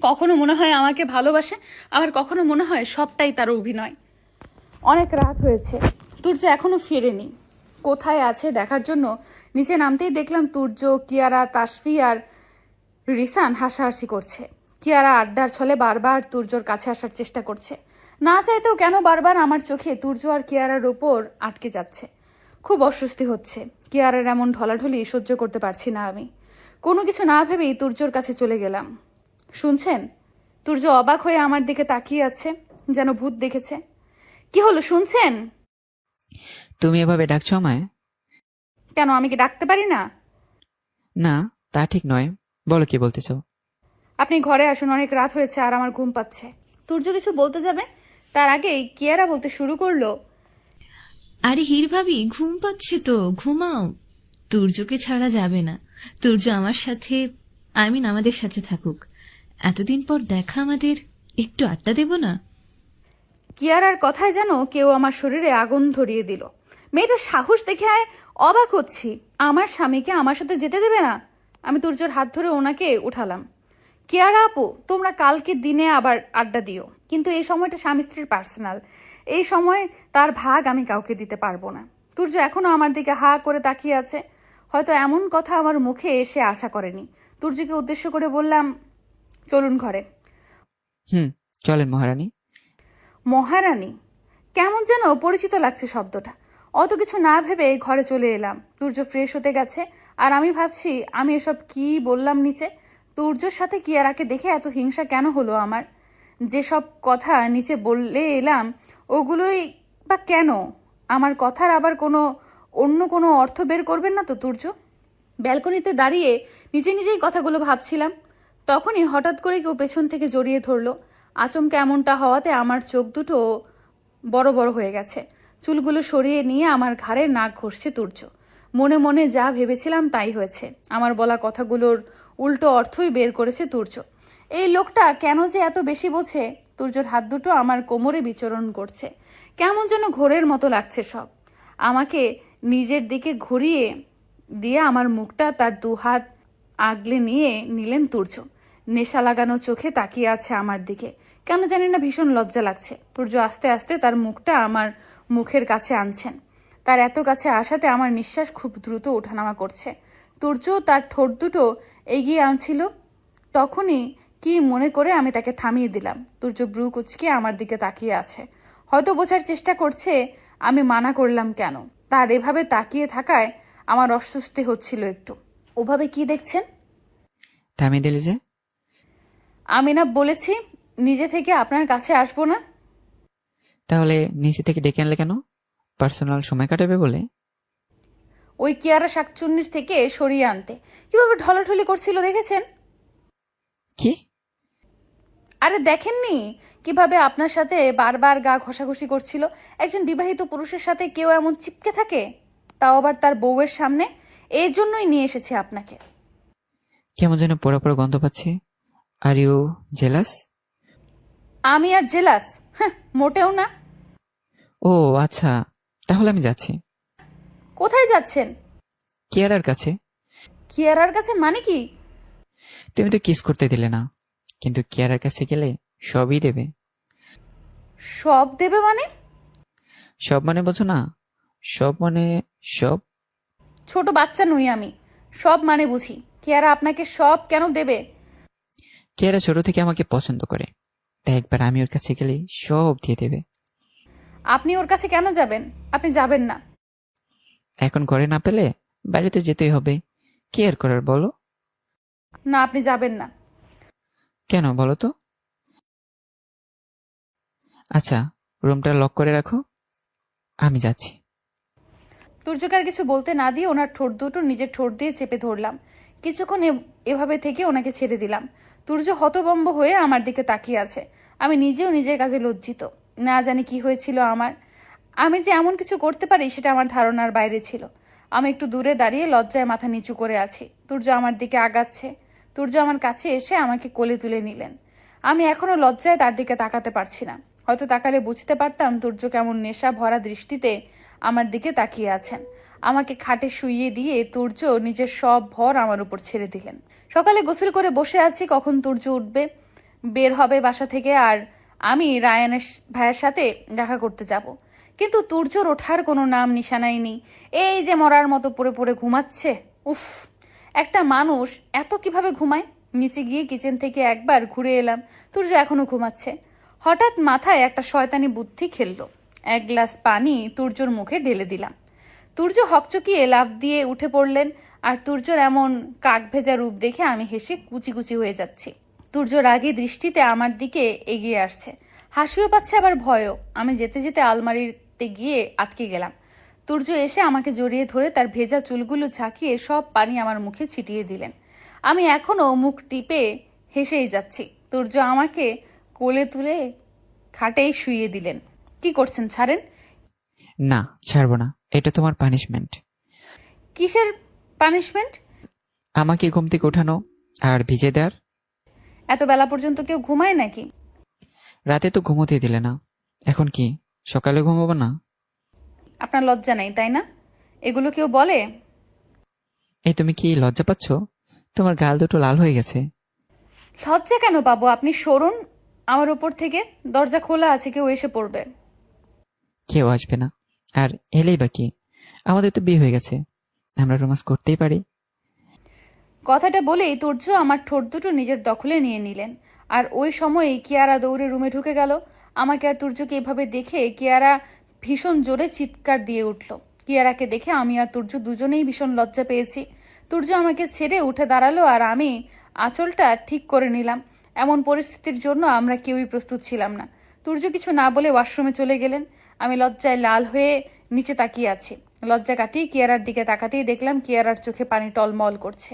কখনো মনে হয় আমাকে ভালোবাসে, আবার কখনো মনে হয় সবটাই তার অভিনয়। অনেক রাত হয়েছে, তুর্য এখনো ফেরেনি। কোথায় আছে দেখার জন্য নিচে নামতেই দেখলাম তুর্য, কিয়ারা, তাসফি আর রিসান হাসাহাসি করছে। কিয়ারা আড্ডার ছলে বারবার তুর্যর কাছে আসার চেষ্টা করছে। না চাইতেও কেন বারবার আমার চোখে তুর্য আর কিয়ারার ওপর আটকে যাচ্ছে। খুব অস্বস্তি হচ্ছে। কিয়ারার এমন ঢলাঢলি সহ্য করতে পারছি না আমি। কোনো কিছু না ভেবেই তুর্যর কাছে চলে গেলাম। শুনছেন? তুর্য অবাক হয়ে আমার দিকে তাকিয়ে আছে, যেন ভূত দেখেছে। কি হলো, শুনছেন? তুমি এভাবে ডাকছো আমায়? কেন, আমি কি ডাকতে পারি না? না, তা ঠিক নয়। বলো কি বলতে চাও। আপনি ঘরে আসুন, অনেক রাত হয়েছে আর আমার ঘুম পাচ্ছে। তুর্য কিছু বলতে যাবে, তার আগেই কিয়ারা বলতে শুরু করলো। আরে হীর ভাবি, ঘুম পাচ্ছে তো, ঘুমাও। তুর্যকে ছাড়া যাবে না। তুর্য আমার সাথে, আমাদের সাথে থাকুক। এতদিন পর দেখা আমাদের, একটু আড্ডা দেব না? কিয়ারার কথায় যেন কেউ আমার শরীরে আগুন ধরিয়ে দিল। মেয়েটা সাহস দেখে অবাক হচ্ছি। আমার স্বামীকে আমার সাথে যেতে দেবে না? আমি তুর্যর হাত ধরে ওনাকে উঠালাম। কিয়ারা আপু, তোমরা কালকে দিনে আবার আড্ডা দিও, কিন্তু এই সময়টা স্বামী স্ত্রীর পার্সোনাল। এই সময় তার ভাগ আমি কাউকে দিতে পারবো না। তুর্য এখনো আমার দিকে হা করে তাকিয়ে আছে। হয়তো এমন কথা আমার মুখে এসে আশা করেনি। তুর্যকে উদ্দেশ্য করে বললাম, চলুন ঘরে। চলেন মহারানী। মহারানী? কেমন যেন পরিচিত লাগছে শব্দটা। অত কিছু না ভেবে ঘরে চলে এলাম। তুর্য ফ্রেশ হতে গেছে, আর আমি ভাবছি আমি এসব কি বললাম নিচে। তুর্যর সাথে কিয়ারাকে দেখে এত হিংসা কেন হলো আমার? যেসব কথা নিচে বললে এলাম ওগুলোই বা কেন? আমার কথার আবার অন্য কোনো অর্থ বের করবেন না তো তুর্য? ব্যালকনিতে দাঁড়িয়ে নিজেই কথাগুলো ভাবছিলাম। তখনই হঠাৎ করে কেউ পেছন থেকে জড়িয়ে ধরলো। আচমকা এমনটা হওয়াতে আমার চোখ দুটো বড় বড় হয়ে গেছে। চুলগুলো সরিয়ে নিয়ে আমার ঘাড়ে নাক ঘষছে তুর্য। মনে মনে যা ভেবেছিলাম তাই হয়েছে। আমার বলা কথাগুলোর উল্টো অর্থই বের করেছে তুর্য। এই লোকটা কেন যে এত বেশি বোঝে? তুর্যর হাত দুটো আমার কোমরে বিচরণ করছে। কেমন যেন ঘোরের মতো লাগছে সব। আমাকে নিজের দিকে ঘুরিয়ে দিয়ে আমার মুখটা তার দুহাত আগলে নিয়ে নিলেন তুর্য। নেশা লাগানো চোখে তাকিয়ে আছে আমার দিকে। কেন জানি না ভীষণ লজ্জা লাগছে। তুর্য আস্তে আস্তে তার মুখটা আমার মুখের কাছে আনছেন। তার এত কাছে আসাতে আমার নিঃশ্বাস খুব দ্রুত ওঠানামা করছে। তুর্য তার ঠোঁট দুটো এগিয়ে আনছিল, তখনই কি মনে করে আমি তাকে থামিয়ে দিলাম। তুর্য ব্রু কুচকে আমার দিকে তাকিয়ে আছে, হয়তো বোঝার চেষ্টা করছে আমি মানা করলাম কেন। তার এভাবে তাকিয়ে থাকায় আমার অস্বস্তি হচ্ছিল একটু। ওভাবে কি দেখছেন? থামিয়ে দিলি যে? আমি না বলেছি নিজে থেকে আপনার কাছে আসবো না? তাহলে নিচে থেকে ডেকে আনলে কেন? পার্সোনাল সময় কাটাবে বলে? ওই কিয়ারা শাকচুন্নির থেকে সরিয়ে আনতে। কিভাবে ঢলাঢলি করছিল দেখেছেন? কি? আরে দেখেননি কিভাবে আপনার সাথে বারবার গা ঘষাঘষি করছিল? একজন বিবাহিত পুরুষের সাথে কেউ এমন চিপকে থাকে, তাও আবার তার বউয়ের সামনে। এই জন্যই নিয়ে এসেছি আপনাকে। কেমন যেন পোড়া পোড়া গন্ধ পাচ্ছি। Are you jealous? আমি আর জেলাস? হ্যাঁ, মোটেও না। ও আচ্ছা, তাহলে আমি যাচ্ছি। কোথায় যাচ্ছেন? কিয়ারার কাছে। কিয়ারার কাছে মানে কি? তুমি তো কিস করতে দিলে না, কিন্তু কিয়ারার কাছে গেলে সবই দেবে। সব দেবে মানে? সব মানে বোঝো না? সব মানে সব। ছোট বাচ্চা নই আমি, সব মানে বুঝি। কিয়ারা আপনাকে সব কেন দেবে? কিয়ারা ছোট থেকে আমাকে পছন্দ করে, তাই একবার আমি ওর কাছে গেলে সব দিয়ে দেবে। আপনি ওর কাছে কেন যাবেন? আপনি যাবেন না। এখন ঘরে না পেলে বাইরে তো যেতেই হবে। কি আর করার বলো? না, আপনি যাবেন না। কেন বলো তো? আচ্ছা, রুমটা লক করে রাখো, আমি যাচ্ছি। তুর্যকে আর কিছু বলতে না দিয়ে ওনার ঠোঁট দুটো নিজের ঠোঁট দিয়ে চেপে ধরলাম। কিছুক্ষণ এভাবে থেকে ওনাকে ছেড়ে দিলাম। তুর্য হতভম্ব হয়ে আমার দিকে তাকিয়ে আছে। আমি নিজেও নিজের কাছে লজ্জিত। না জানি কি হয়েছিল আমার। আমি যে এমন কিছু করতে পারি সেটা আমার ধারণার বাইরে ছিল। আমি একটু দূরে দাঁড়িয়ে লজ্জায় মাথা নিচু করে আছি। তুর্য আমার দিকে আগাচ্ছে। তুর্য আমার কাছে এসে আমাকে কোলে তুলে নিলেন। আমি এখনো লজ্জায় তার দিকে তাকাতে পারছি না। হয়তো তাকালে বুঝতে পারতাম তুর্য কেমন নেশা ভরা দৃষ্টিতে আমার দিকে তাকিয়ে আছেন। আমাকে খাটে শুইয়ে দিয়ে তুর্য নিজের সব ভর আমার উপর ছেড়ে দিলেন। সকালে গোসল করে বসে আছি কখন তুর্য উঠবে, বের হবে বাসা থেকে, আর আমি রায়ানের ভাইয়ের সাথে দেখা করতে যাব। কিন্তু তুর্যর ওঠার কোনো নাম নিশানাই নেই। এই যে মরার মতো পড়ে পড়ে ঘুমাচ্ছে। উফ, একটা মানুষ এত কিভাবে ঘুমায়? নিচে গিয়ে কিচেন থেকে একবার ঘুরে এলাম, তুর্য এখনো ঘুমাচ্ছে। হঠাৎ মাথায় একটা শয়তানি বুদ্ধি খেললো। এক গ্লাস পানি তুর্যর মুখে ঢেলে দিলাম। তুর্য হকচকিয়ে লাফ দিয়ে উঠে পড়লেন। আর তুর্যর এমন কাক ভেজা রূপ দেখে আমি হেসে কুচি কুচি হয়ে যাচ্ছি। তুর্য রাগী দৃষ্টিতে আমার দিকে এগিয়ে আসছে, হাসিও পাচ্ছে আবার ভয়ও। আমি যেতে যেতে আলমারিতে গিয়ে আটকে গেলাম। তুর্য এসে আমাকে জড়িয়ে ধরে তার ভেজা চুলগুলো ঝাঁকিয়ে সব পানি আমার মুখে ছিটিয়ে দিলেন। আমি এখনো মুখ টিপে হেসেই যাচ্ছি। তুর্য আমাকে কোলে তুলে খাটেই শুইয়ে দিলেন। কি করছেন? ছাড়েন। না, ছাড়বো না, এটা তোমার পানিশমেন্ট। কিসের পানিশমেন্ট? আমাকে ঘুম থেকে ওঠানো আর ভিজে দেওয়ার। এত বেলা পর্যন্ত কেউ ঘুমায় নাকি? রাতে তো ঘুমোতে দিলে না, এখন কি সকালে ঘুমাবো না? আপনার লজ্জা নেই তাই না? এগুলো কেউ বলে? এই তুমি কি লজ্জা পাচ্ছ? তোমার গাল দুটো লাল হয়ে গেছে। লজ্জা কেন পাবো? আপনি সরুন আমার উপর থেকে। দরজা খোলা আছে, কেউ এসে পড়বে। কেউ আসবে না, আর এলেই বা কি? আমাদের তো বিয়ে হয়ে গেছে, আমরা রোমান্স করতেই পারি। কথাটা বলেই তুর্য আমার ঠোঁট দুটো নিজের দখলে নিয়ে নিলেন। আর ওই সময়েই কিয়ারা দৌড়ে রুমে ঢুকে গেল। আমাকে আর তুর্যকে এভাবে দেখে কিয়ারা ভীষণ জোরে চিৎকার দিয়ে উঠল। কিয়ারাকে দেখে আমি আর তুর্য দুজনেই ভীষণ লজ্জা পেয়েছি। তুর্য আমাকে ছেড়ে উঠে দাঁড়ালো আর আমি আঁচলটা ঠিক করে নিলাম। এমন পরিস্থিতির জন্য আমরা কেউই প্রস্তুত ছিলাম না। তুর্য কিছু না বলে ওয়াশরুমে চলে গেলেন। আমি লজ্জায় লাল হয়ে নিচে তাকিয়ে আছি। লজ্জা কাটিয়ে কিয়ারার দিকে তাকাতেই দেখলাম কিয়ারার চোখে পানি টলমল করছে।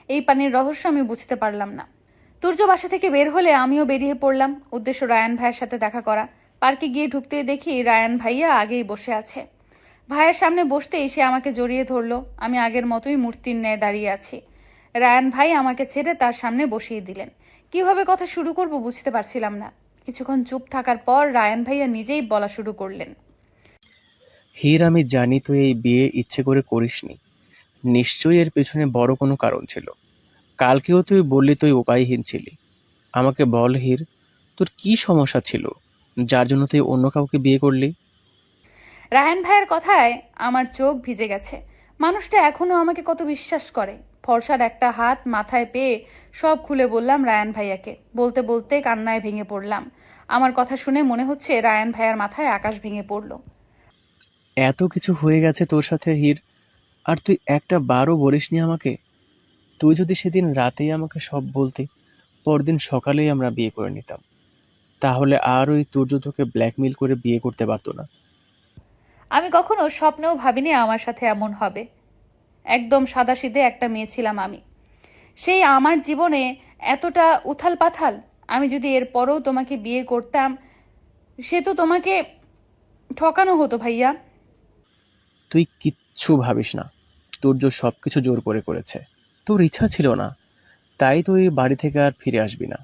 এই পানির রহস্য আমি বুঝতে পারলাম না। তুর্য বাসা থেকে বের হলে আমিও বেরিয়ে পড়লাম। উদ্দেশ্য রায়ান ভাইয়ের সাথে দেখা করা। পার্কে গিয়ে ঢুকতে দেখি রায়ান ভাইয়া আগেই বসে আছে। ভাইয়ের সামনে বসতেই সে আমাকে জড়িয়ে ধরলো। আমি আগের মতোই মূর্তির ন্যায় দাঁড়িয়ে আছি। রায়ান ভাই আমাকে ছেড়ে তার সামনে বসিয়ে দিলেন। কিভাবে কথা শুরু করব বুঝতে পারছিলাম না। কিছুক্ষণ চুপ থাকার পর রায়ান ভাইয়া নিজেই বলা শুরু করলেন। হীর, আমি জানি তুই এই বিয়ে ইচ্ছে করে করিসনি। নিশ্চয়ই এর পেছনে বড় কোনো কারণ ছিল। কালকেও তুই বললি তুই উপায়হীন ছিলি। আমাকে বল হীর, তোর কি সমস্যা ছিল যার জন্য তুই অন্য কাউকে বিয়ে করলি? রায়ান ভাইয়ের কথায় আমার চোখ ভিজে গেছে। মানুষটা এখনো আমাকে কত বিশ্বাস করে। ফর্সার একটা হাত মাথায় পেয়ে সব খুলে বললাম রায়ান ভাইয়াকে। বলতে বলতে কান্নায় ভেঙে পড়লাম। আমার কথা শুনে মনে হচ্ছে রায়ান ভাইয়ার মাথায় আকাশ ভেঙে পড়ল। এত কিছু হয়ে গেছে তোর সাথে হীর, আর তুই একটা বারও বলিসনি আমাকে। তুই যদি সেদিন রাতেই আমাকে সব বলতি, পরদিন সকালেই আমরা বিয়ে করে নিতাম, তাহলে আর ওই তুর্য তোকে ব্ল্যাকমেইল করে বিয়ে করতে পারতো না। আমি কখনো স্বপ্নেও ভাবিনি আমার সাথে এমন হবে। একদম সাদাসিধে একটা মেয়ে ছিলাম আমি। সেই আমার জীবনে এতটা উথাল পাথাল। আমি যদি এরপরও তোমাকে বিয়ে করতাম, সে তো তোমাকে ঠকানো হতো ভাইয়া। তুই কিচ্ছু ভাবিস না, তুর্য সবকিছু জোর করে করেছে। তোর ইচ্ছা ছিল না, তাই তুই বাড়ি থেকে আর ফিরে আসবি না।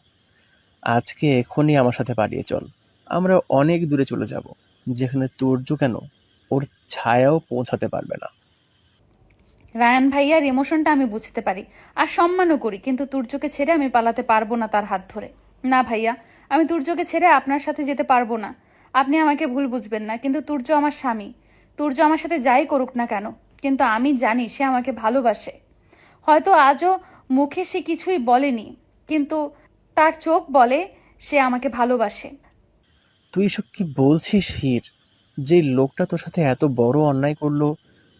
আজকে এখনই আমার সাথে পালিয়ে চল। আমরা অনেক দূরে চলে যাব, যেখানে তুর্য কেন, ওর ছায়াও পৌঁছাতে পারবে না। রায়ান ভাইয়ার ইমোশনটা আমি বুঝতে পারি আর সম্মানও করি, কিন্তু তুর্যকে ছেড়ে আমি পালাতে পারবো না তার হাত ধরে। না ভাইয়া, আমি তুর্যকে ছেড়ে আপনার সাথে যেতে পারবো না। আপনি আমাকে ভুল বুঝবেন না, কিন্তু তুর্য আমার স্বামী। তুর্য আমার সাথে যাই করুক না কেন, কিন্তু আমি জানি সে আমাকে ভালোবাসে। হয়তো আজও মুখে সে কিছুই বলেনি, কিন্তু তার চোখ বলে সে আমাকে ভালোবাসে। তুই এসব কি বলছিস হীর? যে লোকটা তোর সাথে এত বড় অন্যায় করলো,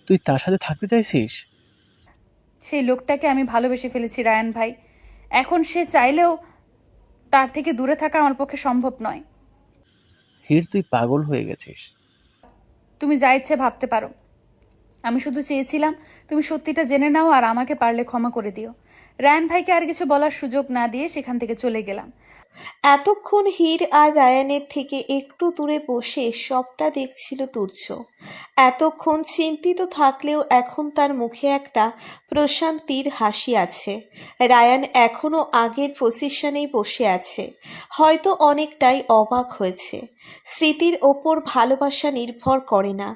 তুই তার সাথে থাকতে চাইছিস? সেই লোকটাকে আমি ভালোবেসে ফেলেছি রায়ান ভাই। এখন সে চাইলেও তার থেকে দূরে থাকা আমার পক্ষে সম্ভব নয়। হীর, তুই পাগল হয়ে গেছিস। তুমি যা ইচ্ছে ভাবতে পারো। আমি শুধু চেয়েছিলাম তুমি সত্যিটা জেনে নাও আর আমাকে পারলে ক্ষমা করে দিও। রায়ান ভাইকে আর কিছু বলার সুযোগ না দিয়ে সেখান থেকে চলে গেলাম। এতক্ষণ হীর আর রায়ানের থেকে একটু দূরে বসে সবটা দেখছিল তুর্য। এতক্ষণ চিন্তিত থাকলেও এখন তার মুখে একটা প্রশান্তির হাসি আছে। রায়ান এখনো আগের পজিশনেই বসে আছে, হয়তো অনেকটাই অবাক হয়েছে। স্মৃতির ওপর ভালোবাসা নির্ভর করে না,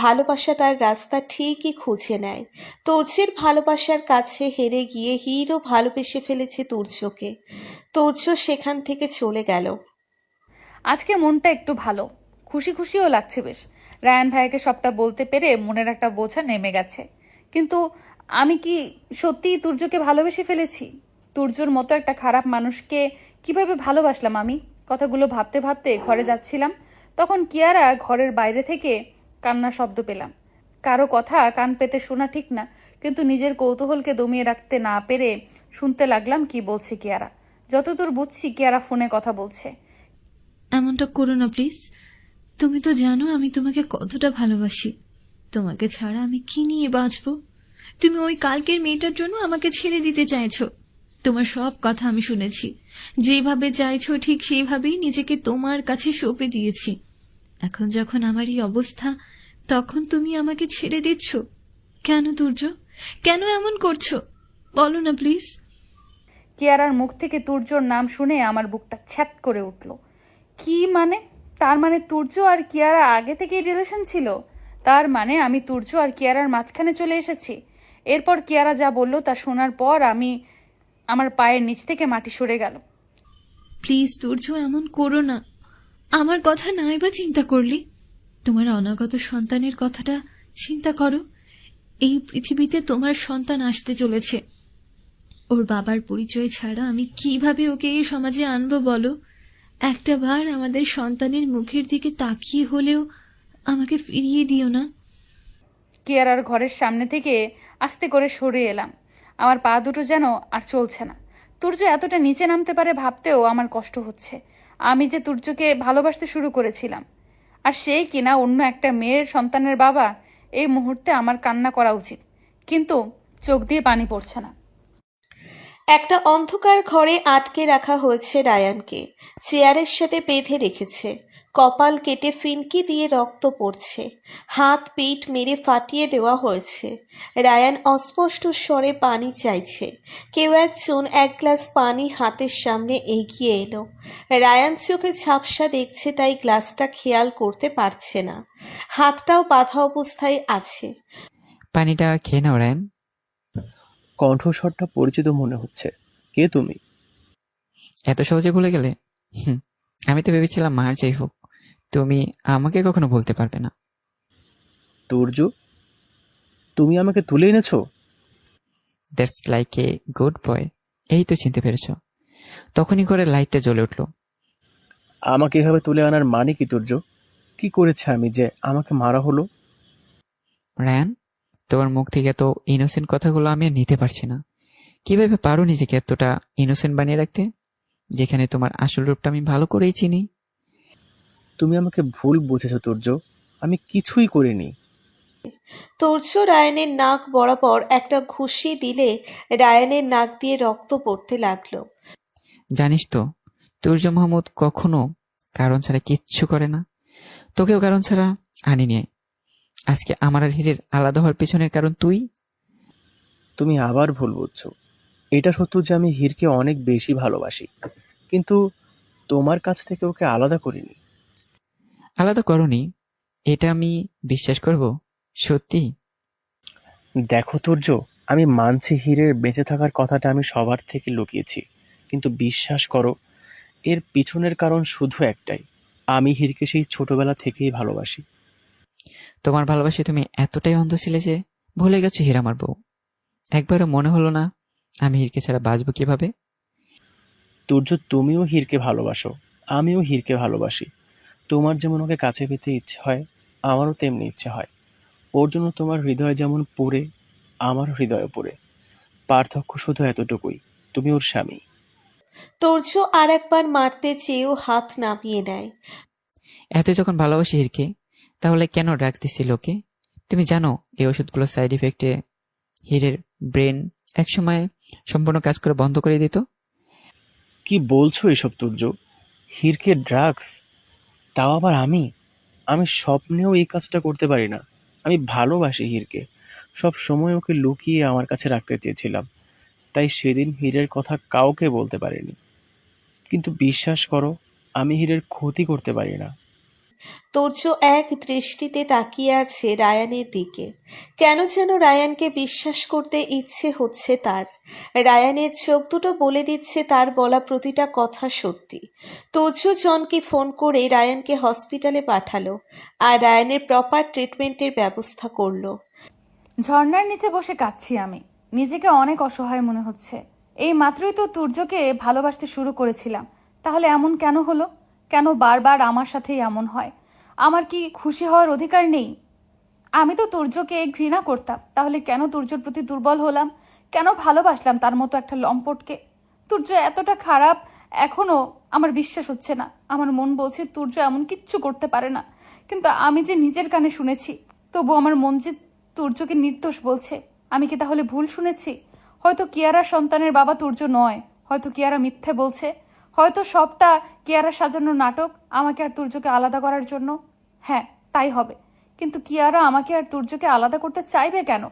ভালোবাসা তার রাস্তা ঠিকই খুঁজে নেয়। তুর্যের ভালোবাসার কাছে হেরে গিয়ে হীরও ভালোবেসে ফেলেছে তুর্যকে। তুর্য সেখান থেকে চলে গেল। আজকে মনটা একটু ভালো, খুশি খুশিও লাগছে বেশ। রায়ান ভাইকে সবটা বলতে পেরে মনের একটা বোঝা নেমে গেছে। কিন্তু আমি কি সত্যিই তুর্যকে ভালোবেসে ফেলেছি? তুর্যর মতো একটা খারাপ মানুষকে কিভাবে ভালোবাসলাম আমি? কথাগুলো ভাবতে ভাবতে ঘরে যাচ্ছিলাম, তখন কিয়ারা ঘরের বাইরে থেকে কান্নার শব্দ পেলাম। কারো কথা কান পেতে শোনা ঠিক না, কিন্তু নিজের কৌতূহলকে দমিয়ে রাখতে না পেরে শুনতে লাগলাম কি বলছে কিয়ারা। যতদূর বুঝছি কিয়ারা ফোনে কথা বলছে। এমনটা করো না প্লিজ। তুমি তো জানো আমি তোমাকে কতটা ভালোবাসি। তোমাকে ছাড়া আমি কি নিয়ে বাঁচবো? তুমি ওই কালকের মেয়েটার জন্য আমাকে ছেড়ে দিতে চাইছো। তোমার সব কথা আমি শুনেছি। যেভাবে চাইছো ঠিক সেইভাবেই নিজেকে তোমার কাছে সঁপে দিয়েছি। এখন যখন আমার এই অবস্থা, তখন তুমি আমাকে ছেড়ে দিচ্ছ কেন তুর্য? কেন এমন করছো? বলো না প্লিজ। কিয়ারার মুখ থেকে তুর্যর নাম শুনে আমার বুকটা ছ্যাত করে উঠল। কি মানে? তার মানে তুর্য আর কিয়ারা আগে থেকেই রিলেশন ছিল? তার মানে আমি তুর্য আর কিয়ারার মাঝখানে চলে এসেছি? এরপর কিয়ারা যা বললো তা শোনার পর আমার পায়ের নিচ থেকে মাটি সরে গেল। প্লিজ তুর্য, এমন করো না। আমার কথা নাই বা চিন্তা করলি? তোমার অনাগত সন্তানের কথাটা চিন্তা করো। এই পৃথিবীতে তোমার সন্তান আসতে চলেছে। ওর বাবার পরিচয় ছাড়া আমি কিভাবে ওকে এই সমাজে আনবো বলো? একটা বার আমাদের সন্তানের মুখের দিকে তাকিয়ে হলেও আমাকে ফিরিয়ে দিও না। কিয়ারার ঘরের সামনে থেকে আস্তে করে সরে এলাম। আমার পা দুটো যেন আর চলছে না। তুর্য এতটা নিচে নামতে পারে ভাবতেও আমার কষ্ট হচ্ছে। আমি যে তুর্যকে ভালোবাসতে শুরু করেছিলাম, আর সেই কিনা অন্য একটা মেয়ের সন্তানের বাবা। এই মুহূর্তে আমার কান্না করা উচিত, কিন্তু চোখ দিয়ে পানি পড়ছে না। একটা অন্ধকার ঘরে আটকে রাখা হয়েছে রায়ানকে। চেয়ারের সাথে বেঁধে রেখেছে। কপাল কেটে ফিনকি দিয়ে রক্ত পড়ছে। হাত পিঠ মেরে ফাটিয়ে দেওয়া হয়েছে। রায়ান অস্পষ্ট স্বরে পানি চাইছে। কেউ একজন এক গ্লাস পানি হাতের সামনে এগিয়ে এলো। রায়ান চোখে ঝাপসা দেখছে, তাই গ্লাসটা খেয়াল করতে পারছে না। হাতটাও বাঁধা অবস্থায় আছে। পানিটা খেয়ে নাও রায়ান। কণ্ঠস্বরটা পরিচিত মনে হচ্ছে। কে তুমি? এত সহজে ভুলে গেলে? আমি তো ভেবেছিলাম মার যাই হোক, তুমি আমাকে কখনো বলতে পারবে না। তুর্য, তুমি আমাকে তুলে এনেছো? That's like a good boy. এই তো চিনতে পেরেছ। তখনই করে লাইটটা জ্বলে উঠল। আমাকে এভাবে তুলে আনার মানে কি তুর্য? কি করেছে আমি যে আমাকে মারা হলো? রায়ান, তোমার মুখ থেকে এত ইনোসেন্ট কথাগুলো আমি আর নিতে পারছি না। কিভাবে পারো নিজেকে এতটা ইনোসেন্ট বানিয়ে রাখতে, যেখানে তোমার আসল রূপটা আমি ভালো করেই চিনি। তুমি আমাকে ভুল বুঝেছো তুর্য, আমি কিছুই করিনি। তুর্য রায়ানের নাক বরাবর একটা ঘুষি দিলে রায়ানের নাক দিয়ে রক্ত পড়তে লাগলো। জানিস তো, তুর্য মাহমুদ কখনো কারণ ছাড়া কিচ্ছু করে না। তোকেও কারণ ছাড়া আনিনি। আজকে আমার আর হিরের আলাদা হওয়ার পিছনের কারণ তুই। তুমি আবার ভুল বুঝছো। এটা সত্য যে আমি হীরকে অনেক বেশি ভালোবাসি, কিন্তু তোমার কাছ থেকে ওকে আলাদা করিনি। আলাদা করনি, এটা আমি বিশ্বাস করব? সত্যি? দেখো তুর্য, আমি মানছি হীরের বেঁচে থাকার কথাটা আমি সবার থেকে লুকিয়েছি, কিন্তু বিশ্বাস করো, এর পিছনের কারণ শুধু একটাই। আমি হীরকে সেই ছোটবেলা থেকেই ভালোবাসি। তোমার ভালোবাসি তুমি এতটাই অন্ধ ছিলে যে ভুলে গেছো হীর আমার বউ। একবারও মনে হলো না আমি হীরকে ছাড়া বাঁচবো কিভাবে? তুর্য, তুমিও হীরকে ভালোবাসো, আমিও হীরকে ভালোবাসি। তোমার যেমন ওকে কাছে পেতে ইচ্ছে হয়, আমারও তেমনি ইচ্ছে হয়। ওর জন্য তোমার হৃদয় যেমন পুড়ে, আমার হৃদয় পুড়ে। পার্থক্য শুধু এতটুকুই, তুমি ওর স্বামী। তুর্য আর একবার মারতে চেয়েও হাত নামিয়ে নেয়। এত যখন ভালোবাসি হীরকে, তাহলে কেন ড্রাগস দিচ্ছিল ওকে? তুমি জানো এই ওষুধগুলোর সাইড ইফেক্টে হীরের ব্রেন একসময় সম্পূর্ণ কাজ করে বন্ধ করে দিত। কি বলছো এসব তুর্য? হীরকে ড্রাগস? তাও আবার আমি? আমি স্বপ্নেও এই কাজটা করতে পারি না। আমি ভালোবাসি হীরকে, সব সময় ওকে লুকিয়ে আমার কাছে রাখতে চেয়েছিলাম, তাই সেদিন হীরের কথা কাউকে বলতে পারিনি। কিন্তু বিশ্বাস করো, আমি হীরের ক্ষতি করতে পারি না। তুর্য এক দৃষ্টিতে তাকিয়ে আছে রায়ানের দিকে। কেন যেন রায়ানকে বিশ্বাস করতে ইচ্ছে হচ্ছে তার। রায়ানের চোখ দুটো বলে দিচ্ছে তার বলা প্রতিটা কথা সত্যি। তুর্য জনকে ফোন করে রায়ানকে হসপিটালে পাঠালো, আর রায়ানের প্রপার ট্রিটমেন্টের ব্যবস্থা করলো। ঝর্ণার নিচে বসে কাঁদছি আমি। নিজেকে অনেক অসহায় মনে হচ্ছে। এই মাত্রই তো তুর্যকে ভালোবাসতে শুরু করেছিলাম, তাহলে এমন কেন হলো? কেন বারবার আমার সাথেই এমন হয়? আমার কি খুশি হওয়ার অধিকার নেই? আমি তো তুর্যকে ঘৃণা করতাম, তাহলে কেন তুর্যর প্রতি দুর্বল হলাম? কেন ভালোবাসলাম তার মতো একটা লম্পটকে? তুর্য এতটা খারাপ এখনো আমার বিশ্বাস হচ্ছে না। আমার মন বলছে তুর্য এমন কিচ্ছু করতে পারে না, কিন্তু আমি যে নিজের কানে শুনেছি, তবু আমার মন যে তুর্যকে নির্দোষ বলছে। আমি কি তাহলে ভুল শুনেছি? হয়তো কিয়ারা সন্তানের বাবা তুর্য নয়, হয়তো কিয়ারা মিথ্যে বলছে, হয়তো সবটা কিয়ারা সাজানো নাটক আমাকে আর তুর্যকে আলাদা করার জন্য। হ্যাঁ, তাই হবে। কিন্তু কিয়ারা আমাকে আর তুর্যকে আলাদা করতে চাইবে কেন?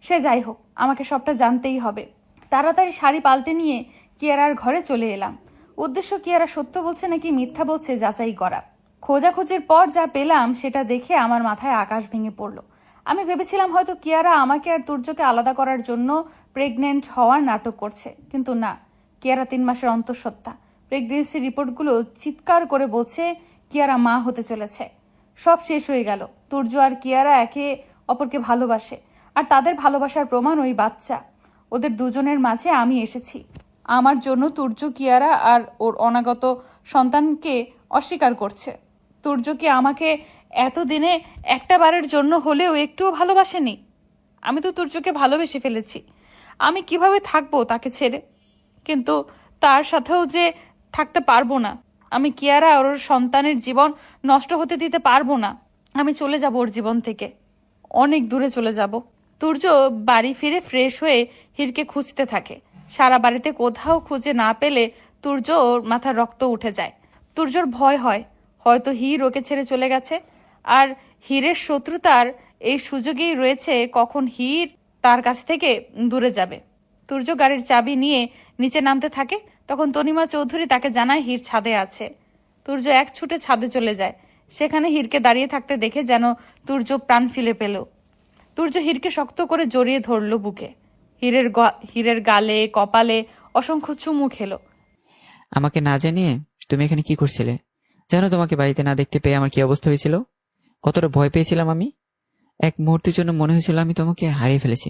সে যাই হোক, আমাকে সবটা জানতেই হবে। তাড়াতাড়ি শাড়ি পাল্টে নিয়ে কিয়ারার ঘরে চলে এলাম। উদ্দেশ্য কিয়ারা সত্য বলছে নাকি মিথ্যা বলছে যাচাই করা। খোঁজাখুঁজির পর যা পেলাম সেটা দেখে আমার মাথায় আকাশ ভেঙে পড়ল। আমি ভেবেছিলাম হয়তো কিয়ারা আমাকে আর তুর্যকে আলাদা করার জন্য প্রেগনেন্ট হওয়ার নাটক করছে, কিন্তু না। কিয়ারা 3 মাসের অন্তঃসত্ত্বা। প্রেগনেন্সি রিপোর্টগুলো চিৎকার করে বলছে কিয়ারা মা হতে চলেছে। সব শেষ হয়ে গেল। তুর্য আর কিয়ারা একে অপরকে ভালোবাসে, আর তাদের ভালোবাসার প্রমাণ ওই বাচ্চা। ওদের দুজনের মাঝে আমি এসেছি। আমার জন্য তুর্য কিয়ারা আর ওর অনাগত সন্তানকে অস্বীকার করছে। তুর্য কি আমাকে এতদিনে একটা বারের জন্য হলেও একটুও ভালোবাসেনি? আমি তো তুর্যকে ভালোবেসে ফেলেছি। আমি কিভাবে থাকবো তাকে ছেড়ে? কিন্তু তার সাথেও যে থাকতে পারবো না। আমি কিয়ারা আর ওর সন্তানের জীবন নষ্ট হতে দিতে পারবো না। আমি চলে যাব ওর জীবন থেকে, অনেক দূরে চলে যাব। তুর্য বাড়ি ফিরে ফ্রেশ হয়ে হীরকে খুঁজতে থাকে। সারা বাড়িতে কোথাও খুঁজে না পেলে তুর্য ওর মাথার রক্ত উঠে যায়। তুর্যর ভয় হয় হয়তো হীর ওকে ছেড়ে চলে গেছে, আর হীরের শত্রুতার এই সুযোগেই রয়েছে কখন হীর তার কাছ থেকে দূরে যাবে। তুর্য গাড়ির চাবি নিয়ে নিচে নামতে থাকে, তখন তনিমা চৌধুরী তাকে জানায় হীর ছাদে আছে। তুর্য এক ছুটে ছাদে চলে যায়। সেখানে হীরকে দাঁড়িয়ে থাকতে দেখে যেন তুর্য প্রাণ ফিরে পেল। তুর্য হীরকে শক্ত করে জড়িয়ে ধরল বুকে। হীরের গালে কপালে অসংখ্য চুমু খেলো। আমাকে না জানিয়ে তুমি এখানে কি করছিলে? জানো তোমাকে বাড়িতে না দেখতে পেয়ে আমার কি অবস্থা হয়েছিল? কতটা ভয় পেয়েছিলাম আমি। এক মুহূর্তের জন্য মনে হয়েছিল আমি তোমাকে হারিয়ে ফেলেছি।